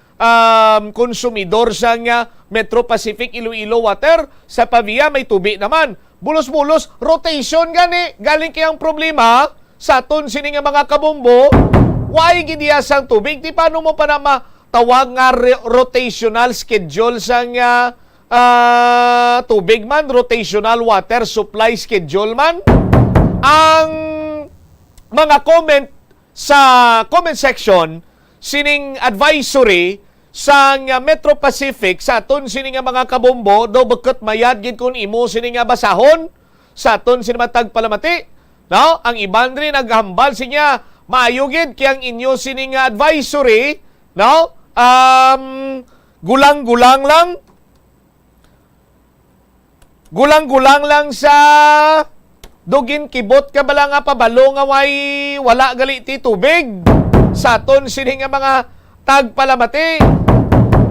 konsumidor sa nga Metro Pacific Iloilo Water, sa Pavia may tubig naman. Bulos-bulos, rotation gani, galing kayang problema sa aton sini nga mga kabumbo, why gidiyasang tubig? Di paano mo pa na matawag nga rotational schedule sa nga tubig man, rotational water supply schedule man? Ang mga comment sa comment section, sining advisory sa Metro Pacific sa aton sini nga mga kabombo do bakit mayad gid kun imo sini nga basahon sa aton sini matag palamati, no? Ang iban rin naghambal sinya maayo gid kay ang inyo sini nga advisory, no? Gulang-gulang lang sa dugin kibot ka bala nga pabalo nga wala gali ti tubig sa aton sini nga mga tagpalamati.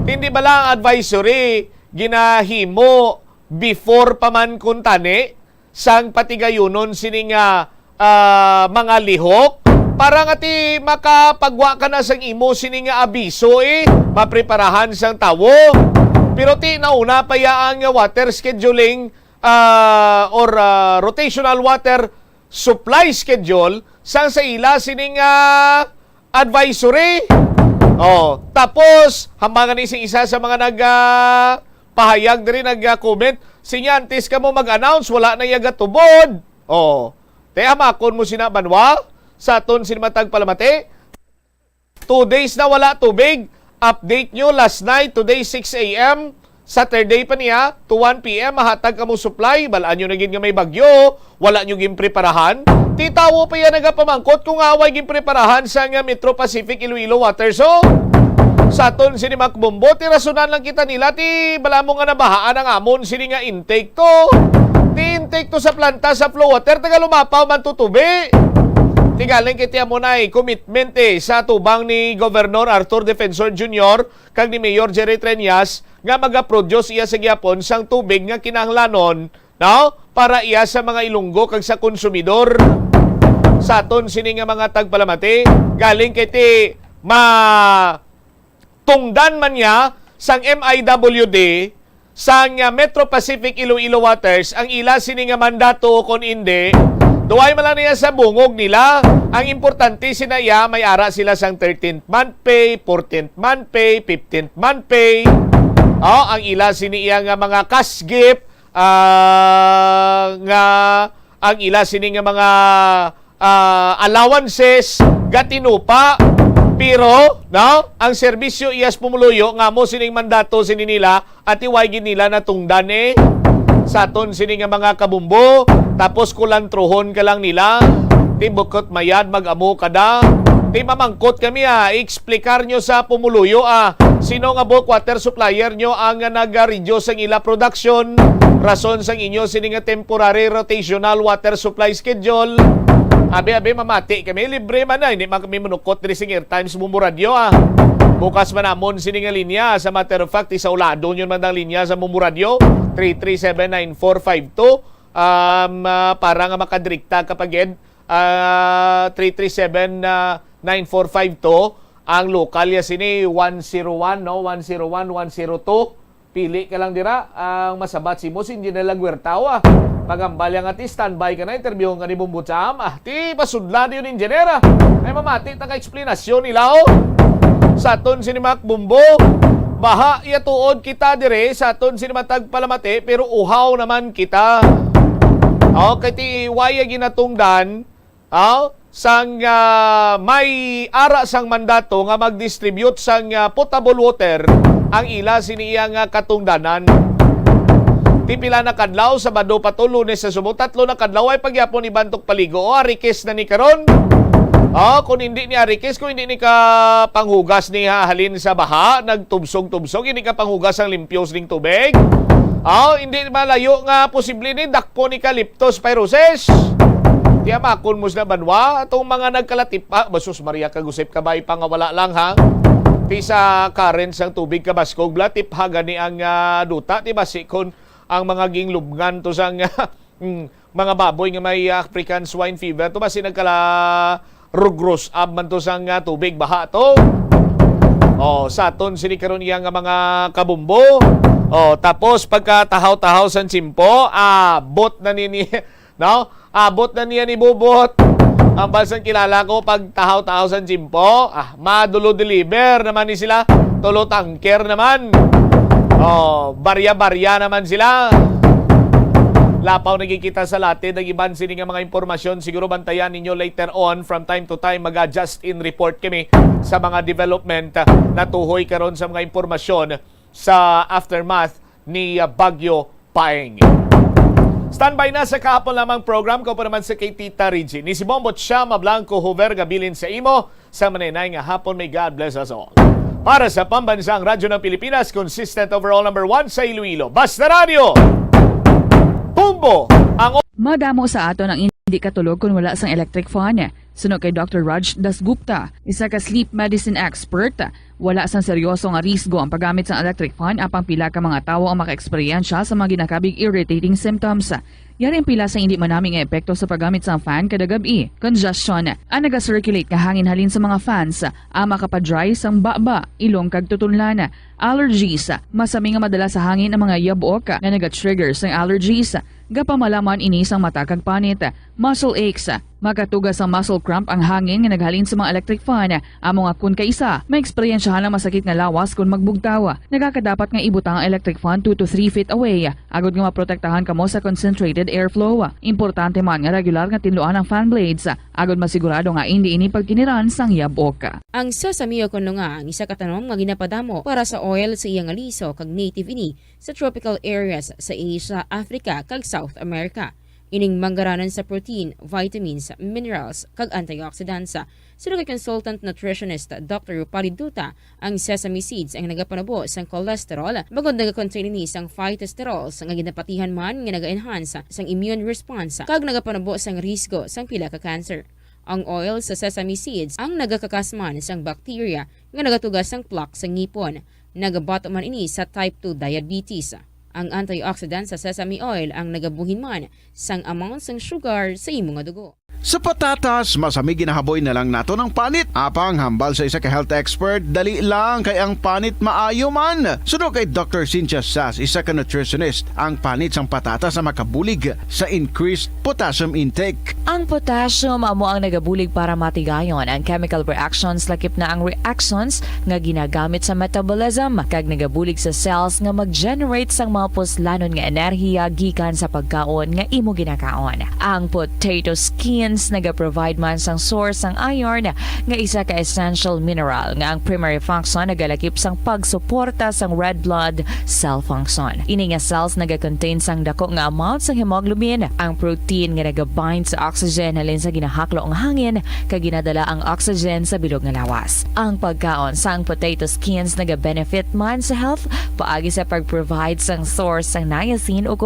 Hindi ba lang advisory ginahimo before pa man kuntani sang patigayunon sini nga mga lihok para nga ti makapagwa ka na sang imo sini nga abiso mapreparahan sang tawo. Pero ti nauna pa yaang water scheduling or rotational water supply schedule sang sa ila sini nga advisory. Tapos hambangan isang isa sa mga nagpahayag na rin, nag-comment, sinyantis ka mo mag-announce, wala na yaga tubod. Hamakon mo sinabanwa sa aton sinimatag palamati. 2 days na wala tubig. Update nyo last night, today 6 a.m. Saturday pa niya, to 1 p.m. mahatag ka mo supply. Balaan nyo naging nga may bagyo, wala nyo ging preparahan. Titawo pa yan nagapamangkot kung away ging preparahan sa nga Metro Pacific Iloilo Water. So, sa aton sini makbombo, tirasunan lang kita nila, ti bala mo nga nabahaan ang amon sini nga intake to. Ti intake to sa planta sa flow water, taga lumapaw man tutubi. Ti galing kiti mo na commitment sa tubang ni Governor Arthur Defensor Jr. kag ni Mayor Jerry Treñas nga magaproduce iya sa gyapon sang tubig nga kinahanglanon, no? Para iya sa mga Ilonggo kag sa konsumidor. Sa aton sini nga mga tagpalamati, galing kiti tungdan man niya sang MIWD sang Metro Pacific Iloilo Waters ang ila sini nga mandato kon indi duay man niya sa bungog nila. Ang importante sinaya may ara sila sang 13th month pay, 14th month pay, 15th month pay. Ang ila sini iya nga mga cash gift, nga ang ila sini nga mga allowances gatinupa. Pero, no, ang serbisyo iyas pumuluyo nga mo sining mandato sini nila at iwagin nila na tungdan sa aton sini nga mga kabumbo. Tapos kulantrohon ka lang nila, ti bukot mayad mag-amo kada, Di mamangkot kami i-explicar nyo sa pumuluyo sino nga bulk water supplier nyo ang nag-reduce ang ila production, rason sang inyo sini nga temporary rotational water supply schedule. Abi mamati kami, libre man na, hindi man kami manukot rin sing airtime sa Bumbo Radio Bukas man namon sini nga linya, sa matter of fact, isa ulado yun man ang linya sa Bumbo Radio, 3379452, para nga makadirikta kapag 3379452, ang lokal ya sini 101, no? 101, 102. Pili ka lang dira ang masabat si mo hindi na lang wertawa. Pagambal yang ati standby ka na interview nga ni Bumbutsam. Ti pasudlan yun injenera. Ay mamati ta ka eksplanasyon nila sa aton sini Mac Bumbo. Baha iya tuod kita dire sa aton sini matag palamati pero uhaw naman kita. Kay ti waya ginatungdan sang may ara sang mandato nga mag-distribute sang potable water ang ila siniya nga katungdanan. Tipila na kadlaw sa Sabado pato Lunes sa Subo, 3 na kadlaw ay pagyapon ni Bantok Paligo. Arikis na ni karon. Kung hindi ni Arikis, kung hindi ni ka panghugas ni halin sa baha, nagtubsog-tubsog, hindi ka panghugas ang limpyos ning tubig. Hindi malayo nga posible ni dakpo ni Calyptus pyrosis. Tiya makon mo na banwa atong mga nagkalatip basus Maria kagusip kabay pangawala lang ti sa currents ang tubig kabaskog blatip gani ang duta ti basikon ang mga ginglubngan to sang mga baboy nga may African swine fever to basi nagkala rugros ab man to sang tubig baha to. Sa aton sini karon iya nga mga kabumbo. Tapos pagkatahaw-tahaw sa simpo, bot na ni no? Abot na niya ni Bubot. Ang balsang kilala ko pag tahaw-tahaw sa simpo, madulo deliver naman ni sila. Tulo tangker naman. Barya-barya naman sila. Lapaw nagkikita sa latin, nag-iban sini nga mga impormasyon. Siguro bantayan ninyo later on. From time to time, mag-adjust in report kami sa mga development na tuhoy karon sa mga impormasyon sa aftermath ni Bagyo Paeng. Standby na sa kahapon lamang program ko pa naman sa kay Tita Reggie. Ni si Bombot Shama Blanco Hover gabilin sa imo sa manenay nga hapon. May God bless us all. Para sa pambansang radyo ng Pilipinas, consistent overall number 1 sa Iloilo. Basta Radio! Bumbo! Ang Madamo sa ato ng hindi katulog kung wala sang electric fan. Suno kay Dr. Raj Dasgupta, isa ka sleep medicine expert. Wala sang seryoso nga risgo ang paggamit sa electric fan apang pila ka mga tawo ang maka-eksperyensya sa mga ginakabig irritating symptoms. Yari ang pila sa hindi manaming epekto sa paggamit sa fan kada gabi. Congestion, ang naga-circulate nga hangin halin sa mga fans, ang makapadry sang baba, ilong kag tutunlan. Allergies, masami nga madala sa hangin ang mga yabok nga naga-trigger sang allergies. Gapamalaman ini sang mata kag panit. Muscle aches, makatugas ang muscle cramp ang hangin nga naghalin sa mga electric fan. Amo nga kun kaisa, may eksperyensyahan ang masakit nga lawas kung magbugtawa. Nagakadapat nga ibutang ang electric fan 2 to 3 feet away. Agod nga maprotektahan kamo sa concentrated airflow. Importante man nga regular nga tinluan ang fan blades. Agod masigurado nga hindi ini pagkiniran sang yabok. Ang sesame o kuno nga ang isa ka tanom nga ginapadamo para sa oil sa iyang aliso kag native ini sa tropical areas sa Asia, Africa kag South America. Ining manggaranan sa protein, vitamins, minerals, kag antioxidants. Sino kay consultant nutritionist Dr. Rupali Duta, ang sesame seeds ang nagapanabo sang cholesterol, bagod nagakontain ni sang phytosterols nga ginapatihan man nga naga-enhance sang immune response kag nagapanabo sang risgo sang pila ka cancer. Ang oil sa sesame seeds ang nagakakasman sang bacteria nga nagatugas sang plaque sa ngipon. Nagabato man ini sa type 2 diabetes. Ang antioxidant sa sesame oil ang nagabuhin man sang amount sang sugar sa imong dugo. Sa patatas, masami ginahaboy na lang nato ng panit. Apang hambal sa isa ka health expert, dali lang kay ang panit maayo man. Suno kay Dr. Cynthia Sass, isa ka nutritionist, ang panit sang patatas sa makabulig sa increased potassium intake. Ang potassium amo ang nagabulig para matigayon ang chemical reactions lakip na ang reactions nga ginagamit sa metabolism kag nagabulig sa cells nga mag-generate sang mga puslanon nga enerhiya gikan sa pagkaon nga imo ginakaon. Ang potato skin skins naga-provide man sang source sang iron nga isa ka essential mineral nga ang primary function nagalakip sang pagsuporta sang red blood cell function. Ini nga cells naga-contain sang dako nga amount sang hemoglobin, ang protein nga naga-bind sa oxygen halin sa ginahaklo ang hangin kag ginadala ang oxygen sa bilog nga lawas. Ang pagkaon sang potato skins naga-benefit man sa health paagi sa pag-provide sang source sang niacin ug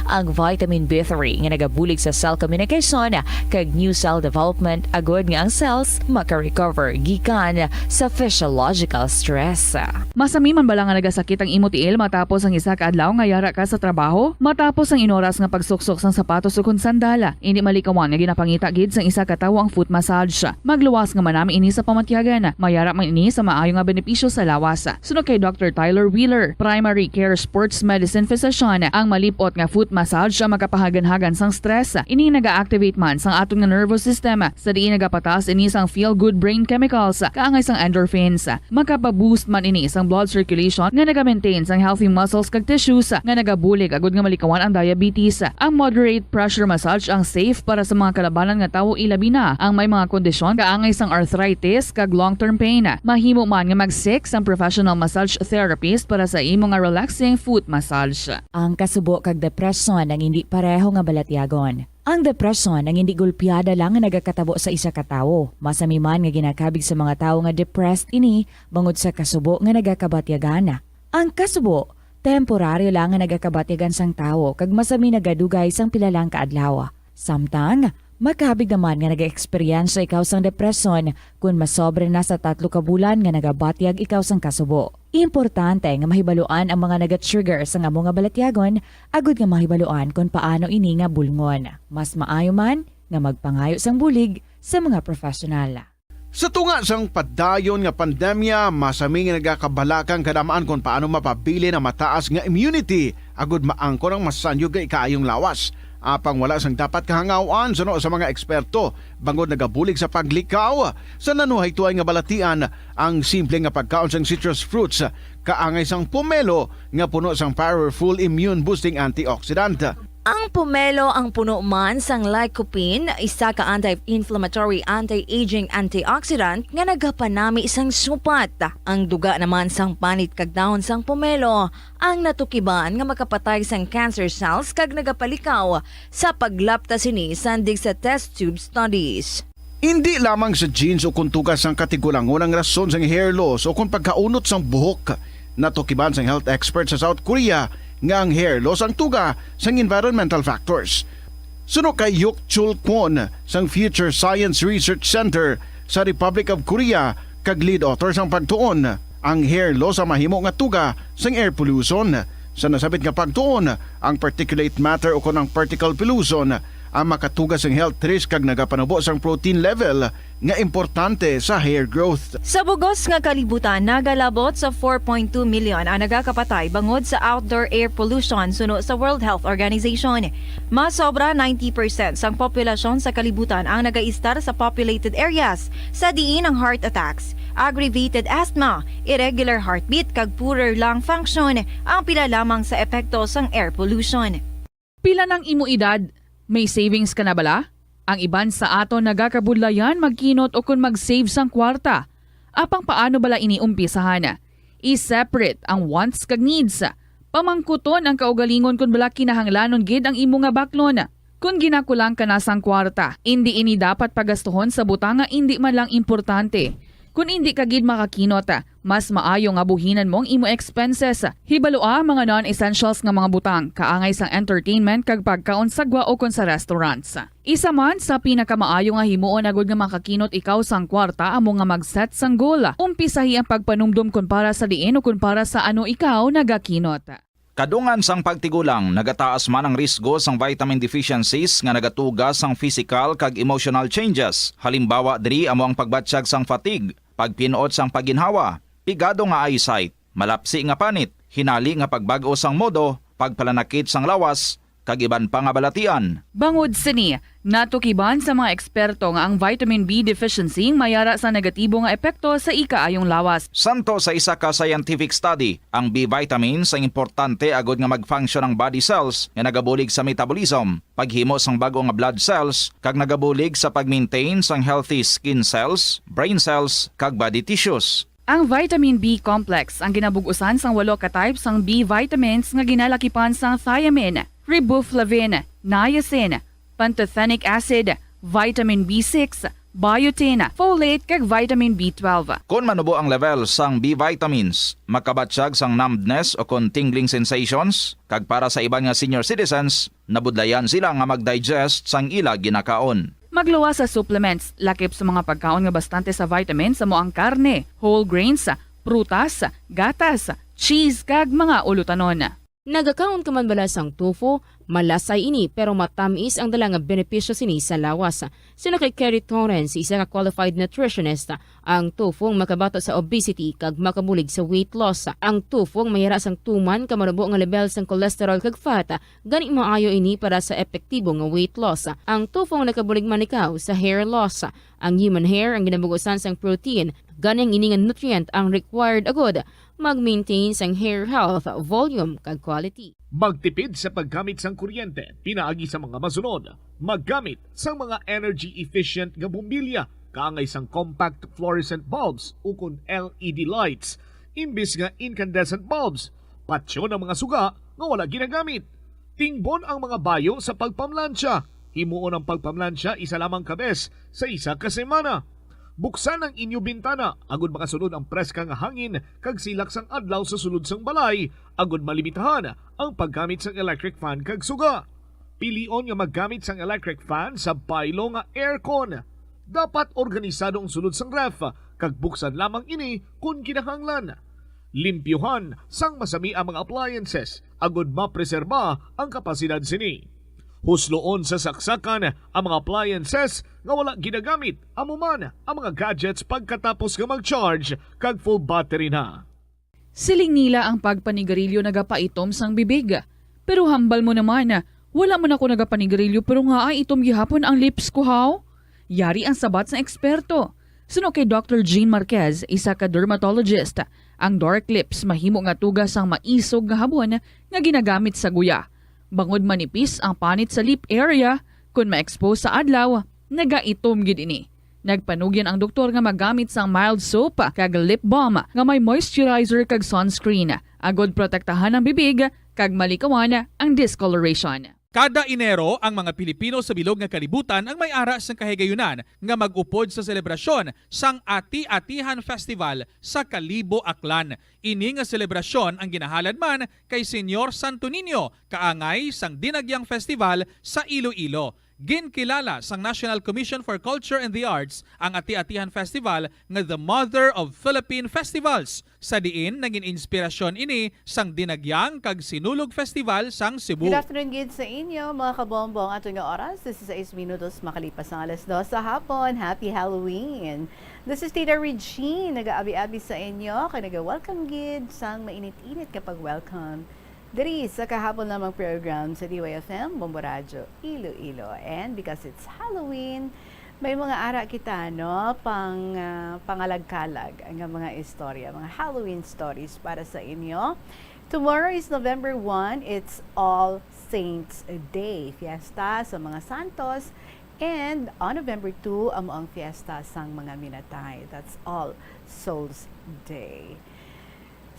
ang vitamin B3 nga nagabulig sa cell communication kag new cell development agud nga ang cells maka-recover gikan sa physiological stress. Masami man bala nga nagasakit ang imo tiil matapos ang isa ka adlaw nga yara ka sa trabaho? Matapos ang inoras nga pagsuksok sang sapatos ug sandala, hindi malikawan nga ginapangita gid sang isa ka tawo ang foot massage. Magluwas nga manami ini sa pamatyagan, mayara man ini sa maayo nga benepisyo sa lawas. Sunod kay Dr. Tyler Wheeler, primary care sports medicine physician, ang malipot nga foot massage ang makapahagan-hagan sang stress. Ini naga-activate man sang aton nga nervous system sa diin nagapataas ini sang feel-good brain chemicals kaangay sang endorphins. Makapaboost man ini sang blood circulation nga naga-maintain sang healthy muscles kag tissues nga nagabulig agud nga malikawan ang diabetes. Ang moderate pressure massage ang safe para sa mga kalabanan nga tawo ilabi na ang may mga kondisyon kaangay sang arthritis kag long-term pain. Mahimo man nga mag-seek sang professional massage therapist para sa imo nga relaxing foot massage. Ang kasubo kag depresyon ang hindi pareho nga balatyagon. Ang depresyon ang hindi gulpiyada lang nga nagakatabo sa isa ka tawo. Masami man nga ginakabig sa mga tawo nga depressed ini bangod sa kasubo nga nagakabatyagan. Ang kasubo temporaryo lang nga nagakabatyagan sang tawo kag masami nagadugay sang pilalang kaadlaw. Samtang makabig naman nga naga-experience ikaw sang depresyon kung masobre na sa 3 ka bulan nga nagabatyag ikaw sang kasubo. Importante nga mahibaluan ang mga naga-trigger sa nga mga balatyagon agud nga mahibaluan kung paano ini nga bulngon. Mas maayo man nga magpangayo sang bulig sa mga profesional. Sa tunga sang padayon nga pandemya, masami nga nagakabalakang kadamaan kung paano mapabili na mataas nga immunity agud maangkon ang masanyog nga ikaayong lawas. Apang wala sang dapat kahangawan sa mga eksperto bangod nagabulig sa paglikaw sa nanuhay tuay nga balatian ang simple nga pagkaon sang citrus fruits kaangay sang pomelo nga puno sang powerful immune boosting antioxidant. Ang pomelo ang puno man sang lycopene, isa ka anti-inflammatory, anti-aging antioxidant nga nagapanami sang supat. Ang duga naman sang panit kag dahon sang pomelo ang natukiban nga makapatay sang cancer cells kag nagapalikaw sa paglapta sini sandig sa test tube studies. Hindi lamang sa genes o kuntugas ang katigulangon ang rason sang hair loss o kung pagkaunot sang buhok. Natukiban sang health expert sa South Korea nga ang hair loss ang tuga sang environmental factors. Suno kay Yuk Chul Kwon sang Future Science Research Center sa Republic of Korea kag lead author sang pagtuon, ang hair loss ang mahimo nga tuga sang air pollution. Sa nasabit nga pagtuon, ang particulate matter o ang particle pollution ang makatugas ang health risk kag nagapanubo sang protein level nga importante sa hair growth. Sa bugos nga kalibutan, nagalabot sa 4.2 million ang nagakapatay bangod sa outdoor air pollution suno sa World Health Organization. Mas sobra 90% sang populasyon sa kalibutan ang nagaistar sa populated areas sa diin ang heart attacks, aggravated asthma, irregular heartbeat kag poorer lung function ang pila lamang sa epekto sang air pollution. Pila ng imo edad? May savings ka na bala? Ang iban sa ato nagakabudlayan magkinot o kung mag-save sang kwarta. Apang paano bala iniumpisahan? I-separate ang wants kag needs. Pamangkuton ang kaugalingon kung bala kinahanglanon gid ang imo nga baklon. Kung ginakulang ka na sang kwarta, hindi ini dapat pagastuhon sa butang nga hindi man lang importante. Kung hindi ka gid makakinot, mas maayo nga buhinan mong imo expenses. Hibalua mga non-essentials nga mga butang, kaangay sang entertainment kag pagkaon sa gwa o kon sa restaurants. Isa man sa pinakamaayo nga himuon agud nga makakinot ikaw sang kwarta amo nga mag-set sang goal. Umpisahi ang pagpanumdum kun para sa diin o kun para sa ano ikaw nagakinot. Kadungan sang pagtigulang, nagataas man ang risgo sang vitamin deficiencies nga nagatugas sang physical kag emotional changes. Halimbawa diri amo ang pagbatsyag sang fatigue, pagpinuot sang paginhawa, pigado nga eyesight, malapsi nga panit, hinali nga pagbag-o sang modo, pagpalanakit sang lawas, kag iban pa nga balatian. Bangod sini, natukiban sa mga eksperto nga ang vitamin B deficiency mayara sa negatibo nga epekto sa ikaayong lawas. Santo sa isa ka scientific study, ang B vitamins ang importante agod nga mag-function ang body cells nga nagabulig sa metabolism, paghimo sang bago nga blood cells, kag nagabulig sa pag-maintain sang healthy skin cells, brain cells, kag body tissues. Ang vitamin B complex ang ginabug-usan sang 8 ka types sang B vitamins nga ginalakipan sang thiamine, riboflavin, niacin, pantothenic acid, vitamin B6, biotin, folate kag vitamin B12. Kung manubo ang level sang B vitamins, makabatsyag sang numbness o kon tingling sensations, kag para sa iban nga senior citizens, nabudlayan sila nga mag-digest sang ila ginakaon. Magluwa sa supplements, lakip sa mga pagkaon nga bastante sa vitamins sa moang karne, whole grains, prutas, gatas, cheese kag mga ulutanon. Nagakaon ka man bala sang tofu, malasay ini pero matamis ang dalang benepisyo sini sa lawas. Sino kay Kerry Torrens, isa ka qualified nutritionist, ang tofu ang makabato sa obesity kag makabulig sa weight loss. Ang tofu ang mayara sang tuman ka manubo nga level sang cholesterol kag fat, gani maayo ini para sa epektibo nga weight loss. Ang tofu ang nakabulig man ikaw sa hair loss. Ang human hair ang ginabugusan sang protein, ganing ini nga nutrient ang required agod mag-maintain sang hair health, volume kag quality. Magtipid sa paggamit sang kuryente, pinaagi sa mga masunod. Maggamit sa mga energy-efficient nga bumbilya, kaangay sang compact fluorescent bulbs ukon LED lights, imbis nga incandescent bulbs. Patsyo ng mga suga nga wala ginagamit. Tingbon ang mga bayo sa pagpamlansya. Himuon ang pagpamlansya isa lamang kabes sa isa ka semana. Buksan ang inyo bintana, agud makasulod ang preska nga hangin kag silak sang adlaw sa sulod sang balay, agud malimitahan ang paggamit sang electric fan kag suga. Pilion nga maggamit sang electric fan sa baylo nga aircon. Dapat organisado ang sulod sang ref, kag buksan lamang ini kung kinahanglan. Limpyuhan sang masami ang mga appliances, agud mapreserba ang kapasidad sini. Husloon sa saksakan ang mga appliances nga wala ginagamit, amuman ang mga gadgets pagkatapos nga mag-charge kag full battery na. Siling nila ang pagpanigarilyo nagapaitom sang bibig. Pero hambal mo naman, wala man ako nagapanigarilyo pero nga ay itom gihapon ang lips ko haw. Yari ang sabat sa eksperto. Suno kay Dr. Jean Marquez, isa ka dermatologist, ang dark lips mahimo nga tugas ang maisog nga habon nga ginagamit sa guya. Bangod manipis ang panit sa lip area, kung ma-expose sa adlaw, nagaitom gid ini. Nagpanugyan ang doktor nga magamit sang mild soap kag lip balm nga may moisturizer kag sunscreen. Agod protektahan ang bibig kag malikawan ang discoloration. Kada Enero, ang mga Pilipino sa bilog nga kalibutan ang may ara sang kahigayunan nga mag-upod sa selebrasyon sang Ati-Atihan Festival sa Kalibo, Aklan. Ini nga selebrasyon ang ginahalad man kay Senyor Santo Niño, kaangay sang Dinagyang Festival sa Iloilo. Ginkilala sang National Commission for Culture and the Arts ang Ati-Atihan Festival nga the Mother of Philippine Festivals. Sa diin, naging inspirasyon ini sang Dinagyang kag Sinulog Festival sang Cebu. Good afternoon, good sa inyo mga kabombong. Ato nga oras, this is 6 minutos makalipas ng alas 2 sa hapon. Happy Halloween! This is Tita Regine, nag-aabi-abi sa inyo, kaya nag-welcome gid sang mainit-init kapag welcome. Diri sa kahapon namang program sa DYFM, Bombo Radio, Iloilo. And because it's Halloween, may mga ara kita, no? Pangalagkalag ang mga istorya, mga Halloween stories para sa inyo. Tomorrow is November 1. It's All Saints Day, fiesta sa mga santos. And on November 2, ang fiesta sang mga minatay. That's All Souls Day.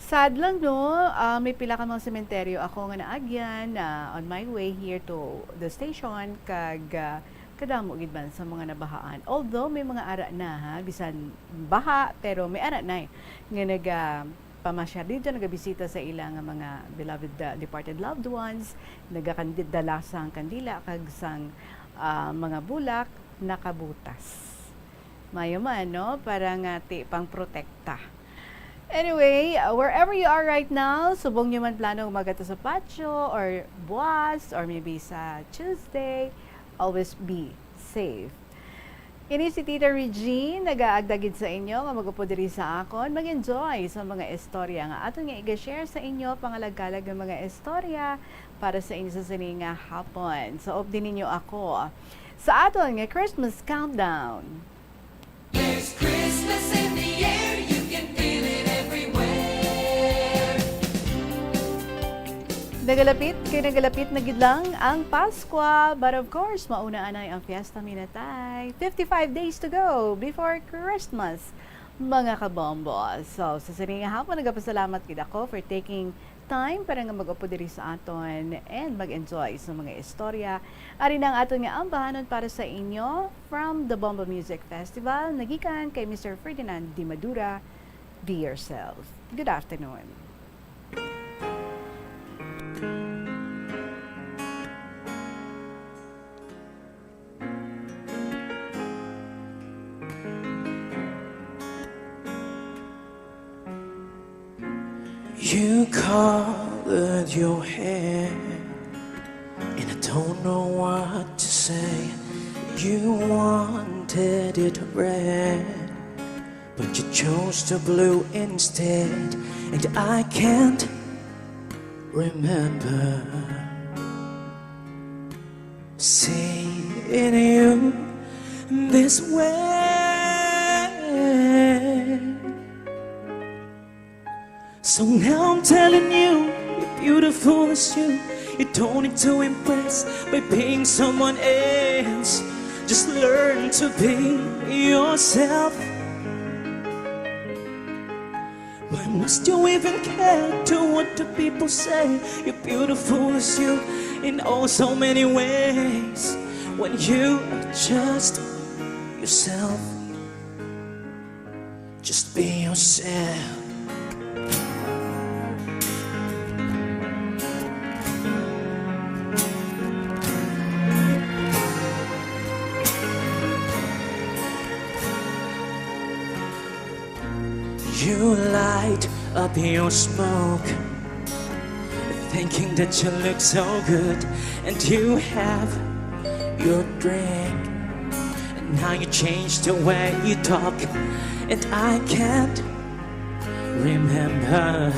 Sad lang, no? May pila ka mga sementeryo ako nga naagyan on my way here to the station kag kadamo gid man sa mga nabahaan. Although may mga ara na ha, bisan baha pero may ara na nga nagapamasyar dito, nagabisita sa ilang mga beloved departed loved ones, nagakandila sang kandila kag sang mga bulak nakabutas. Mayo man, no? Para nga pang protekta. Anyway, wherever you are right now, subong nyo man plano umaga sa patio or buwas or maybe sa Tuesday, always be safe. Ini si Tita Regine, nag-aagdagid sa inyo nga magapo diri sa akon, mag-enjoy sa mga istorya nga aton nga i-share sa inyo pangalagkalag ng mga istorya para sa inyo sa sining nga hapon. So, din ninyo ako sa aton nga Christmas countdown. There's Christmas in the air, you can feel it everywhere. Nagalapit na gid lang ang Pasko, but of course, mauna anay ang Fiesta Minatay. 55 days to go before Christmas, mga kabombo. So, sa sining nga hapon, nagapasalamat gid ako for taking time para nga mag-upo diri sa aton and mag-enjoy sa mga istorya. Ari nang aton nga ambahanon para sa inyo from the Bombo Music Festival, nagikan kay Mr. Ferdinand Di Madura. Be yourself. Good afternoon. You colored your hair, and I don't know what to say. You wanted it red, but you chose the blue instead, and I can't remember seeing you this way. So now I'm telling you, you're beautiful as you. You don't need to impress by being someone else. Just learn to be yourself. Why must you even care to what the people say? You're beautiful as you in oh so many ways. When you are just yourself, just be yourself. You light up your smoke, thinking that you look so good, and you have your drink, and now you change the way you talk, and I can't remember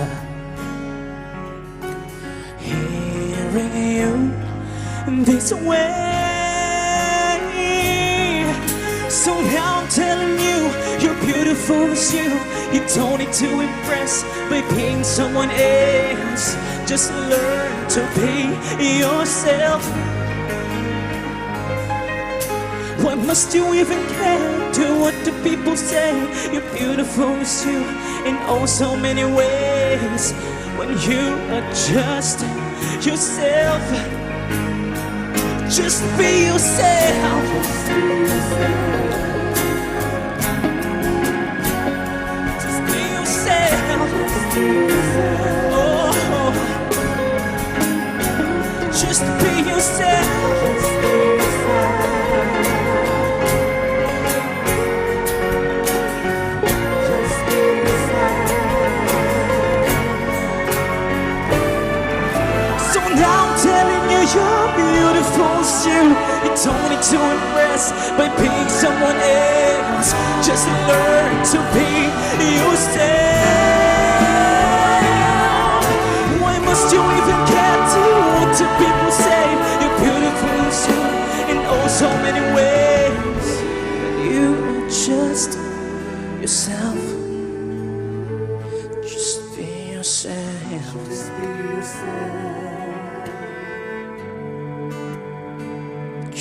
hearing you this way. So now I'm telling you, you're beautiful as you. You don't need to impress by being someone else. Just learn to be yourself. Why must you even care to what the people say? You're beautiful as you in oh so many ways. When you are just yourself, just be yourself. Oh, just be yourself. So now I'm telling you, you're beautiful as you. You don't need to impress by being someone else. Just learn to be yourself. Why must you even care to what the people say? You're beautiful as you in oh so many ways. You are just yourself. Just be yourself.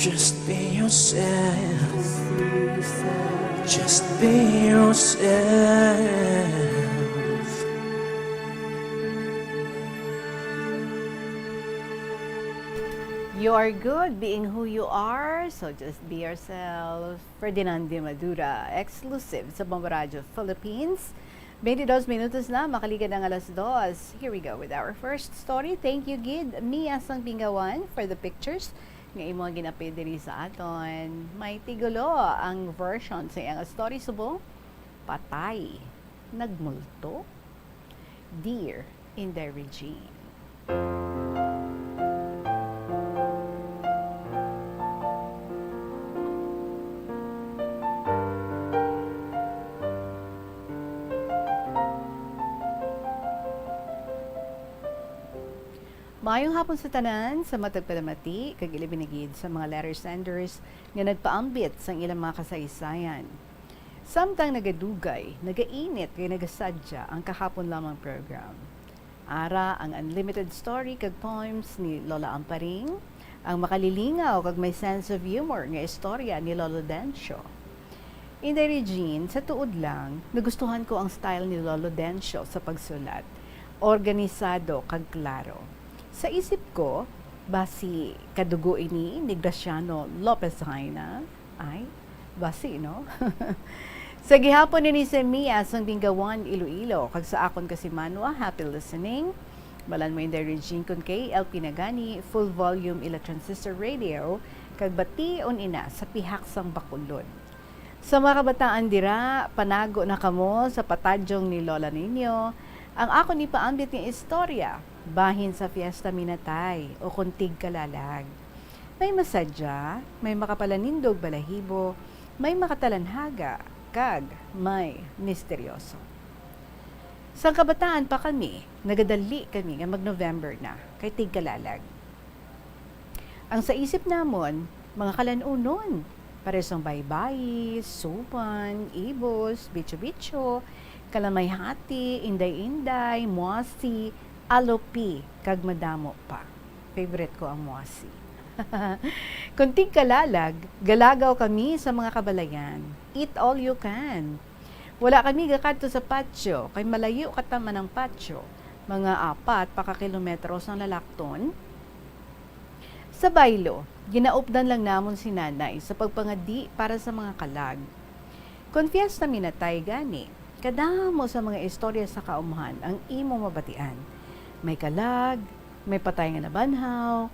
Just be yourself. Just be yourself. Just be yourself. You are good being who you are, so just be yourself. Ferdinand Di Madura, exclusive sa Bombo Radio Philippines. 22 minutos na, makalikan ng alas 2. Here we go with our first story. Thank you, Gid Mia Sangpingawan, for the pictures nga imo ginapid diri sa aton. May tigulo ang version sa iyang story subong patay, nagmulto, dear in the Regine. Maayong hapon sa tanan, sa matagpalamati, kag ilibinigid sa mga letter senders nga nagpaambit sa ilang mga kasaysayan. Samtang nagadugay, nagainit kay nagasadya ang kahapon lamang program. Ara ang unlimited story kag poems ni Lola Amparing, ang makalilingaw kag may sense of humor nga istorya ni Lolo Dencio. Inday Regine, sa tuod lang, nagustuhan ko ang style ni Lolo Dencio sa pagsulat. Organisado kag klaro. Sa isip ko, basi kadugo ini ni Graciano Lopez Haina, ay, basi, no? Sa gihapon ni Mia sang Bingawan, Iloilo, kag sa akon kasi Manwa, happy listening. Balan mo Inday Regine kun kay El Pinagani, full volume ila transistor radio, kag bati on ina sa pihak sang Bacolod. Sa mga kabataan dira, panago na kamo sa patadyong ni Lola ninyo, ang ako ni paambit ng istorya, bahin sa Fiesta Minatay o Kuntig Kalalag. May masadya, may makapalanindog balahibo, may makatalanhaga, kag may misteryoso. Sa kabataan pa kami, nagadali kami nga mag-November na kay Tigkalalag. Ang sa isip namon, mga kalanunon, paresong baybay, supan, ibos, bicho-bicho, kalamay-hati, inday-inday, muasi, alopi, kag madamo pa. Favorite ko ang muasi. Kunting kalalag, galagaw kami sa mga kabalayan. Eat all you can. Wala kami gakadto sa patio, kay malayo katama ng patio. Mga 4 pa kilometros ang lalakton. Sa baylo, ginaupdan lang namon si nanay sa pagpangadi para sa mga kalag. Kung Fiesta Minatay gani, kadamo sa mga istorya sa kaumuhan ang imo mabatian. May kalag, may patay nga nabanhaw,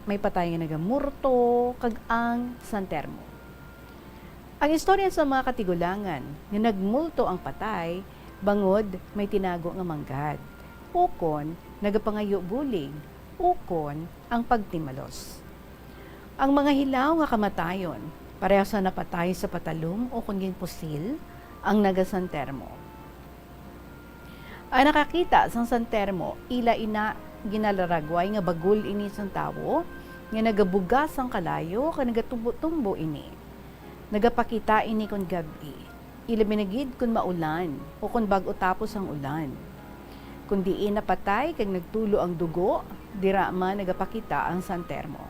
may patay nga nagamurto, kag ang santermo. Ang istorya sa mga katigulangan nga nagmulto ang patay, bangod may tinago nga manggad. Ukon, nagapangayo bulig, ukon ang pagtimalos. Ang mga hilaw nga kamatayon, pareho sa napatay sa patalom o kung pusil, ang nagasantermo. Ang nakakita sang santermo, ila ina ginalaragway nga bagul ini sang tawo, nga nagabugas ang kalayo, ka nagatumbo-tumbo ini. Nagapakita ini kun gabi, ila binagid kun maulan, o kun bag-o tapos ang ulan. Kung diin napatay, kag nagtulo ang dugo, dira man nagapakita ang santermo.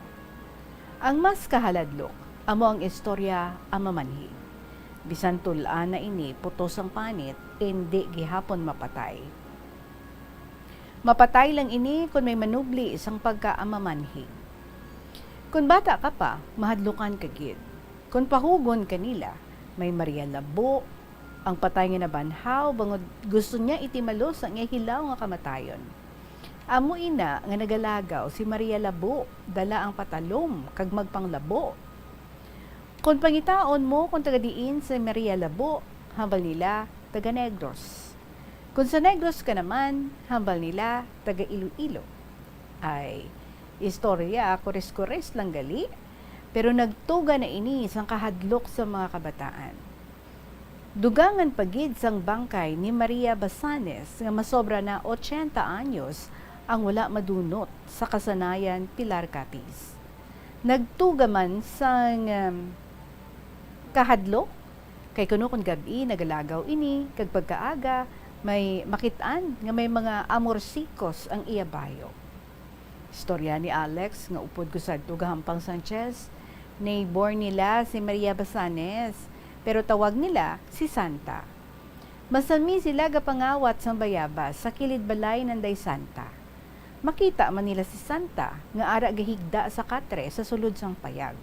Ang mas kahaladlok, amo ang istorya ang mamanhig. Bisan tulaan na ini, putos ang panit, hindi gihapon mapatay. Mapatay lang ini kung may manubli isang pagkaamamanhig. Kung bata ka pa, mahadlukan ka gid. Kung pahugon kanila, may Maria Labo, ang patay nga nabanhaw, bangod gusto niya itimalos ang ihilaw nga kamatayon. Amo ina nga nagalagaw si Maria Labo, dala ang patalom, kag magpanglabo. Kung pangitaon mo kung taga-diin sa Maria Labo, hambal nila taga Negros. Kung sa Negros ka naman, hambal nila taga Iloilo. Ay, istorya, kores-kores lang gali, pero nagtuga na ini sang kahadlok sa mga kabataan. Dugangan pagid sang bangkay ni Maria Basanes nga masobra na 80 anyos ang wala madunot sa kasanayan Pilar Capiz. Nagtuga man sang kahadlok, kay kuno kung gabi nagalagaw ini, kag pagkaaga, may makitaan nga may mga amorsikos ang iyabayo. Istorya ni Alex nga upod ko sa Tugahampang Sanchez, neighbor nila si Maria Basanes, pero tawag nila si Santa. Masami sila gapangawat sa bayabas sa kilid balay ng Day Santa. Makita man nila si Santa nga ara gahigda sa katre sa sulod sang payag.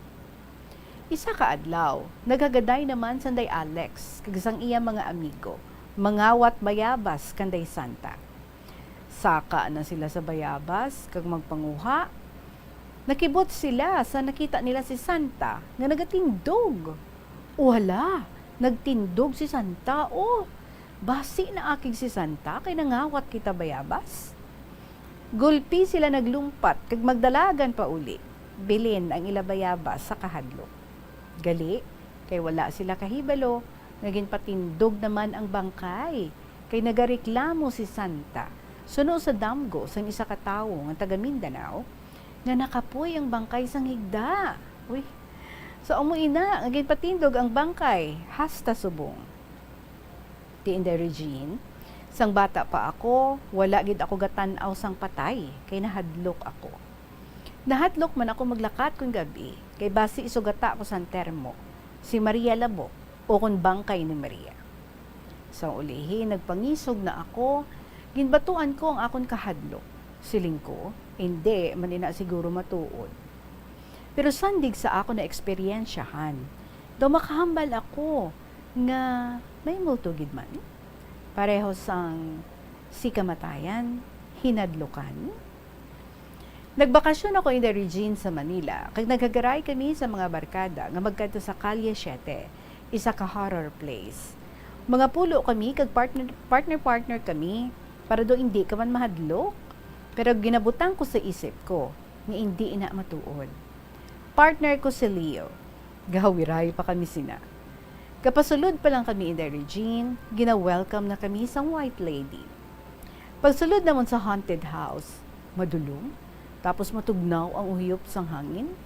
Isa ka adlaw, nagagaday naman sanday Alex, kag sang iya mga amigo, mangawat bayabas kanday Santa. Saka na sila sa bayabas, kag magpanguha. Nakibot sila sa nakita nila si Santa nga nagatindog. Wala, nagtindog si Santa. Oh, basi na akig si Santa kay nangawat kita bayabas. Gulpi sila naglumpat kag magdalagan pa uli. Bilin ang ilabayabas sa kahadlok. Gali, kay wala sila kahibalo, naging patindog naman ang bangkay. Kay nagareklamo si Santa, Suno sa damgo sang isa ka tawo nga taga Mindanao nga nakapoy ang bangkay sang higda. Uy. So amo ina nga ginpatindog ang bangkay hasta subong. Ti Inday Regine, sang bata pa ako, wala gid ako gatan-aw sang patay kay nahadlok ako. Nahadlok man ako maglakat kun gabi kay basi isugata ko sang termo. Si Maria Labo o kun bangkay ni Maria. Sa ulihi, nagpangisog na ako, ginbatuan ko ang akon kahadlok. Siling ko, hindi, manina siguro matuod. Pero sandig sa ako na eksperyensyahan, daw makahambal ako nga may multugid man. Pareho sang si kamatayan, hinadlokan. Nagbakasyon ako in the Regine sa Manila, kag nagagaray kami sa mga barkada nga magkadto sa Calle 7, isa ka horror place. Mga pulo kami, kag partner kami, para do hindi ka man mahadlok. Pero ginabutang ko sa isip ko, nga hindi ina matuod. Partner ko si Leo, gahawiray pa kami sina. Kapasulod pa lang kami in the Regine, gina-welcome na kami sa White Lady. Pagsulod namon sa haunted house, madulong, tapos matugnaw ang uhiyop sang hangin.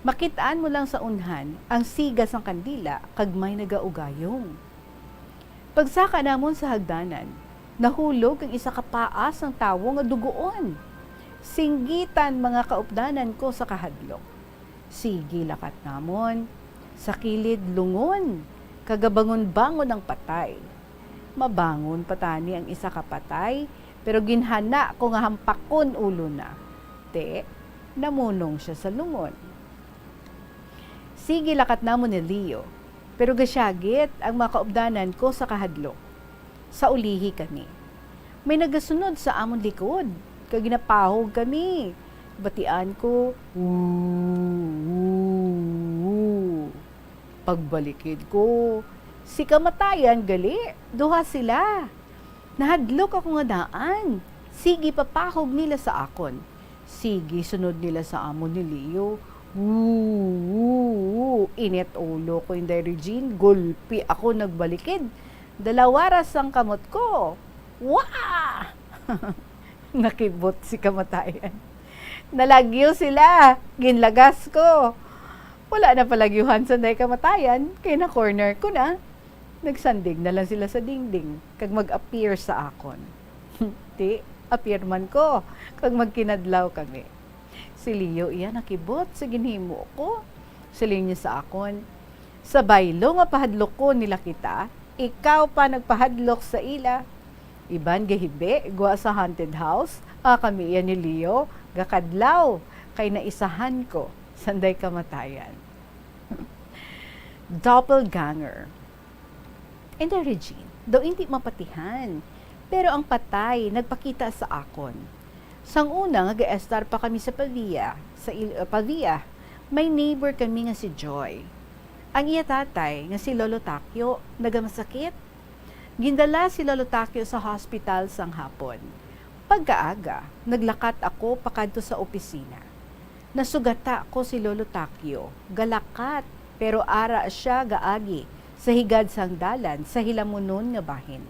Makitaan mo lang sa unhan ang siga sang kandila kag may nagaugayong. Pagsaka namon sa hagdanan, nahulog ang isa ka paas ang tawo nga dugoon. Singgitan mga kaupdanan ko sa kahadlok. Sige lakat namon, sa kilid lungon, kagabangon-bangon ang patay. Mabangon patani ang isa ka patay, pero ginhana ko nga hampakon ulo na. Namunong siya sa lungon. Sige lakat namon ni Leo, pero gasyagit ang mga kaupdanan ko sa kahadlok. Sa ulihi kami. May nagasunod sa amon likod, kag ginapahog kami. Batian ko, pagbalikid ko, si kamatayan gali, duha sila. Nahadlok ako nga daan. Sige papahog nila sa akon. Sige, sunod nila sa amon ni Leo. Init ulo ko in the Regine. Gulpi ako nagbalikid. Dalawaras ang kamot ko. Wah! Nakibot si kamatayan. Nalagyo sila. Ginlagas ko. Wala na palagyuhan sa day kamatayan. Kaya na corner ko na. Nagsandig na lang sila sa dingding. Kag mag-appear sa akon. Appear man ko. Kag magkinadlaw kami. Si Leo iya nakibot sa ginhimo ko. Siling niya sa akon. Sa baylo nga pahadlok ko nila kita, ikaw pa nagpahadlok sa ila. Iban gahibe, gwa sa haunted house, kami iya ni Leo, gakadlaw, kay naisahan ko, sanday kamatayan. Doppelganger. And the Regine, daw hindi mapatihan, pero ang patay nagpakita sa akon. Sang una nga ga-estar pa kami sa Pavia, may neighbor kami nga si Joy. Ang iya tatay nga si Lolo Takyo nagamasakit. Gindala si Lolo Takyo sa hospital sang hapon. Pagkaaga, naglakat ako pakadto sa opisina. Nasugata ko si Lolo Takyo, galakat, pero ara siya gaagi sa higad sang dalan sa hilamunon nga bahin.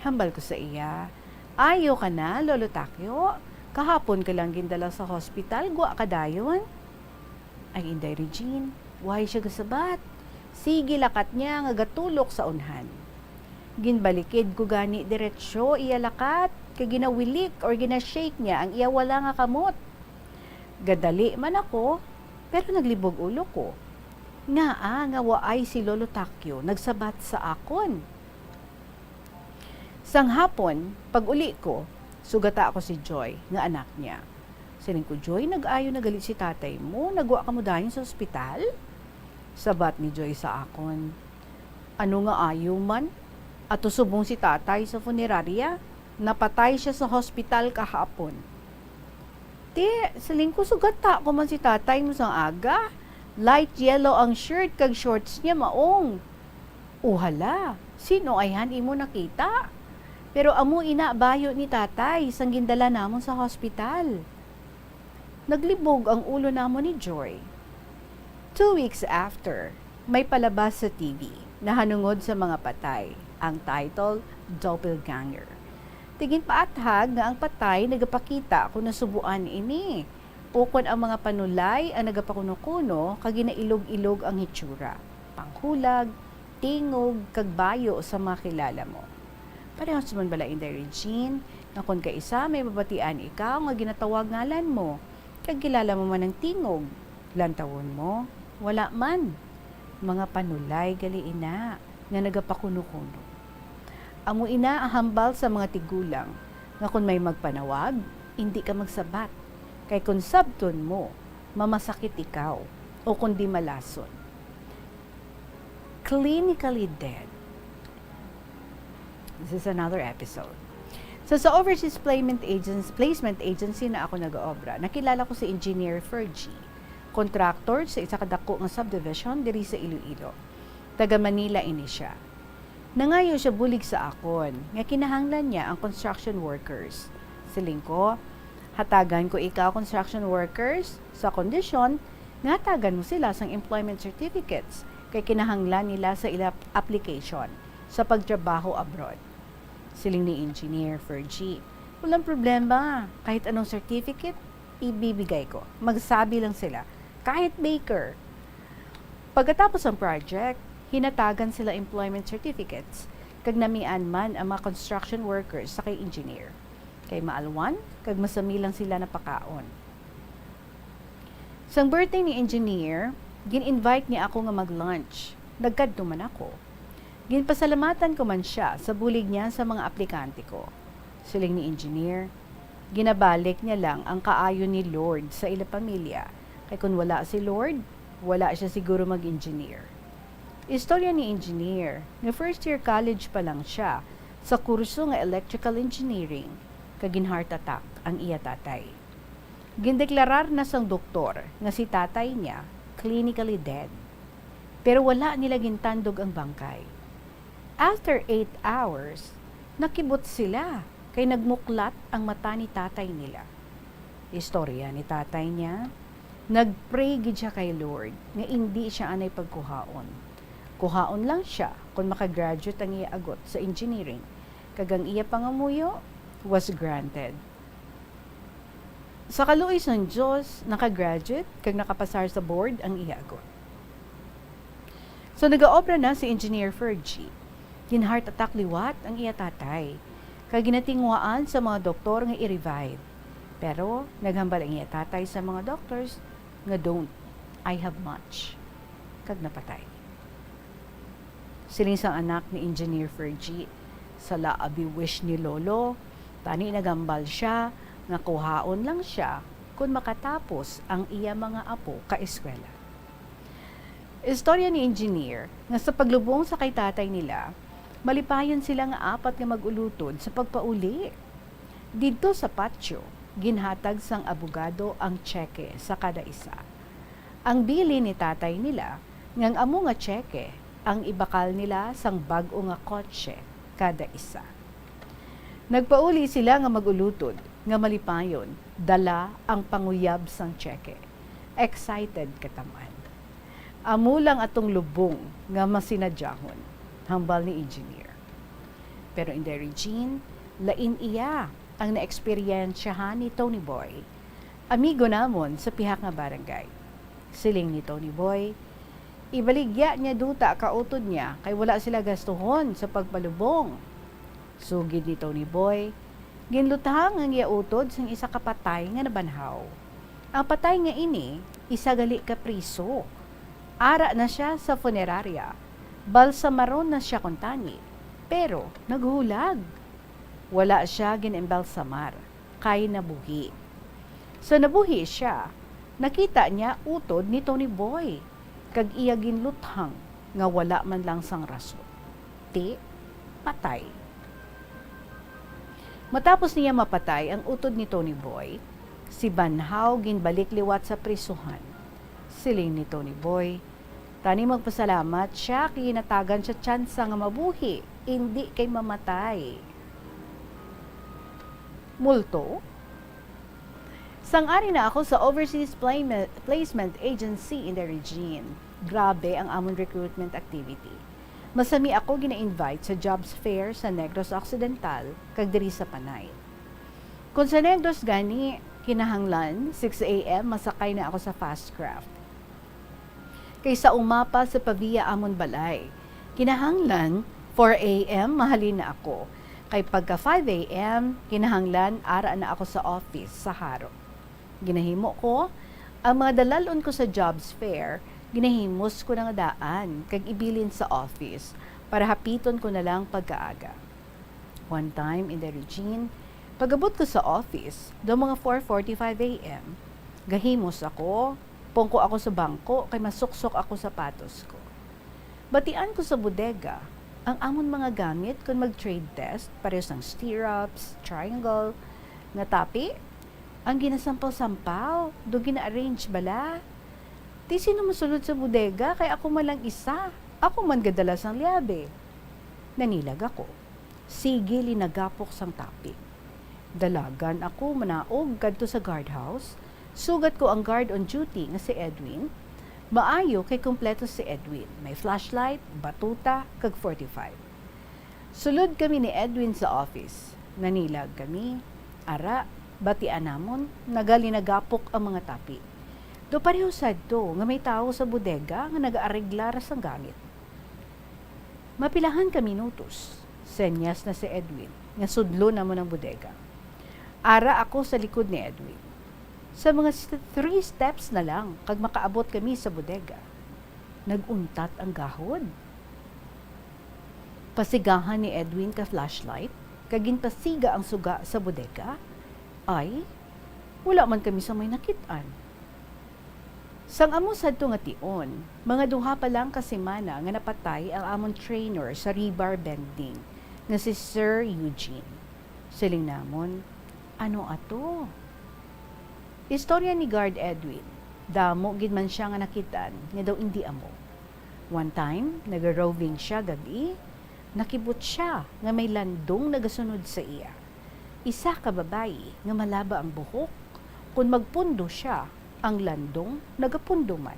Hambal ko sa iya, ayo ka na, Lolo Takyo. Kahapon ka lang gindala sa hospital, gwa ka dayon. Ay, Inday Regine, why siya gasabat? Sige lakat niya nga gatulok sa unhan. Ginbalikid ko gani diretsyo iya lakat, kay ginawilik or ginashake niya ang iya wala nga kamot. Gadali man ako, pero naglibog ulo ko. Nga waay si Lolo Takyo nagsabat sa akon. Sang hapon, pag uli ko, sugata ako si Joy, nga anak niya. Siling ko, Joy, nag-ayo na galit si tatay mo, nagwa ka mo dahin sa ospital? Sabat ni Joy sa akon. Ano nga ayaw man? At usubong si tatay sa funeraria, napatay siya sa hospital kahapon. Siling ko, sugata ko man si tatay mo sang aga. Light yellow ang shirt kag shorts niya maong. Uhala, sino ayhan imo nakita? Pero amo ina bayo ni tatay sang gindala namon sa hospital. Naglibog ang ulo namon ni Joy. 2 weeks after, may palabas sa TV na hanungod sa mga patay. Ang title, Doppelganger. Tingin paathag nga ang patay nagapakita kung nasubuan ini. Ukon ang mga panulay ang nagapakuno-kuno kag ginailog-ilog ang hitsura. Panghulag, tingog, kag bayo sa mga kilala mo. Parehas man bala in Regine, na kung kaisa may mabatian ikaw nga ginatawag ngalan mo, kag kilala mo man ang tingog, lantawon mo, wala man. Mga panulay galiina nga nagapakuno-kuno. Amo ina ang hambal sa mga tigulang nga kung may magpanawag, hindi ka magsabat. Kay kung sabton mo, mamasakit ikaw o kundi malason. Clinically dead. This is another episode. So sa Overseas Placement Agency na ako nag-oobra, nakilala ko si Engineer Fergie, contractor sa isa kadako nga subdivision diri sa Iloilo. Taga Manila ini siya. Nangayo siya bulig sa akon, nga kinahanglan niya ang construction workers. Siling ko, hatagan ko ikaw construction workers sa kondisyon nga hatagan mo sila sang employment certificates kay kinahanglan nila sa ila application sa pagtrabaho abroad. Siling ni Engineer Fergie, walang problema, kahit anong certificate, ibibigay ko. Magsabi lang sila, kahit baker. Pagkatapos ng project, hinatagan sila employment certificates kag namian man ang mga construction workers sa kay engineer. Kay maalwan, kag masamilang sila napakaon. Sang birthday ni engineer, gin-invite niya ako nga mag-lunch. Nagkadto man ako. Ginpasalamatan ko man siya sa bulig niya sa mga aplikante ko. Siling ni engineer, ginabalik niya lang ang kaayo ni Lord sa ila pamilya. Kay kung wala si Lord, wala siya siguro mag-engineer. Istorya ni engineer, nga first year college pa lang siya sa kurso nga electrical engineering, kagin heart attack ang iya tatay. Gindeklarar na sang doktor nga si tatay niya clinically dead. Pero wala nila gintandog ang bangkay. After 8 hours, nakibot sila kay nagmuklat ang mata ni tatay nila. Istorya ni tatay niya, nagpray gid siya kay Lord nga hindi siya anay pagkuhaon. Kuhaon lang siya kung makagraduate ang iya agot sa engineering. Kagang iya pangamuyo was granted. Sa kaluoy ng Diyos, nakagraduate kag nakapasar sa board ang iya agot. So nagaobra na si Engineer Fergie. Gin-heart attack liwat ang iya tatay. Kag ginatingwaan sa mga doktor nga i-revive. Pero naghambal ang iya tatay sa mga doctors nga don't, I have much. Kag napatay. Siling sang anak ni Engineer Fergie, sa laabi wish ni Lolo, tani nagambal siya, nga kuhaon lang siya kung makatapos ang iya mga apo ka-eskwela. Istorya ni Engineer, nga sa paglubong sa kay tatay nila, malipayon sila nga 4 nga mag-ulutod sa pagpauli. Dito sa patio, ginhatag sang abogado ang tseke sa kada isa. Ang bili ni tatay nila, ngang amo nga tseke, ang ibakal nila sang bag-o nga kotse kada isa. Nagpauli sila nga magulutod, nga malipayon, dala ang panguyab sang tseke. Excited kataman. Amo lang atong lubong nga masinadyahon, hambal ni engineer. Pero in Regine, lain iya ang na-eksperyensyahan ni Tony Boy, amigo namon sa pihak nga barangay. Siling ni Tony Boy, ibaligya niya duta kautod niya kay wala sila gastuhon sa pagpalubong. Sugid ni Tony Boy, ginlutang ang iya utod sang isa ka patay nga nabanhaw. Ang patay nga ini, isa gali ka priso. Ara na siya sa funeraria. Balsamaron na siya kuntani. Pero naghulag. Wala siya ginembalsamar. Kay nabuhi. So nabuhi siya. Nakita niya utod ni Tony Boy. Kag iya ginluthang nga wala man lang sang rason. Patay. Matapos niya mapatay ang utod ni Tony Boy, si Banhaw ginbalik liwat sa prisuhan. Siling ni Tony Boy, tani magpasalamat siya kay natagan siya tsansa nga mabuhi, hindi kay mamatay. Multo? Sang-ari na ako sa Overseas Placement Agency in Regine. Grabe ang amon recruitment activity. Masami ako gina-invite sa jobs fair sa Negros Occidental kag diri sa Panay. Kung sa Negros gani, kinahanglan 6 a.m. masakay na ako sa fast craft. Kaysa umapa sa Pavia Amon Balay, kinahanglan 4 a.m. mahalin na ako. Kay pagka 5 a.m. kinahanglan ara na ako sa office sa Haro. Ginahimo ko ang mga dalalon ko sa jobs fair, ginahimos ko ng daan kag ibilin sa office para hapiton ko na lang pagkaaga. One time in the Regine, pagabot ko sa office, do mga 4:45 a.m., gahimos ako, pongko ako sa bangko kay masuksok ako sa patos ko. Batian ko sa bodega ang amon mga gamit kung mag-trade test, parehas ng stirrups, triangle, nga tapi, ang ginasampaw-sampaw, do gina-arrange bala. Di sino masulod sa bodega kay ako man lang isa. Ako man gadalas ang liabe. Nanilag ako. Sige linagapok sang tapi. Dalagan ako manaog kadto sa guardhouse. Sugat ko ang guard on duty nga si Edwin. Maayo kay kompleto si Edwin. May flashlight, batuta, kag 45. Sulod kami ni Edwin sa office. Nanilag kami. Ara, batian namon, nagalinagapok ang mga tapi. Do pareho sad to, nga may tao sa bodega nga nag-aareglar sang gamit. Mapilahan ka minutos. Senyas na si Edwin, nga sudlo na mo ng bodega. Ara ako sa likod ni Edwin. Sa mga 3 steps na lang, kag makaabot kami sa bodega. Naguntat ang gahod. Pasigahan ni Edwin ka flashlight, kag ginpasiga ang suga sa bodega, ay wala man kami sa may nakitaan. Sang amo sadto nga tion, mga duha pa lang ka semana nga napatay ang amon trainer sa rebar bending nga si Sir Eugene. Siling namon, ano ato? Istorya ni Guard Edwin, damo gid man siya nga nakitaan nga daw hindi amo. One time, nag-roving siya gabi, nakibot siya nga may landong nagasunod sa iya. Isa ka babayi nga malaba ang buhok, kung magpundo siya, ang landong nagapundo man.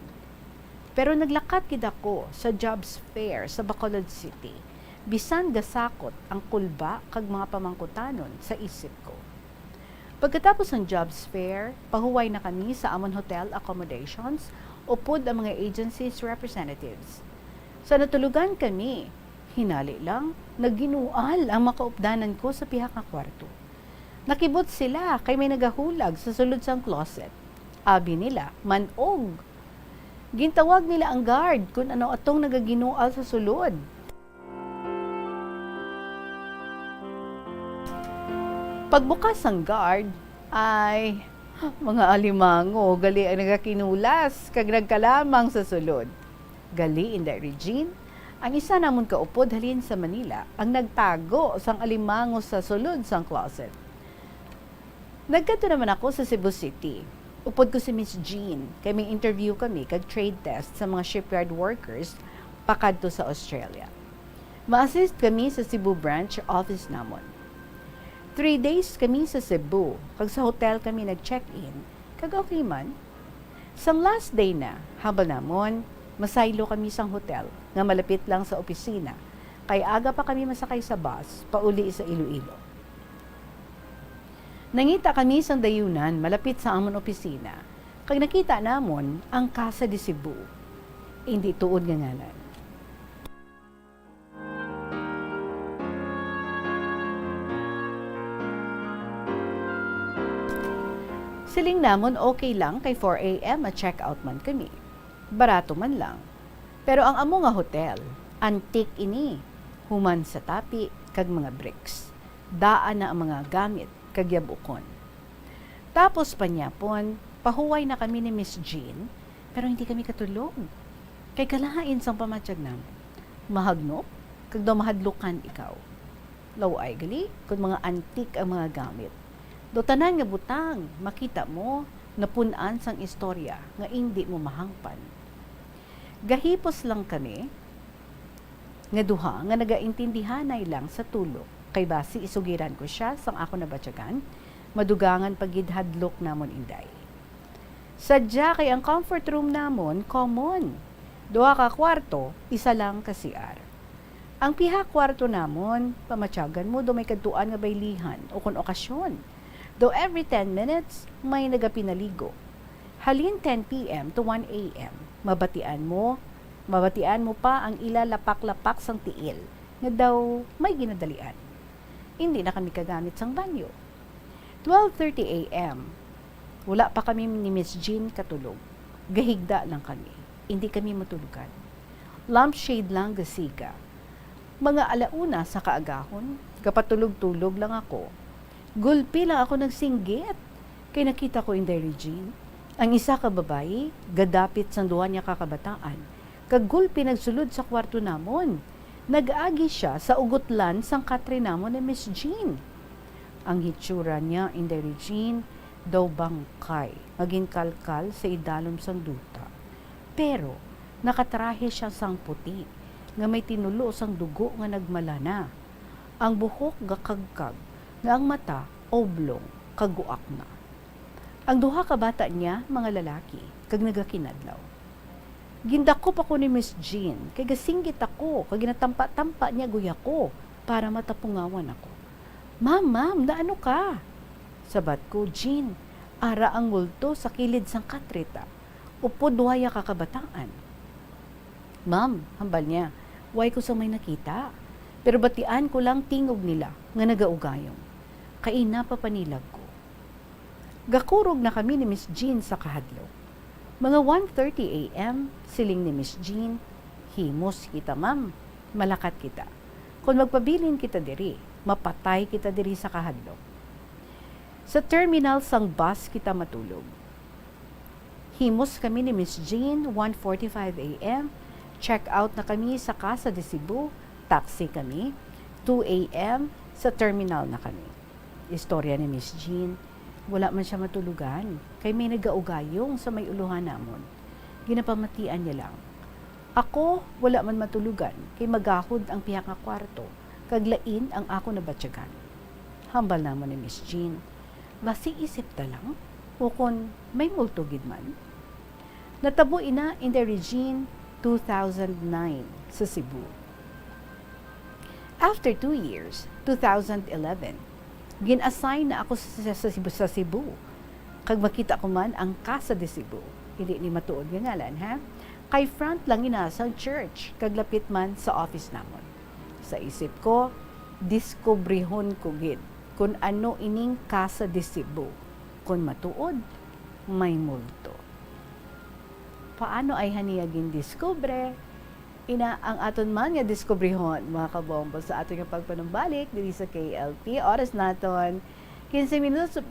Pero naglakat gid ako sa jobs fair sa Bacolod City. Bisan gasakot ang kulba kag mga pamangkutanon sa isip ko. Pagkatapos ng jobs fair, pahuway na kami sa amon hotel accommodations upod ang mga agencies representatives. Sa natulugan kami, hinali lang, nagginual ang makaupdanan ko sa pihak nga kwarto. Nakibot sila kay may nagahulag sa sulod sang closet. Abi nila, manog. Gintawag nila ang guard kung ano atong nagaginual sa sulod. Pagbukas ang guard, ay mga alimango, gali ang nagakinulas, kag nagkalamang sa sulod. Gali in the Regine, ang isa namon kaupod halin sa Manila, ang nagtago sang alimango sa sulod sang closet. Nagkadto naman ako sa Cebu City. Upod ko si Miss Jean, kay may interview kami kag trade test sa mga shipyard workers pakadto sa Australia. Ma-assist kami sa Cebu branch office namon. 3 days kami sa Cebu, kag sa hotel kami nag-check-in, kag okay man. Sang last day na, habal namon, masaylo kami sang hotel, nga malapit lang sa opisina, kay aga pa kami masakay sa bus, pauli sa Iloilo. Nangita kami sang dayunan malapit sa amon opisina, kag nakita namon ang Casa de Cebu. Hindi tuod nga ngalan. Siling namon okay lang kay 4 a.m. at check out man kami. Barato man lang. Pero ang amo nga hotel, antique ini, human sa tapi kag mga bricks. Daan na ang mga gamit kag yabukon. Tapos panyapon, pahuway na kami ni Miss Jean, pero hindi kami katulog. Kay kalahain sang pamatsyag namon. Mahagnop, kag daw mahadlukan ikaw. Laway gali, kung mga antique ang mga gamit. Do tanan nga butang, makita mo, napunan sang istorya nga hindi mo mahangpan. Gahipos lang kami, nga duha nga nagaintindihanay lang sa tulog, kay basi isugiran ko siya sang ako nabatyagan, madugangan pagidhadlok namon inday. Sadya kay ang comfort room namon, common. Duha ka kwarto, isa lang ka CR. Ang piha kwarto namon, pamatyagan mo do may kadtuan nga baylihan o kon okasyon. Though every 10 minutes, may nagapinaligo. Halin 10 p.m. to 1 a.m. Mabatian mo pa ang ila lapak-lapak sang tiil nga daw may ginadalian. Hindi na kami kagamit sang banyo. 12:30 a.m. Wala pa kami ni Miss Jean katulog. Gahigda lang kami. Hindi kami matulugan. Lampshade lang gasiga. Mga alauna sa kaagahon, kapatulog-tulog lang ako. Gulpi lang ako nagsinggit. Kay nakita ko in Dairy Jean. Ang isa ka babae, gadapit sang duwa niya kakabataan. Kagulpi nagsulod sa kwarto namon. Nag-agi siya sa ugutlan sang katre namon ni Miss Jean. Ang hitsura niya in Dairy Jean, daw bangkay, maging kalkal sa idalom sang duta. Pero, nakatrahe siya sang puti, nga may tinulo sang dugo nga nagmalana. Ang buhok gakagkag, nga ang mata oblong, kaguak na. Ang duha ka bata niya, mga lalaki, kag nagakinadlaw. Gindakop ako ni Miss Jean, kay gasinggit ako, kag ginatampa-tampa niya guya ko, para matapungawan ako. Ma'am, naano ka? Sabat ko, Jean, ara ang multo sa kilid sang katrita. Upo duwaya kakabataan. Ma'am, hambal niya, way ko sa may nakita. Pero batian ko lang tingog nila nga nagaugayong. Kaina pa panilag ko. Gakurog na kami ni Miss Jean sa kahadlok. Mga 1:30 a.m., siling ni Miss Jean, himos kita ma'am, malakat kita. Kung magpabilin kita diri, mapatay kita diri sa kahadlok. Sa terminal sang bus kita matulog. Himos kami ni Miss Jean, 1:45 a.m., check out na kami sa Casa de Cebu, taxi kami, 2 a.m., sa terminal na kami. Istorya ni Miss Jean, wala man siya matulugan, kay may nagaugayong sa may uluhan namon. Ginapamatian niya lang. Ako, wala man matulugan, kay magahod ang piyak nga kwarto, kaglain ang ako na batyagan. Hambal namon ni Miss Jean, basi isip ta lang, kung may multugid man. Natabo ina in the Regine 2009 sa Cebu. After 2 years, 2011, gin-assign na ako sa Cebu. Kag makita ko man ang Casa de Cebu. Hindi ni matuod nga ngalan, ha? Kay front lang inasang church, kaglapit man sa office namon. Sa isip ko, diskubrihon ko gid kung ano ining Casa de Cebu. Kung matuod, may multo. Paano ay haniyagin diskubre? Ina ang aton man nga diskubrihon, mga kabombo, sa ating pagpanumbalik diri sa KLP. Oras naton 15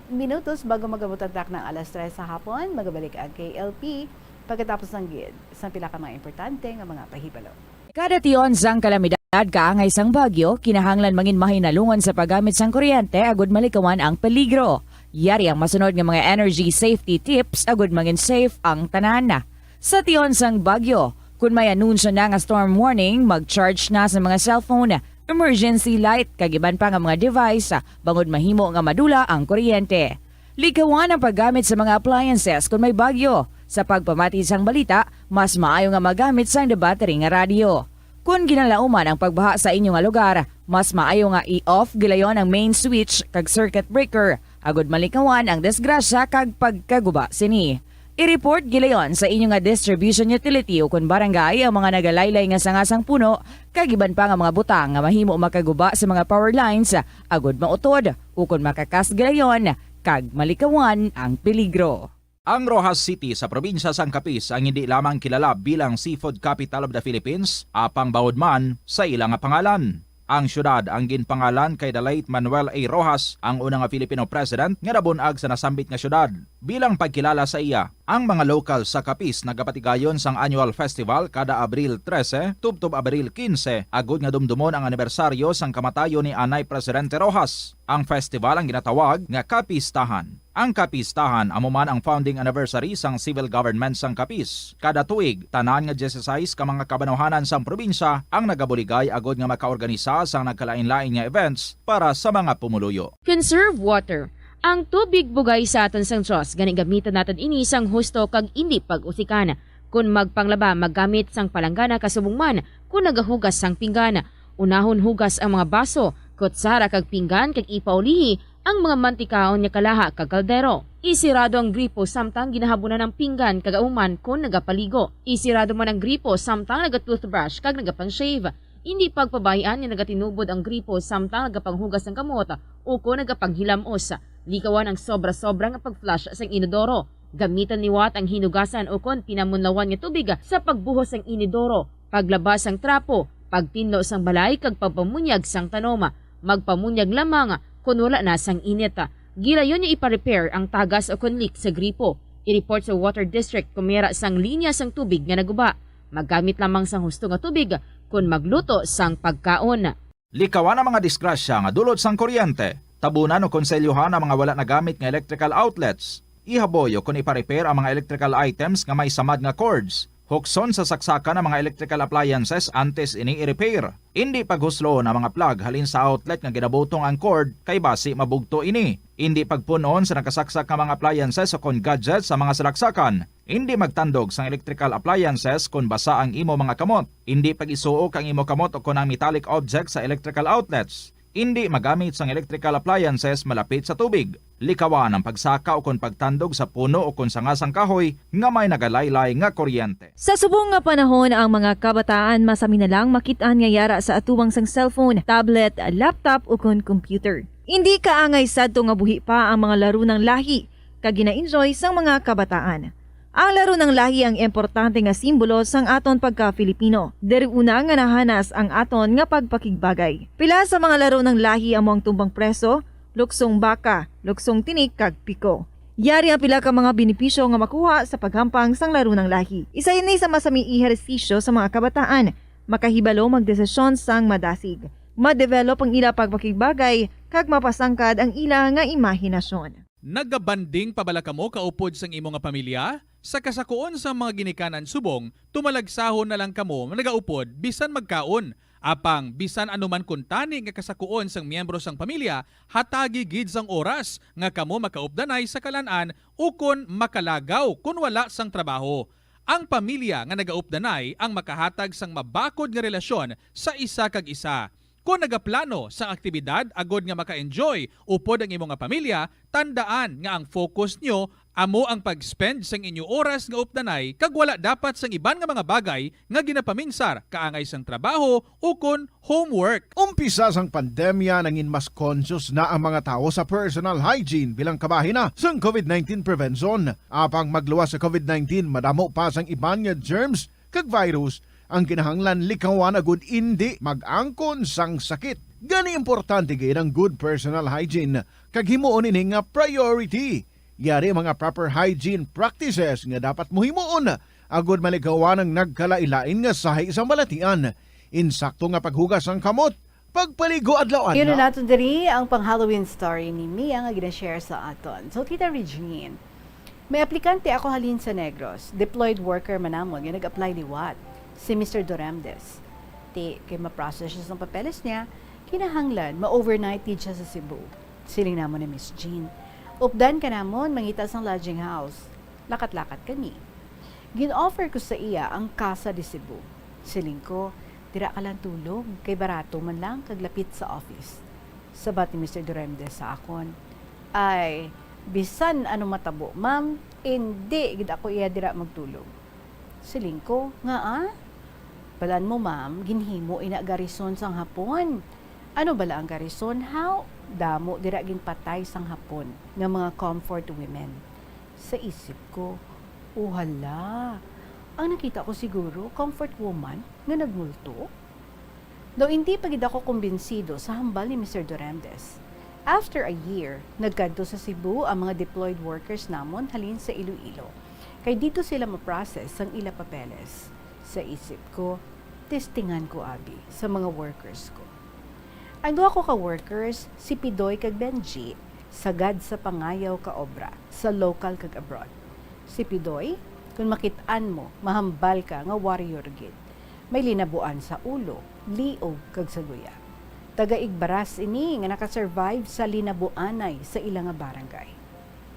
minutos bago magabutantak ng alas 3 sa hapon. Magabalik ang KLP pagkatapos ng gid sa pila ka mga importante nga mga pahibalo. Kada tion sang kalamidad kaangay sang bagyo, kinahanglan mangin mahinalungon sa paggamit sang kuryente agud malikawan ang peligro. Yari ang masunod nga mga energy safety tips agud mangin safe ang tanan. Sa tion sang bagyo, kung may anunsyo na nga storm warning, mag-charge na sa mga cellphone, emergency light, kagiban pa nga mga device, bangod mahimo nga madula ang kuryente. Likawan ang paggamit sa mga appliances kung may bagyo. Sa pagpamati sang balita, mas maayo nga magamit sang debattery nga radio. Kung ginalauman ang pagbaha sa inyong lugar, mas maayo nga i-off gilayon ang main switch kag circuit breaker, agud malikawan ang disgrasya kag pagkaguba sini. I-report gilayon sa inyong nga distribution utility o kun barangay ang mga nagalaylay nga sangasang puno, kagiban pa nga mga butang nga mahimo makaguba sa mga power lines, agud mautod o kun makakas gilayon, kag malikawan ang peligro. Ang Rojas City sa probinsya sang Capiz ang hindi lamang kilala bilang seafood capital of the Philippines, apang bawod man sa ilang pangalan. Ang syudad ang ginpangalan kay the late Manuel A. Rojas, ang unang Filipino president nga nabunag sa nasambit nga syudad. Bilang pagkilala sa iya, ang mga local sa Capiz nagapatigayon sang annual festival kada Abril 13 tubtob Abril 15, agud nga dumdumon ang anibersaryo sang kamatayo ni Anay Presidente Rojas. Ang festival ang ginatawag nga Capistahan. Ang Capistahan amo man ang founding anniversary sang civil government sang Capiz. Kada tuig, tanan nga 16 ka mga kabanuhanan sang probinsya ang nagabuligay agud nga makaorganisa sang nagkalain-lain nga events para sa mga pumuluyo. Conserve water. Ang tubig bugay sa aton sang Diyos, gani gamitan naton ini sang husto kag indi pag-usikan. Kung magpanglaba, maggamit sang palanggana kasubong man, kung nagahugas sang pinggana. Unahon hugas ang mga baso, kutsara kag pinggan kag ipaulihi ang mga mantikaon niya kalaha kag kaldero. Isirado ang gripo samtang ginahabunan ng pinggan kag auman kon nagapaligo. Isirado man ang gripo samtang nagatoothbrush kag nagapang-shave. Hindi pagpabayaan nga nagatinubod ang gripo samtang nagapanghugas ng kamot o kung nagapanghilamos. Likawan ang sobra-sobra nga pag-flush sa inodoro. Gamitan ni Watt ang hinugasan o kung pinamunlawan nga tubig sa pagbuhos ng inodoro, paglabas ang trapo, pagtinlo sang balay kag pagpamunyag sang tanoma, magpamunyag lamang kung wala na sang init. Gilayon niya ipa-repair ang tagas o kung leak sa gripo. I-report sa Water District kung mera sang linya sang tubig nga naguba. Maggamit lamang sang husto nga tubig kung magluto sang pagkaon. Likawan ang mga disgrasya nga dulot sang kuryente. Tabunan o konselyuhan ang mga wala nagamit nga electrical outlets. Ihaboy o kung ipa-repair ang mga electrical items nga may samad nga cords. Hukson sa saksakan ng mga electrical appliances antes ini i-repair. Hindi paghuslo na mga plug halin sa outlet nga ginabutong ang cord kay basi mabugto ini. Hindi pagpunon sa nakasaksak nga mga appliances o kon gadgets sa mga salaksakan. Hindi magtandog sa electrical appliances kung basa ang imo mga kamot. Hindi pag-isuok ang imo kamot o kung ang metallic objects sa electrical outlets. Hindi magamit sang electrical appliances malapit sa tubig. Likawan ang pagsaka o kung pagtandog sa puno o kung sangasang kahoy nga may nagalaylay nga kuryente. Sa subong nga panahon, ang mga kabataan masami na lang makitaan nga yara sa atuwang sang cellphone, tablet, laptop o kung computer. Hindi kaangay sadto nga buhi pa ang mga laro ng lahi kag gina-enjoy sang mga kabataan. Ang laro ng lahi ang importante nga simbolo sang aton pagka-Filipino. Diri una nga nahanas ang aton nga pagpakigbagay. Pila sa mga laro ng lahi among tumbang preso, luksong baka, luksong tinik kag piko. Yari ang pila ka mga benepisyo nga makuha sa paghampang sang laro ng lahi. Isa ini sa masami ehersisyo sa mga kabataan, makahibalo magdesisyon sang madasig. Ma-develop ang ila pagpakigbagay kag mapasangkad ang ila nga imahinasyon. Nagabanding pabala kamo kaupod sang imo nga pamilya? Sa kasakuon sa mga ginikanan subong, tumalagsahon na lang kamo nagaupod bisan magkaon. Apang bisan anuman kuntani nga kasakuon sang miyembro sang pamilya, hatagi gid sang oras nga kamo makaupdanay sa kalanan ukon makalagaw kun wala sang trabaho. Ang pamilya nga nagaupdanay ang makahatag sang mabakod nga relasyon sa isa kag isa. Kung nagaplano sa aktibidad agod nga maka-enjoy upod ang imong nga pamilya, tandaan nga ang focus nyo amo ang pag-spend sang inyo oras nga updanay kag wala dapat sang iban nga mga bagay nga ginapaminsar kaangay sang trabaho o kon homework. Umpisa sang pandemya nangin mas conscious na ang mga tao sa personal hygiene bilang kabahina sang COVID-19 prevention. Apang magluwas sa COVID-19, madamo pa sang iban nga germs kag virus ang kinahanglan likawan agud hindi mag-angkon sang sakit. Gani importante gid ang good personal hygiene kag himuon ini nga priority. Yari mga proper hygiene practices nga dapat mohimuon agud malikawan ang nagkalailain nga sahi sa balatian. Insakto nga paghugas ang kamot, pagpaligo adlaw-adlaw. Yun na natin diri ang pang-Halloween story ni Mia nga gina-share sa aton. So, Tita Regine, may aplikante ako halin sa Negros, deployed worker manamon, nga nag-apply ni Watt, si Mr. Doramdes. Kay ma-process siya sa papeles niya, kinahanglan, ma-overnight siya sa Cebu. Siling namon ni Miss Jean. Updan ka namon, mangita sang lodging house. Lakat-lakat kami. Gin-offer ko sa iya ang Casa de Cebu. Siling ko, tira ka lang tulog, kay barato man lang kaglapit sa office. Sabat ni Mr. Doramdes sa akon, ay, bisan ano matabo, ma'am, hindi, gid ako iya dira magtulog. Siling ko, nga balan mo ma'am, ginhimo ina garison sang hapon. Ano bala ang garison? How? Damo dira ginpatay sang hapon nga mga comfort women. Sa isip ko, hala, ang nakita ko siguro, comfort woman nga nagmulto. Daw hindi pa gid ako kumbinsido sa hambal ni Mr. Doramdes. After a year, nagkadto sa Cebu ang mga deployed workers namon halin sa Iloilo. Kay dito sila ma-process ang ila papeles. Sa isip ko, testingan ko abi sa mga workers ko. Ang duha ko ka-workers, si Pidoy kag Benji, sagad sa pangayaw ka obra, sa local kag abroad. Si Pidoy, kung makit-an mo, mahambal ka nga warrior gid. May linabuan sa ulo, liog kag saguya. Taga-igbaras ini nga nakasurvive sa linabuanay sa ilang nga barangay.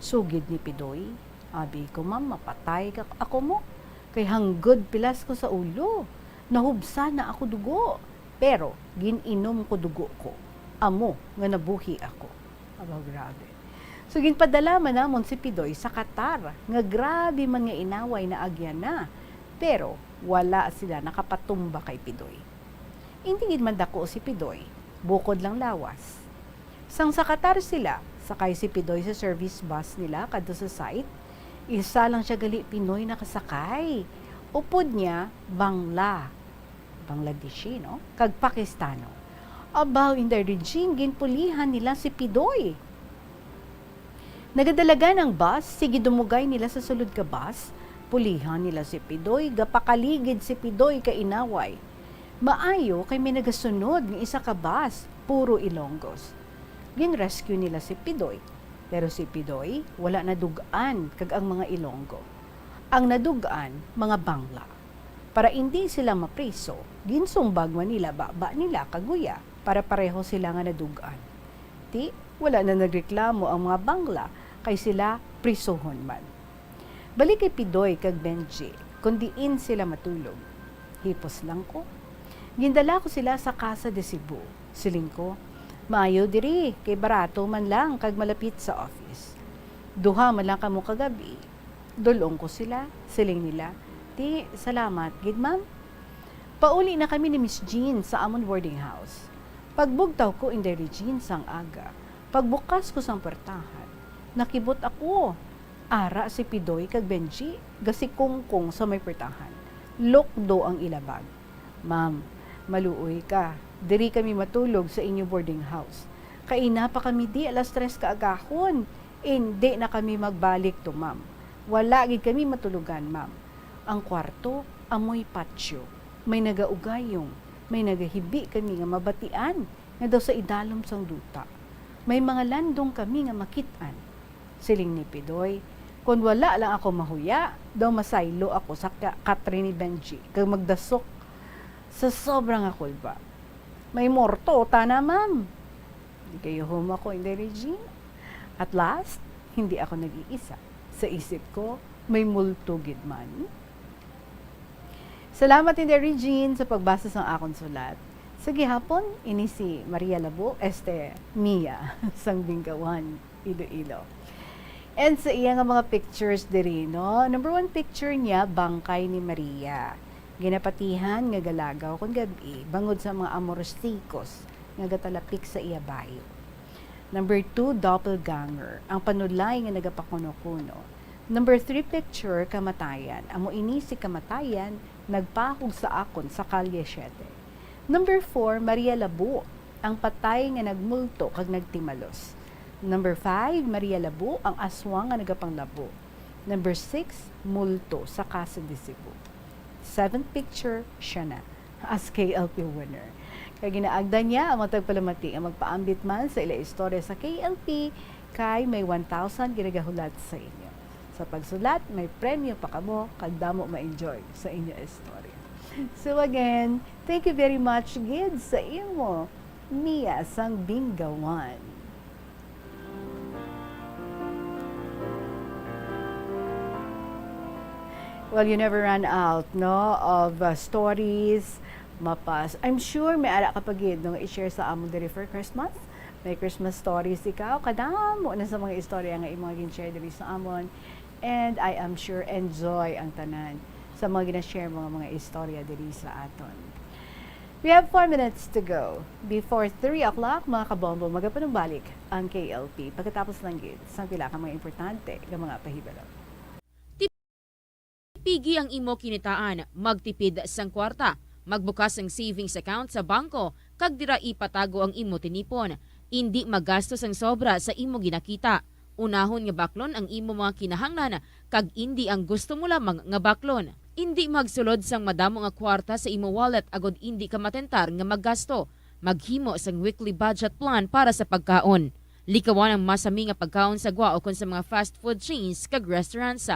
Sugid ni Pidoy, abi ko ma'am, mapatay ka ako mo. Kay hanggod pilas ko sa ulo. Nahubsa na ako dugo. Pero gininom ko dugo ko. Amo nga nabuhi ako. Aba, grabe. So ginpadala man namon si Pidoy sa Qatar nga grabe mga inaway na agyan na. Pero wala sila nakapatumba kay Pidoy. Hindi gid man dako si Pidoy, bukod lang lawas. Sang sa Qatar sila, sakay si Pidoy sa service bus nila kadto sa site. Isa lang siya gali Pinoy nakasakay. Upod niya Bangladeshi, no? Kag Pakistano. Abaw in the regime, ginpulihan nila si Pidoy. Nagadalaga ng bus, sige dumugay nila sa sulod ka bus, pulihan nila si Pidoy, gapakaligid si Pidoy ka inaway. Maayo kay may nagasunod ng isa ka bus, puro Ilonggos. Gin-rescue nila si Pidoy, pero si Pidoy wala nadugaan kag ang mga Ilonggo. Ang nadugaan, mga Bangla. Para hindi sila mapriso, ginsumbag man nila baba nila kaguya para pareho sila nga nadugaan. Ti, wala na nagreklamo ang mga Bangla kay sila prisohon man. Balik kay Pidoy kag Benji, kundiin sila matulog. Hipos lang ko. Gindala ko sila sa Casa de Cebu. Siling ko, maayo diri, kay barato man lang kag malapit sa office. Duha man lang kamo kagabi. Dulong ko sila, siling nila, ti, salamat, gid ma'am. Pauli na kami ni Miss Jean sa amon boarding house. Pagbugtaw ko in the Jean sang aga. Pagbukas ko sang portahan, nakibot ako. Ara si Pidoy kag Benji, gasikongkong sa may portahan. Lokdo ang ilabag. Ma'am, maluoy ka. Diri kami matulog sa inyo boarding house. Kaina pa kami di alas 3 kaagahon. Hindi na kami magbalik to, ma'am. Wala gid kami matulugan, ma'am. Ang kwarto, amoy patio. May nagaugayong, may nagahibi kami nga mabatian nga daw sa idalom sang duta. May mga landong kami nga makitaan. Siling ni Pidoy, kung wala lang ako mahuya, daw masaylo ako sa Catherine ni Benji kag magdasok sa sobrang akulba. May morto, tana ma'am. Hindi kayo home ako in the Regine. At last, hindi ako nag-iisa. Sa isip ko, may multo gid man. Salamat in the Regine sa pagbasa sa akong sulat. Sa gihapon, ini si Maria Labo, Mia, sang Binggawan, Iloilo. And sa iya nga mga pictures diri, no? Number 1 picture niya, bangkay ni Maria. Ginapatihan nga galagaw kung gabi, bangod sa mga amorostikos nga gatalapik sa iya bayo. Number 2, doppelganger, ang panulay nga nagapakuno-kuno. Number 3 picture, kamatayan. Amo ini si kamatayan, nagpahog sa akon sa Kalye 7. Number 4, Maria Labo, ang patay nga nagmulto kag nagtimalos. Number 5, Maria Labo, ang aswang nga nagapanglabo. Number 6, multo sa Casa de Cebu. 7th picture, siya na, as KLP winner. Kaya ginaagda niya ang matagpalamati ang magpaambit man sa ila istorya sa KLP kay may 1,000 ginagahulat sa inyo. Sa pagsulat, may premyo pa kamo kag damo ma-enjoy sa inyo istorya. So again, thank you very much, Gid, sa imo, Mia sang Binggawan. Well, you never run out, no, of stories, mapas. I'm sure may ara kapag nung i-share sa amon diri for Christmas. May Christmas stories ikaw, kadamo na sa mga istorya nga imong gin-share diri sa amon. And I am sure enjoy ang tanan sa mga gina-share mga istorya diri sa aton. We have 4 minutes to go. Before 3 o'clock, mga kabombo, magapanumbalik ang KLP. Pagkatapos lang gid, sa pila ka mga importante nga mga pahibalo. Pigi ang imo kinitaan, magtipid sang kwarta, magbukas ang savings account sa bangko, kag dira ipatago ang imo tinipon. Hindi magastos ang sobra sa imo ginakita. Unahon nga baklon ang imo mga kinahanglan, kag hindi ang gusto mo lamang nga baklon. Hindi magsulod sang madamo nga kwarta sa imo wallet agod hindi ka matentar nga maggasto. Maghimo sang weekly budget plan para sa pagkaon. Likawan ang masami nga pagkaon sa gwa o kon sa mga fast food chains kag restaurants.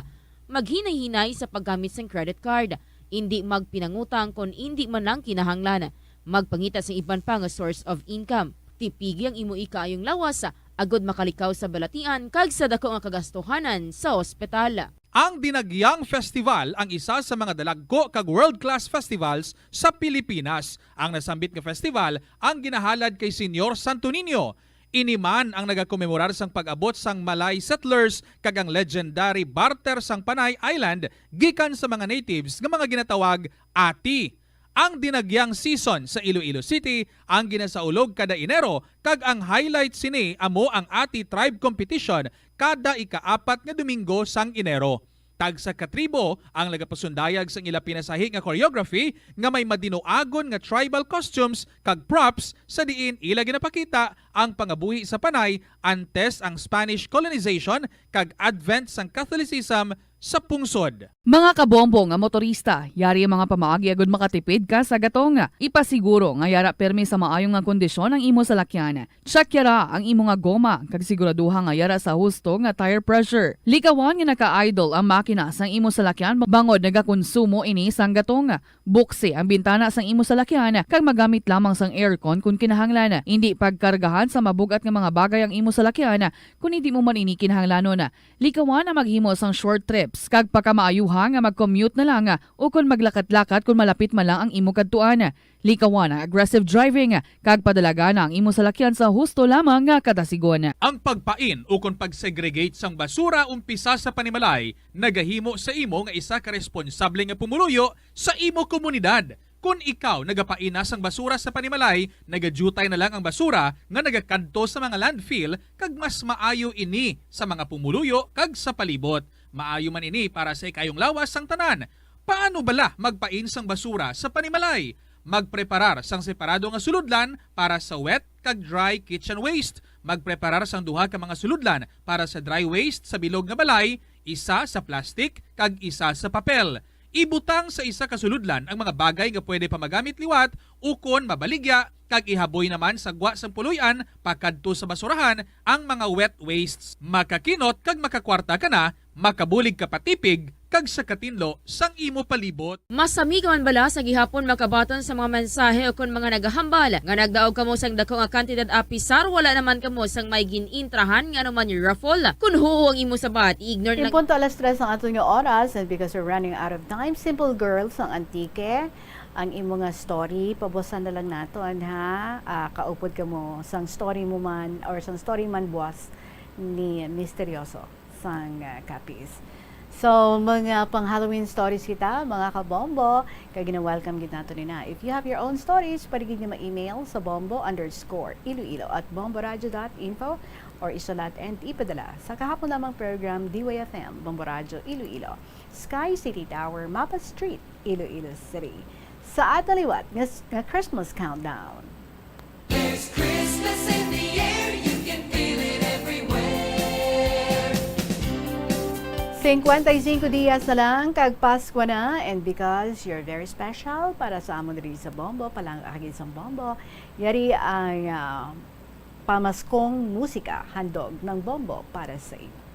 Maghinay-hinay sa paggamit sang credit card. Hindi magpinangutang kung hindi man lang kinahanglan. Magpangita sa iban pa nga source of income. Tipigi ang imo ikaayong lawas agod makalikaw sa balatian kag sa dako nga kagastuhanan sa ospital. Ang Dinagyang Festival ang isa sa mga dalagko kag world-class festivals sa Pilipinas. Ang nasambit nga festival ang ginahalad kay Senyor Santo Niño. Iniman ang nagakomemorar sang pag-abot sang Malay settlers kag ang legendary barter sang Panay Island gikan sa mga natives nga mga ginatawag ati. Ang dinagyang season sa Iloilo City ang ginasaulog kada Enero kag ang highlight sini amo ang ati tribe competition kada ika-4 nga Domingo sang Enero. Tag sa katribo ang nagapasundayag sang ila pinasahi nga choreography nga may madinoagon nga tribal costumes kag props sa diin ila ginapakita ang pangabuhi sa Panay antes ang Spanish colonization kag advent sang Catholicism sa pungsod. Mga kabombong nga motorista, yari ang mga pamaagi agud makatipid ka sa gatong. Ipasiguro nga yara permi sa maayong nga kondisyon ang imo salakyan. Check yara ang imo nga goma kag siguraduha nga yara sa husto nga tire pressure. Likawan nga naka-idle ang makina sang imo salakyan bangod nagakonsumo ini sang gatong. Buksi ang bintana sang imo salakyan kag magamit lamang sang aircon kung kinahanglan. Hindi pagkargahan sa mabugat nga mga bagay ang imo salakyan kung hindi mo man ini kinahanglanon. Likawan ang maghimo sang short trips kag pagkamaayuha nga mag-commute na lang o kung maglakat-lakat kung malapit man lang ang imo kadtuan. Likawan ang aggressive driving kag padalaga na ang imo salakyan sa husto lamang nga kadasigon. Ang pagpain o kung pagsegregate sang basura umpisa sa panimalay nagahimo sa imo nga isa ka responsable nga pumuluyo sa imo komunidad. Kung ikaw nagapaina sang basura sa panimalay, nagadutay na lang ang basura nga nagakadto sa mga landfill kag mas maayo ini sa mga pumuluyo kag sa palibot. Maayo man ini para sa ikayong lawas sang tanan. Paano bala magpain sang basura sa panimalay? Magpreparar sang separado nga suludlan para sa wet kag dry kitchen waste. Magpreparar sang duha ka mga suludlan para sa dry waste sa bilog nga balay, isa sa plastic kag isa sa papel. Ibutang sa isa ka suludlan ang mga bagay nga pwede pa magamit liwat ukon mabaligya kag ihaboy naman sa gwa sang puluyan pakadto sa basurahan ang mga wet wastes. Makakinot kag makakwarta ka na, makabulig ka patipig kag sa katinlo sang imo palibot. Masami ka man bala sa gihapon makabaton sa mga mensahe o kung mga nagahambal nga nagdaog kamo sang dako nga kantidad apisar wala naman kamo sang may ginintrahan nga naman yung raffle. Kung huo ang imo sabat, ignore na. Punto alas 3 ang ato nga oras and because we're running out of time, Simple Girls ang Antike. Ang imo nga story, pabosan na lang nato ha. Kaupod ka mo sang story mo man or sang story man boss ni Misteryoso sang Kapis. So, mga pang-Halloween stories kita, mga kabombo, kaya gina-welcome gid nato nina. If you have your own stories, pwede gid nyo ma-email sa bombo_iloilo@bomboradio.info or isulat and ipadala sa kahapon lamang program DYFM, Bombo Radio Iloilo, Sky City Tower, Mapa Street, Iloilo City. Sa ataliwat nga Christmas Countdown. There's Christmas in the air, you can feel it everywhere. 55 días na lang kag Pasko na, and because you're very special para sa amon diri sa Bombo, palang agid sa Bombo, yari ang pamaskong musika handog ng Bombo para sa inyo.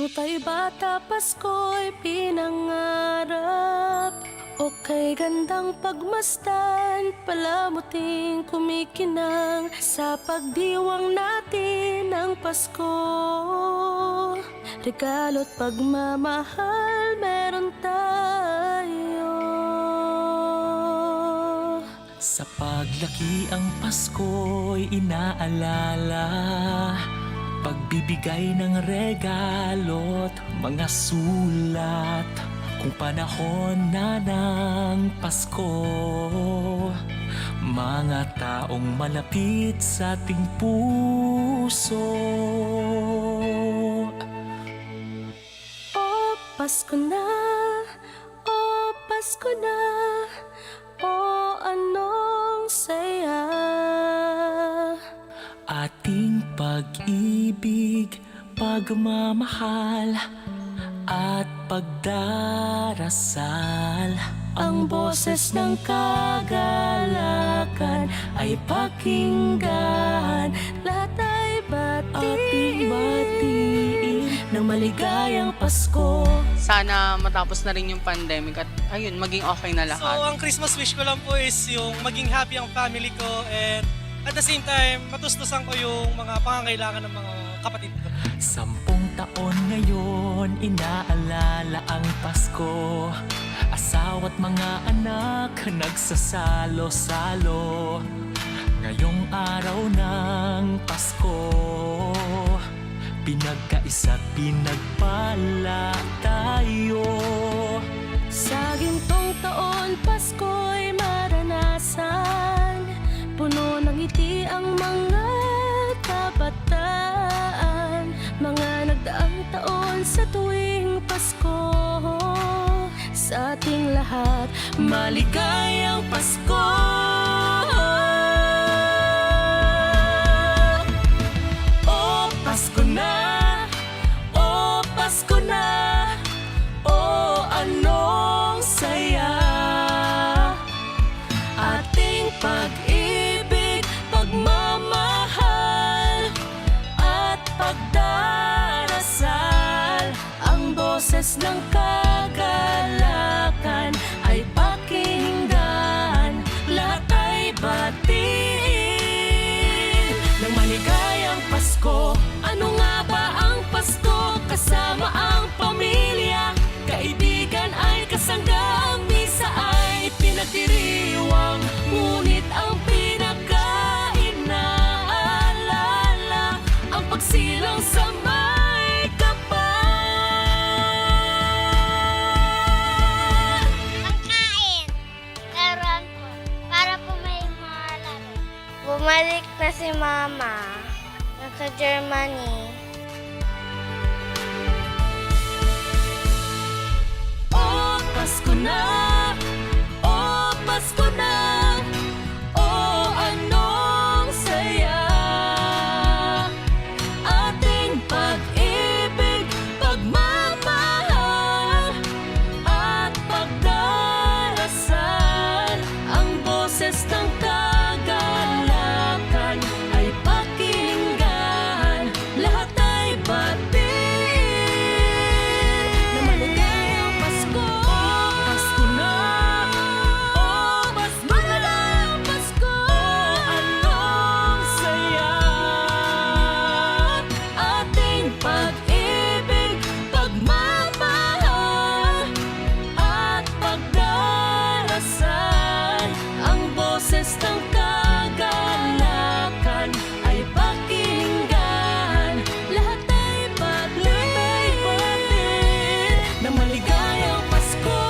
Nutay bata Pasko'y pinangarap, o kay gandang pagmasdan, palamuting kumikinang sa pagdiwang natin ng Pasko. Regalo't pagmamahal meron tayo. Sa paglaki ang Pasko'y inaalala, pagbibigay ng regalo't mga sulat. Kung panahon na ng Pasko, mga taong malapit sa ating puso. O Pasko na, o Pasko na, o anong saya. Ating pag-ibig, pagmamahal at pagdarasal, ang boses ng kagalakan ay pakinggan. Lahat ay batiin ng maligayang Pasko. Sana matapos na rin yung pandemic at ayun, maging okay na lahat. So, ang Christmas wish ko lang po is yung maging happy ang family ko and at the same time, matustusan ko yung mga pangangailangan ng mga kapatid ko. 10 taon ngayon, inaalala ang Pasko. Asawa't mga anak, nagsasalo-salo. Ngayong araw ng Pasko, pinagkaisa't pinagpala tayo. Sa gintong taon, Pasko'y maranasan. Puno ng ngiti ang mga kabataan. Mga nagdaang taon sa tuwing Pasko. Sa ating lahat, maligayang Pasko. Oh, Pasko na! Oh, Pasko na! Oh, anong saya! Ating pag-ibig, pagmamahal at pagdarasal. Ang boses ng kagalakan ay pakinggan. Lahat ay batiin ng maligayang Pasko. Ano nga ba ang Pasko? Kasama ang pamilya, kaibigan ay kasangga. Ang misa ay pinagdiriwang, ngunit ang pinaka-inaalala ang pagsilang sa may kapal. Pagkain, laruan po, para po may mga laro. Bumalik na si Mama, nasa Germany. Oh, Pasko na! Oh, Pasko na! Oh, anong saya! Ating pag-ibig, pagmamahal at pagdarasal. Ang boses ng kagalakan ay pakinggan. Lahat ay batiin na maligayang Pasko. Pasko na! Oh, Pasko na! Pasko! Anong saya! Ating pag-ibig, pagmamahal at pagdarasal. Ang boses ng kagalakan ay pakinggan. Lahat ay batiin na maligayang Pasko.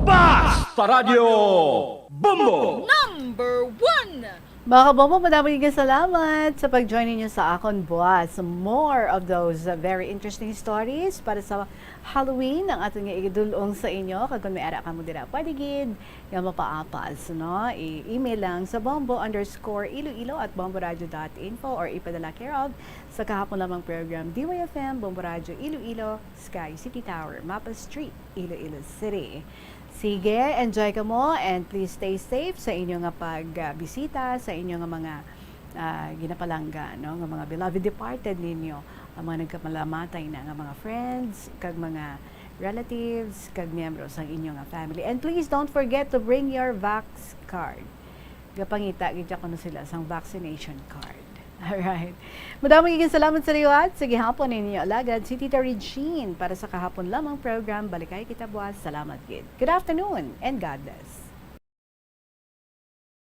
Basta Radio Bombo! Number 1! Mga kabombo, maraming salamat sa pag-join ninyo sa Akon Buwas. More of those very interesting stories para sa Halloween ang ating idulong sa inyo. Kung may ara ka mo dira, pwede gid yung mapaapas, no? I-email lang sa bombo_iloilo@bomboradio.info or ipadala care of sa kahapon lamang program DYFM, Bombo Radio Iloilo, Sky City Tower, Mapa Street, Iloilo City. Sige, enjoy ka mo and please stay safe sa inyong pagbisita, sa inyong mga ginapalangga, no? Ng mga beloved departed ninyo, ang mga nagkamalamatay na ng mga friends, kag mga relatives, kag miyembros ng inyong family. And please don't forget to bring your Vax card. Gapangita, gidya ko na sila sang vaccination card. Alright. Madaming salamat sa liwat. Sige hapon ninyo alagad si Tita Regine para sa kahapon lamang program Balikay Kita Buwas. Salamat gid. Good afternoon and God bless.